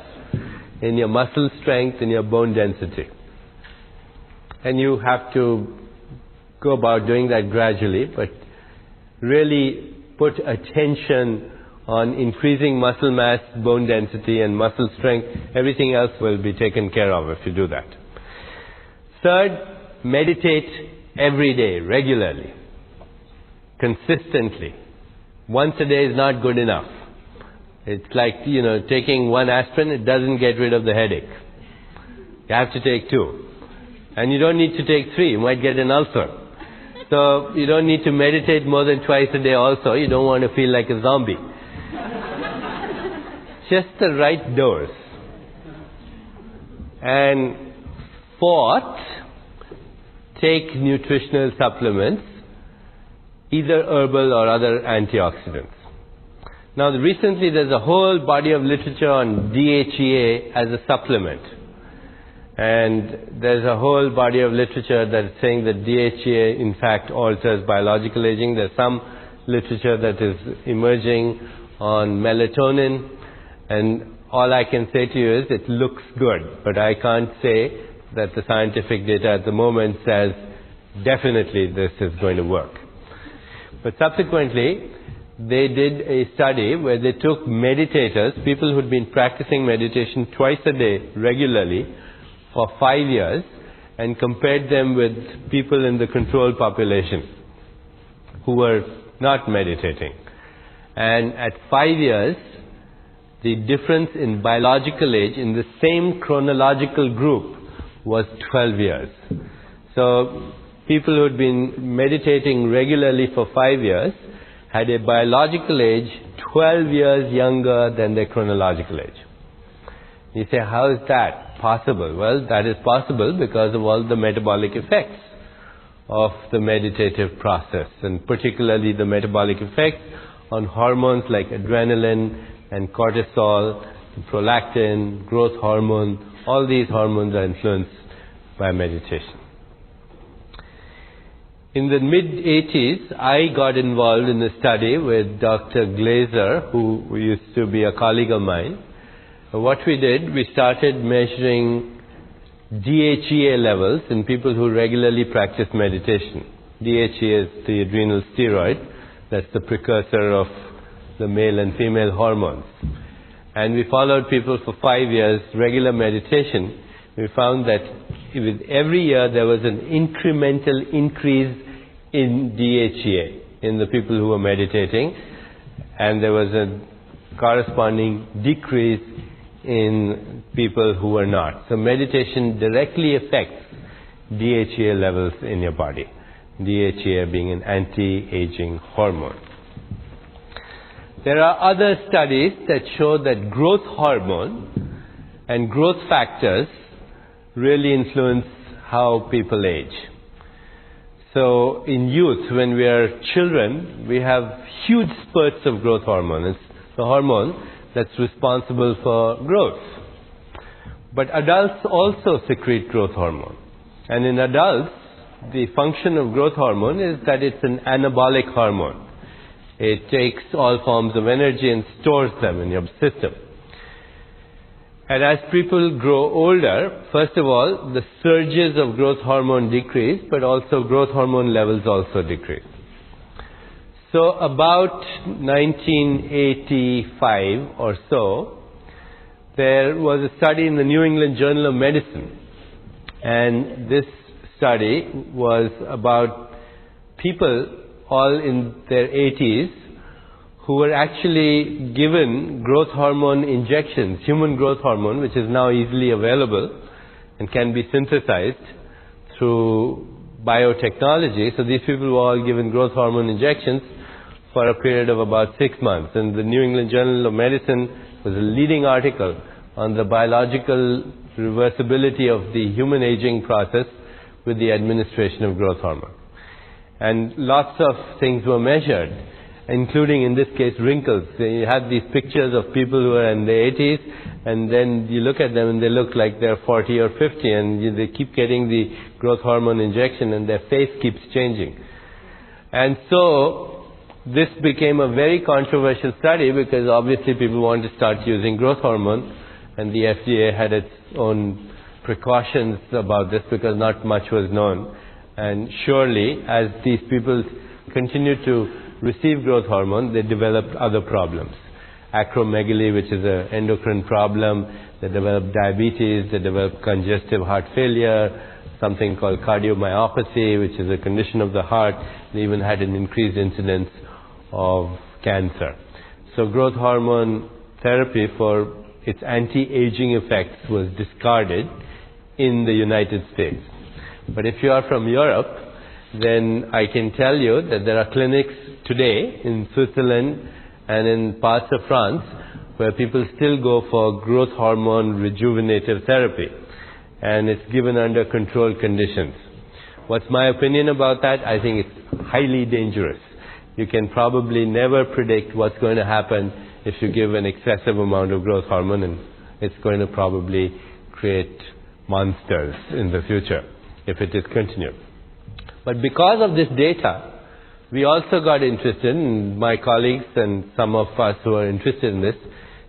in your muscle strength, in your bone density. And you have to go about doing that gradually, but really put attention on increasing muscle mass, bone density, and muscle strength. Everything else will be taken care of if you do that. Third, meditate every day, regularly, consistently. Once a day is not good enough. It's like, taking one aspirin, it doesn't get rid of the headache. You have to take 2. And you don't need to take 3, you might get an ulcer. So you don't need to meditate more than twice a day also, you don't want to feel like a zombie. Just the right dose. And fourth, take nutritional supplements, either herbal or other antioxidants. Now recently there's a whole body of literature on DHEA as a supplement. And there's a whole body of literature that's saying that DHEA in fact alters biological aging. There's some literature that is emerging on melatonin, and all I can say to you is it looks good, but I can't say that the scientific data at the moment says definitely this is going to work. But subsequently, they did a study where they took meditators, people who'd been practicing meditation twice a day regularly for 5 years, and compared them with people in the control population who were not meditating. And at 5 years, the difference in biological age in the same chronological group was 12 years. So people who had been meditating regularly for 5 years had a biological age 12 years younger than their chronological age. You say, how is that possible? Well, that is possible because of all the metabolic effects of the meditative process, and particularly the metabolic effects on hormones like adrenaline and cortisol, prolactin, growth hormone. All these hormones are influenced by meditation. In the mid-80s, I got involved in a study with Dr. Glaser, who used to be a colleague of mine. What we did, we started measuring DHEA levels in people who regularly practice meditation. DHEA is the adrenal steroid. That's the precursor of the male and female hormones. And we followed people for 5 years, regular meditation. We found that with every year there was an incremental increase in DHEA in the people who were meditating, and there was a corresponding decrease in people who were not. So meditation directly affects DHEA levels in your body. DHEA being an anti-aging hormone. There are other studies that show that growth hormone and growth factors really influence how people age. So in youth, when we are children, we have huge spurts of growth hormone. It's the hormone that's responsible for growth. But adults also secrete growth hormone. And in adults, the function of growth hormone is that it's an anabolic hormone. It takes all forms of energy and stores them in your system. And as people grow older, first of all, the surges of growth hormone decrease, but also growth hormone levels also decrease. So about 1985 or so, there was a study in the New England Journal of Medicine. And this study was about people all in their 80s who were actually given growth hormone injections, human growth hormone, which is now easily available and can be synthesized through biotechnology. So these people were all given growth hormone injections for a period of about 6 months. And the New England Journal of Medicine was a leading article on the biological reversibility of the human aging process with the administration of growth hormone. And lots of things were measured, including in this case wrinkles. So you had these pictures of people who are in their 80s, and then you look at them and they look like they're 40 or 50, and they keep getting the growth hormone injection and their face keeps changing. And so this became a very controversial study because obviously people wanted to start using growth hormone, and the FDA had its own precautions about this because not much was known. And surely, as these people continued to receive growth hormone, they developed other problems. Acromegaly, which is an endocrine problem. They developed diabetes. They developed congestive heart failure, something called cardiomyopathy, which is a condition of the heart. They even had an increased incidence of cancer. So growth hormone therapy for its anti-aging effects was discarded in the United States. But if you are from Europe, then I can tell you that there are clinics today in Switzerland and in parts of France where people still go for growth hormone rejuvenative therapy, and it's given under controlled conditions. What's my opinion about that? I think it's highly dangerous. You can probably never predict what's going to happen if you give an excessive amount of growth hormone, and it's going to probably create monsters in the future if it is continued. But because of this data, we also got interested, and my colleagues and some of us who are interested in this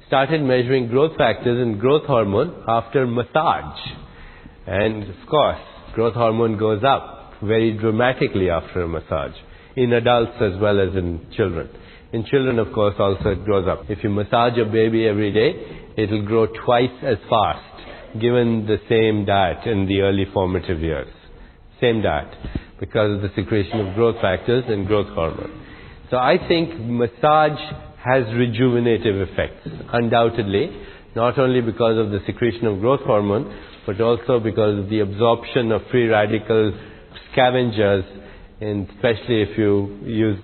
started measuring growth factors and growth hormone after massage. And of course, growth hormone goes up very dramatically after a massage, in adults as well as in children. In children, of course, also it grows up. If you massage a baby every day, it will grow twice as fast, given the same diet in the early formative years. Same diet, because of the secretion of growth factors and growth hormone. So I think massage has rejuvenative effects, undoubtedly, not only because of the secretion of growth hormone, but also because of the absorption of free radical scavengers, and especially if you use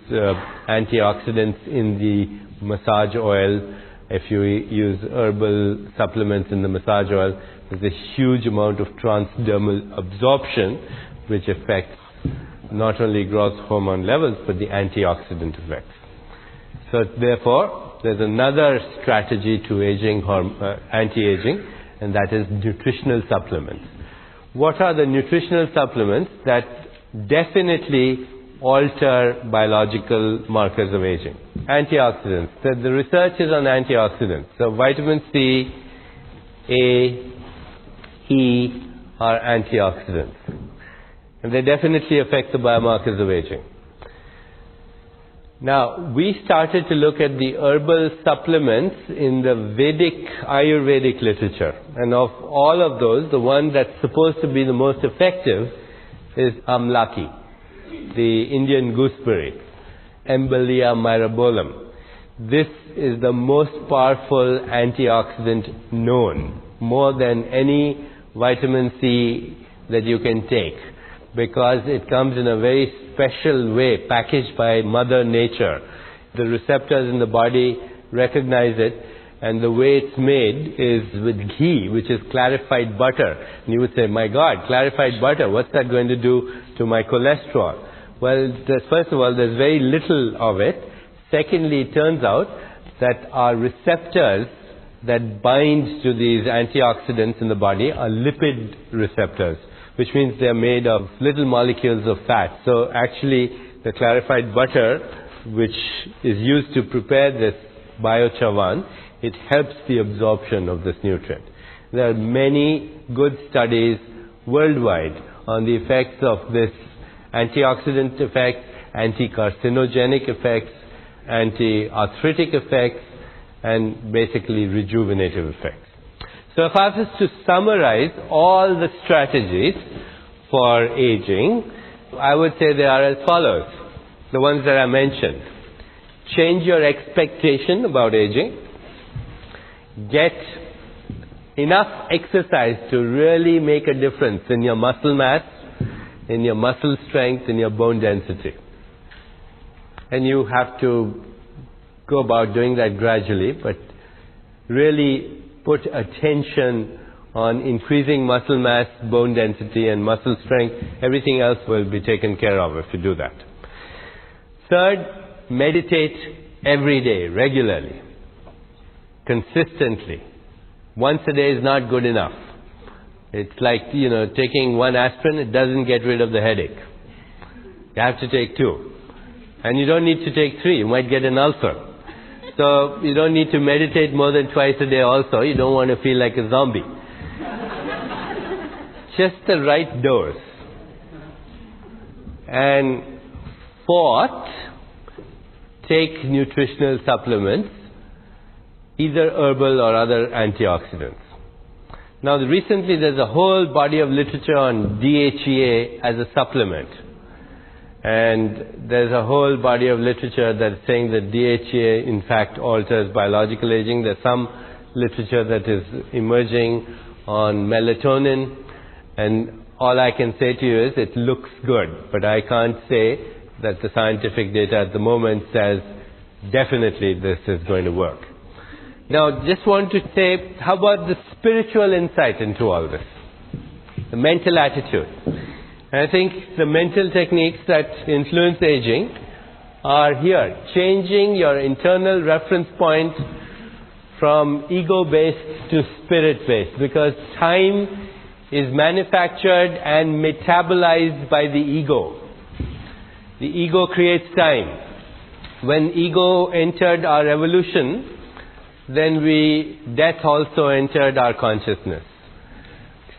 antioxidants in the massage oil, if you use herbal supplements in the massage oil, there's a huge amount of transdermal absorption which affects not only growth hormone levels but the antioxidant effects. So therefore, there's another strategy to anti-aging, and that is nutritional supplements. What are the nutritional supplements that definitely alter biological markers of aging? Antioxidants. The research is on antioxidants. So vitamin C, A, E are antioxidants. And they definitely affect the biomarkers of aging. Now, we started to look at the herbal supplements in the Vedic, Ayurvedic literature. And of all of those, the one that's supposed to be the most effective is amlaki, the Indian gooseberry, Embellia myrabolum. This is the most powerful antioxidant known, more than any vitamin C that you can take, because it comes in a very special way, packaged by Mother Nature. The receptors in the body recognize it, and the way it's made is with ghee, which is clarified butter. And you would say, my God, clarified butter, what's that going to do to my cholesterol? Well, first of all, there's very little of it. Secondly, it turns out that our receptors that bind to these antioxidants in the body are lipid receptors, which means they're made of little molecules of fat. So actually, the clarified butter, which is used to prepare this biochavan, it helps the absorption of this nutrient. There are many good studies worldwide on the effects of this antioxidant effects, anti-carcinogenic effects, anti-arthritic effects, and basically rejuvenative effects. So if I was to summarize all the strategies for aging, I would say they are as follows. The ones that I mentioned. Change your expectation about aging. Get enough exercise to really make a difference in your muscle mass, in your muscle strength, in your bone density. And you have to go about doing that gradually, but really put attention on increasing muscle mass, bone density, and muscle strength. Everything else will be taken care of if you do that. Third, meditate every day, regularly, consistently. Once a day is not good enough. It's like, taking one aspirin, it doesn't get rid of the headache. You have to take 2. And you don't need to take 3, you might get an ulcer. So you don't need to meditate more than twice a day also, you don't want to feel like a zombie. Just the right dose. And fourth, take nutritional supplements, either herbal or other antioxidants. Now recently there's a whole body of literature on DHEA as a supplement. And there's a whole body of literature that's saying that DHEA in fact alters biological aging. There's some literature that is emerging on melatonin, and all I can say to you is it looks good, but I can't say that the scientific data at the moment says definitely this is going to work. Now just want to say, how about the spiritual insight into all this? The mental attitude. And I think the mental techniques that influence aging are here. Changing your internal reference point from ego-based to spirit-based, because time is manufactured and metabolized by the ego. The ego creates time. When ego entered our evolution, then death also entered our consciousness.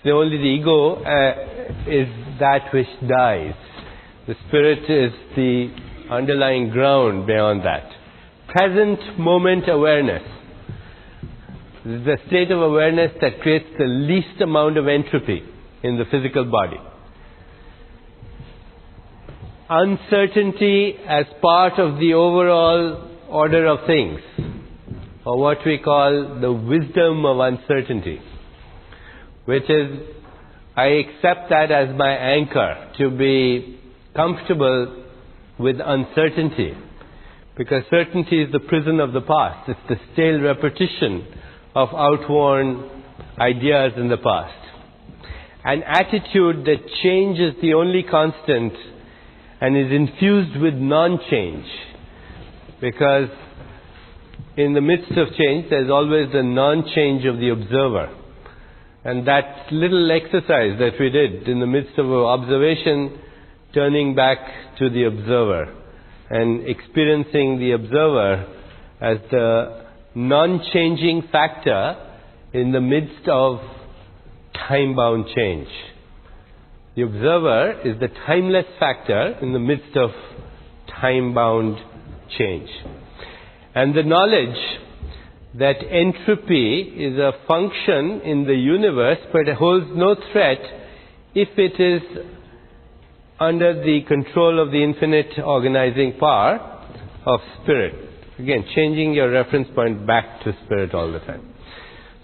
Only the ego is that which dies. The spirit is the underlying ground beyond that. Present moment awareness. This is the state of awareness that creates the least amount of entropy in the physical body. Uncertainty as part of the overall order of things, or what we call the wisdom of uncertainty, which is, I accept that as my anchor, to be comfortable with uncertainty, because certainty is the prison of the past. It's the stale repetition of outworn ideas in the past. An attitude that change is the only constant and is infused with non-change, because in the midst of change there's always the non-change of the observer. And that little exercise that we did in the midst of observation, turning back to the observer and experiencing the observer as the non-changing factor in the midst of time-bound change. The observer is the timeless factor in the midst of time-bound change. And the knowledge that entropy is a function in the universe, but it holds no threat if it is under the control of the infinite organizing power of spirit. Again, changing your reference point back to spirit all the time.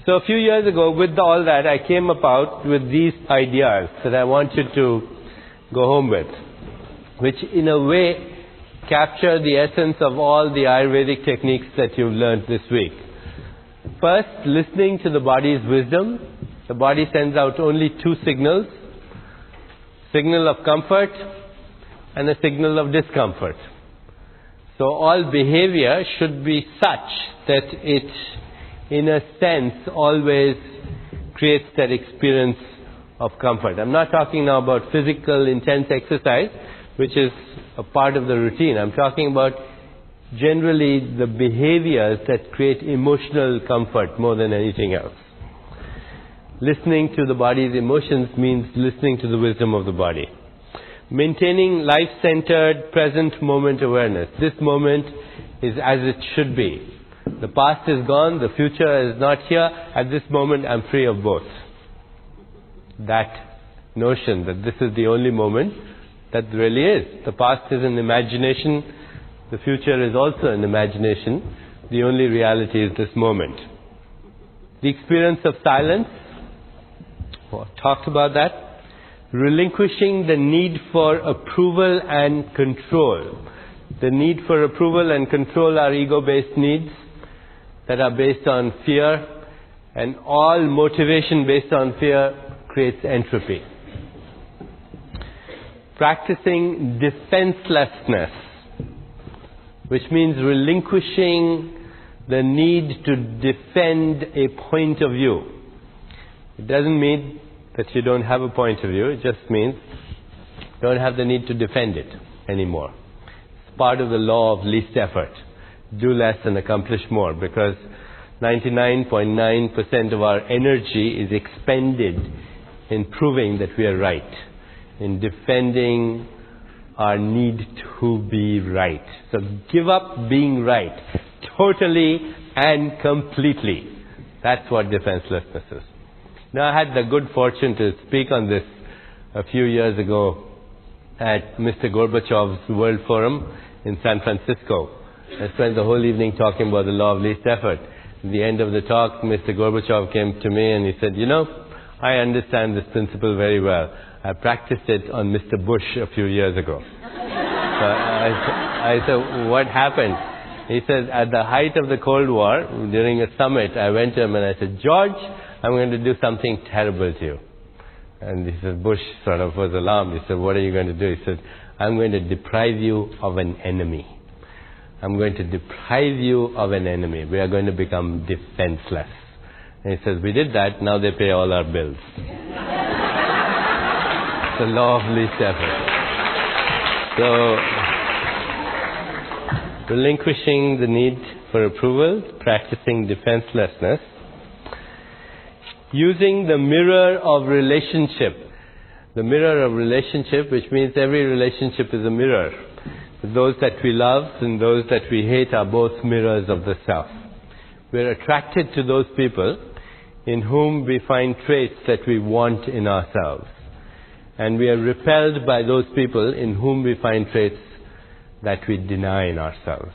So a few years ago, with all that, I came about with these ideas that I want you to go home with, which in a way capture the essence of all the Ayurvedic techniques that you've learned this week. First, listening to the body's wisdom. The body sends out only 2 signals. Signal of comfort and a signal of discomfort. So all behavior should be such that it, in a sense, always creates that experience of comfort. I'm not talking now about physical intense exercise, which is a part of the routine. I'm talking about generally the behaviors that create emotional comfort more than anything else. Listening to the body's emotions means listening to the wisdom of the body. Maintaining life-centered, present moment awareness. This moment is as it should be. The past is gone, the future is not here. At this moment, I'm free of both. That notion that this is the only moment that really is. The past is an imagination. The future is also an imagination. The only reality is this moment. The experience of silence. Talked about that. Relinquishing the need for approval and control. The need for approval and control are ego-based needs that are based on fear, and all motivation based on fear creates entropy. Practicing defenselessness, which means relinquishing the need to defend a point of view. It doesn't mean that you don't have a point of view, it just means you don't have the need to defend it anymore. It's part of the law of least effort. Do less and accomplish more, because 99.9% of our energy is expended in proving that we are right, in defending our need to be right. So give up being right, totally and completely. That's what defenselessness is. Now, I had the good fortune to speak on this a few years ago at Mr. Gorbachev's World Forum in San Francisco. I spent the whole evening talking about the law of least effort. At the end of the talk, Mr. Gorbachev came to me and he said, I understand this principle very well. I practiced it on Mr. Bush a few years ago. So I said, what happened? He said, at the height of the Cold War, during a summit, I went to him and I said, George, I'm going to do something terrible to you. And he said, Bush sort of was alarmed. He said, what are you going to do? He said, I'm going to deprive you of an enemy. I'm going to deprive you of an enemy. We are going to become defenseless. And he says, we did that, now they pay all our bills. It's the law of least effort. So, relinquishing the need for approval, practicing defenselessness, using the mirror of relationship. The mirror of relationship, which means every relationship is a mirror. Those that we love and those that we hate are both mirrors of the self. We are attracted to those people in whom we find traits that we want in ourselves. And we are repelled by those people in whom we find traits that we deny in ourselves.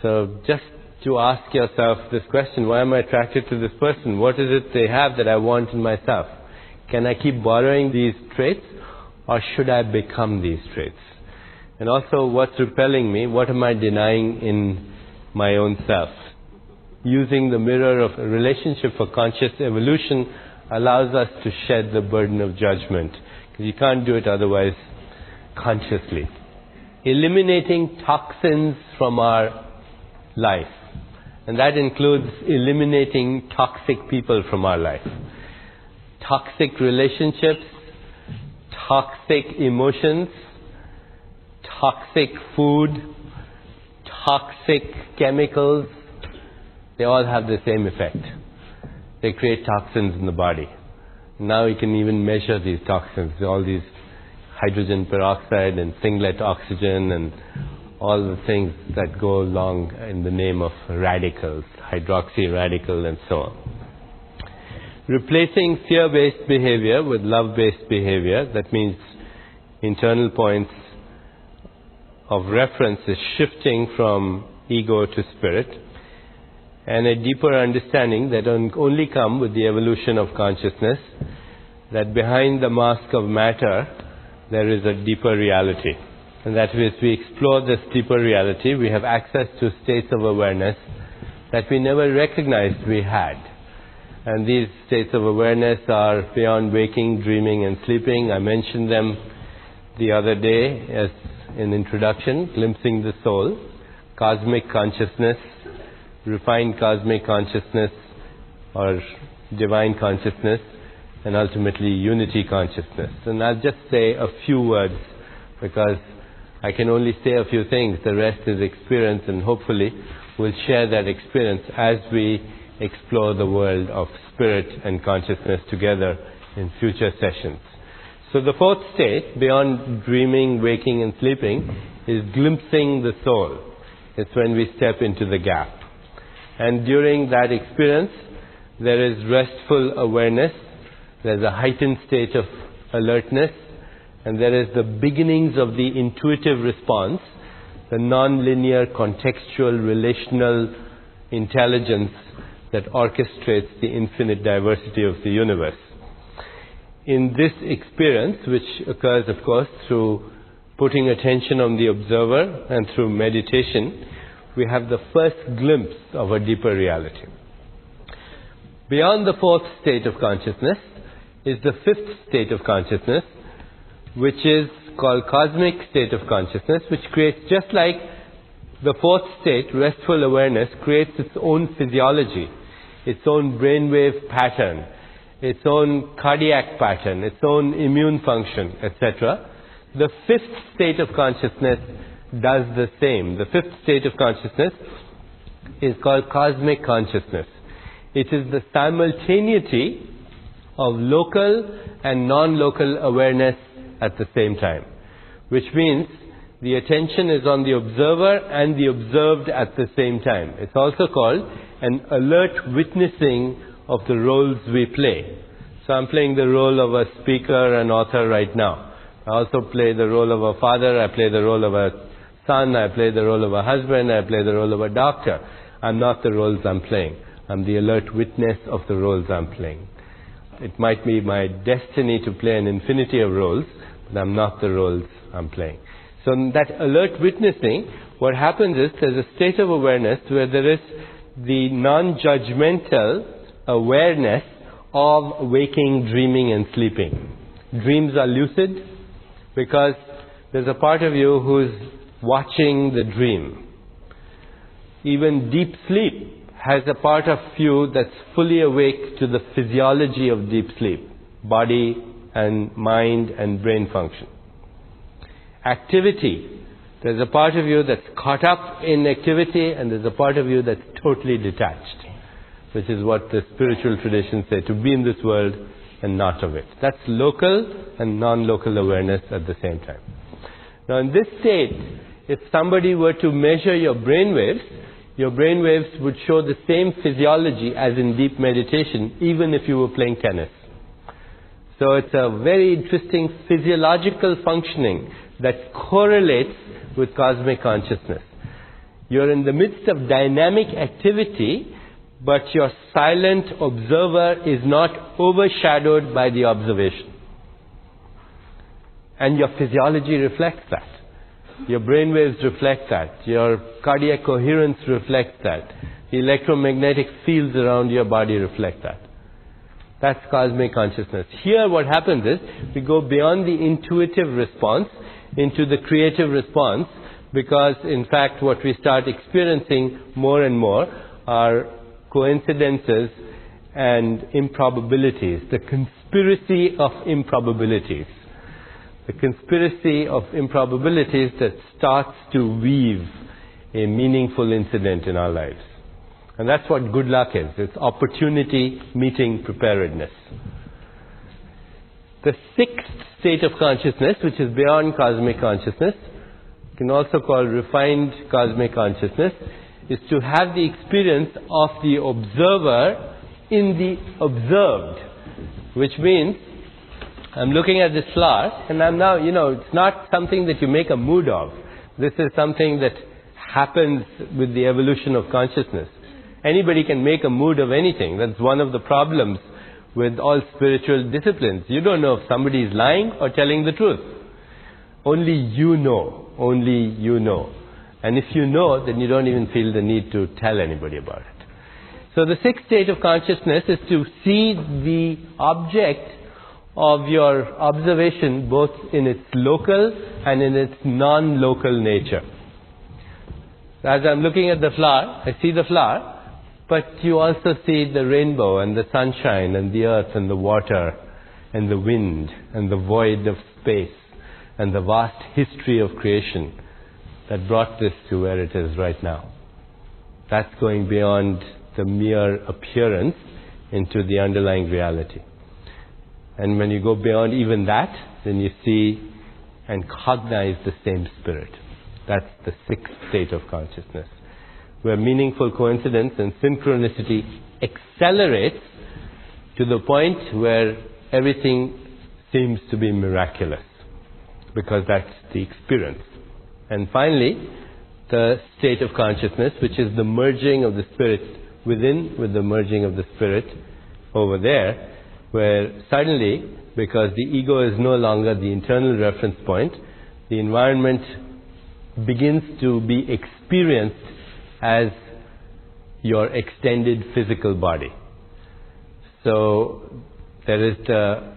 So just to ask yourself this question, why am I attracted to this person? What is it they have that I want in myself? Can I keep borrowing these traits, or should I become these traits? And also, what's repelling me? What am I denying in my own self? Using the mirror of a relationship for conscious evolution allows us to shed the burden of judgment. Because you can't do it otherwise consciously. Eliminating toxins from our life. And that includes eliminating toxic people from our life. Toxic relationships, toxic emotions, toxic food, toxic chemicals, they all have the same effect. They create toxins in the body. Now you can even measure these toxins, all these hydrogen peroxide and singlet oxygen and all the things that go along in the name of radicals, hydroxy radical and so on. Replacing fear-based behavior with love-based behavior, that means internal points of reference is shifting from ego to spirit, and a deeper understanding that only come with the evolution of consciousness, that behind the mask of matter there is a deeper reality. And that as we explore this deeper reality, we have access to states of awareness that we never recognized we had. And these states of awareness are beyond waking, dreaming and sleeping. I mentioned them the other day as an introduction, glimpsing the soul, cosmic consciousness, refined cosmic consciousness or divine consciousness, and ultimately unity consciousness. And I'll just say a few words because I can only say a few things. The rest is experience, and hopefully we'll share that experience as we explore the world of spirit and consciousness together in future sessions. So the fourth state, beyond dreaming, waking and sleeping, is glimpsing the soul. It's when we step into the gap. And during that experience, there is restful awareness, there's a heightened state of alertness, and there is the beginnings of the intuitive response, the non-linear, contextual, relational intelligence that orchestrates the infinite diversity of the universe. In this experience, which occurs, of course, through putting attention on the observer and through meditation, we have the first glimpse of a deeper reality. Beyond the fourth state of consciousness is the fifth state of consciousness, which is called cosmic state of consciousness, which creates, just like the fourth state, restful awareness, creates its own physiology, its own brainwave pattern, its own cardiac pattern, its own immune function, etc. The fifth state of consciousness does the same. The fifth state of consciousness is called cosmic consciousness. It is the simultaneity of local and non-local awareness at the same time, which means the attention is on the observer and the observed at the same time. It's also called an alert witnessing of the roles we play. So I'm playing the role of a speaker and author right now. I also play the role of a father, I play the role of a son, I play the role of a husband, I play the role of a doctor. I'm not the roles I'm playing. I'm the alert witness of the roles I'm playing. It might be my destiny to play an infinity of roles, but I'm not the roles I'm playing. So in that alert witnessing, what happens is there's a state of awareness where there is the non-judgmental awareness of waking, dreaming and sleeping. Dreams are lucid because there's a part of you who's watching the dream. Even deep sleep has a part of you that's fully awake to the physiology of deep sleep, body and mind and brain function. Activity, there's a part of you that's caught up in activity and there's a part of you that's totally detached, which is what the spiritual traditions say, to be in this world and not of it. That's local and non-local awareness at the same time. Now in this state, if somebody were to measure your brain waves would show the same physiology as in deep meditation, even if you were playing tennis. So it's a very interesting physiological functioning that correlates with cosmic consciousness. You're in the midst of dynamic activity, but your silent observer is not overshadowed by the observation. And your physiology reflects that. Your brain waves reflect that. Your cardiac coherence reflects that. The electromagnetic fields around your body reflect that. That's cosmic consciousness. Here what happens is we go beyond the intuitive response into the creative response, because in fact what we start experiencing more and more are coincidences and improbabilities, the conspiracy of improbabilities. The conspiracy of improbabilities that starts to weave a meaningful incident in our lives. And that's what good luck is. It's opportunity meeting preparedness. The sixth state of consciousness, which is beyond cosmic consciousness, you can also call refined cosmic consciousness, is to have the experience of the observer in the observed, which means I'm looking at this flower and I'm now, it's not something that you make a mood of. This is something that happens with the evolution of consciousness. Anybody can make a mood of anything. That's one of the problems with all spiritual disciplines. You don't know if somebody is lying or telling the truth. Only you know. Only you know. And if you know, then you don't even feel the need to tell anybody about it. So the sixth state of consciousness is to see the object of your observation both in its local and in its non-local nature. As I'm looking at the flower, I see the flower, but you also see the rainbow and the sunshine and the earth and the water and the wind and the void of space and the vast history of creation that brought this to where it is right now. That's going beyond the mere appearance into the underlying reality. And when you go beyond even that, then you see and cognize the same spirit. That's the sixth state of consciousness, where meaningful coincidence and synchronicity accelerates to the point where everything seems to be miraculous, because that's the experience. And finally, the state of consciousness, which is the merging of the spirit within with the merging of the spirit over there, where suddenly, because the ego is no longer the internal reference point, the environment begins to be experienced as your extended physical body. So there is the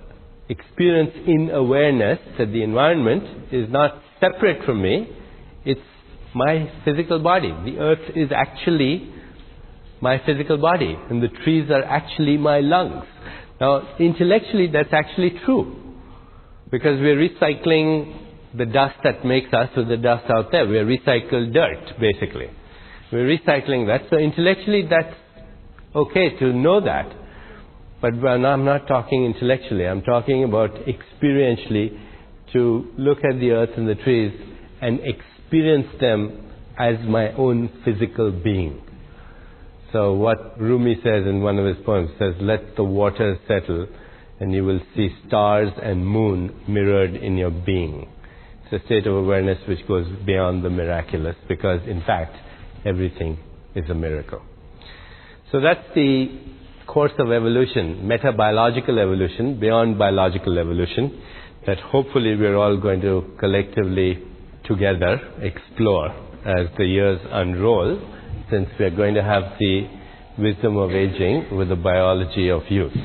experience in awareness that the environment is not separate from me, it's my physical body. The earth is actually my physical body, and the trees are actually my lungs. Now, intellectually, that's actually true, because we're recycling the dust that makes us with the dust out there. We're recycled dirt, basically. We're recycling that. So intellectually, that's okay to know that. But I'm not talking intellectually. I'm talking about experientially, to look at the earth and the trees and experience them as my own physical being. So what Rumi says in one of his poems says, "Let the waters settle and you will see stars and moon mirrored in your being." It's a state of awareness which goes beyond the miraculous, because in fact everything is a miracle. So that's the course of evolution, metabiological evolution, beyond biological evolution, that hopefully we're all going to collectively together explore as the years unroll, since we're going to have the wisdom of aging with the biology of youth.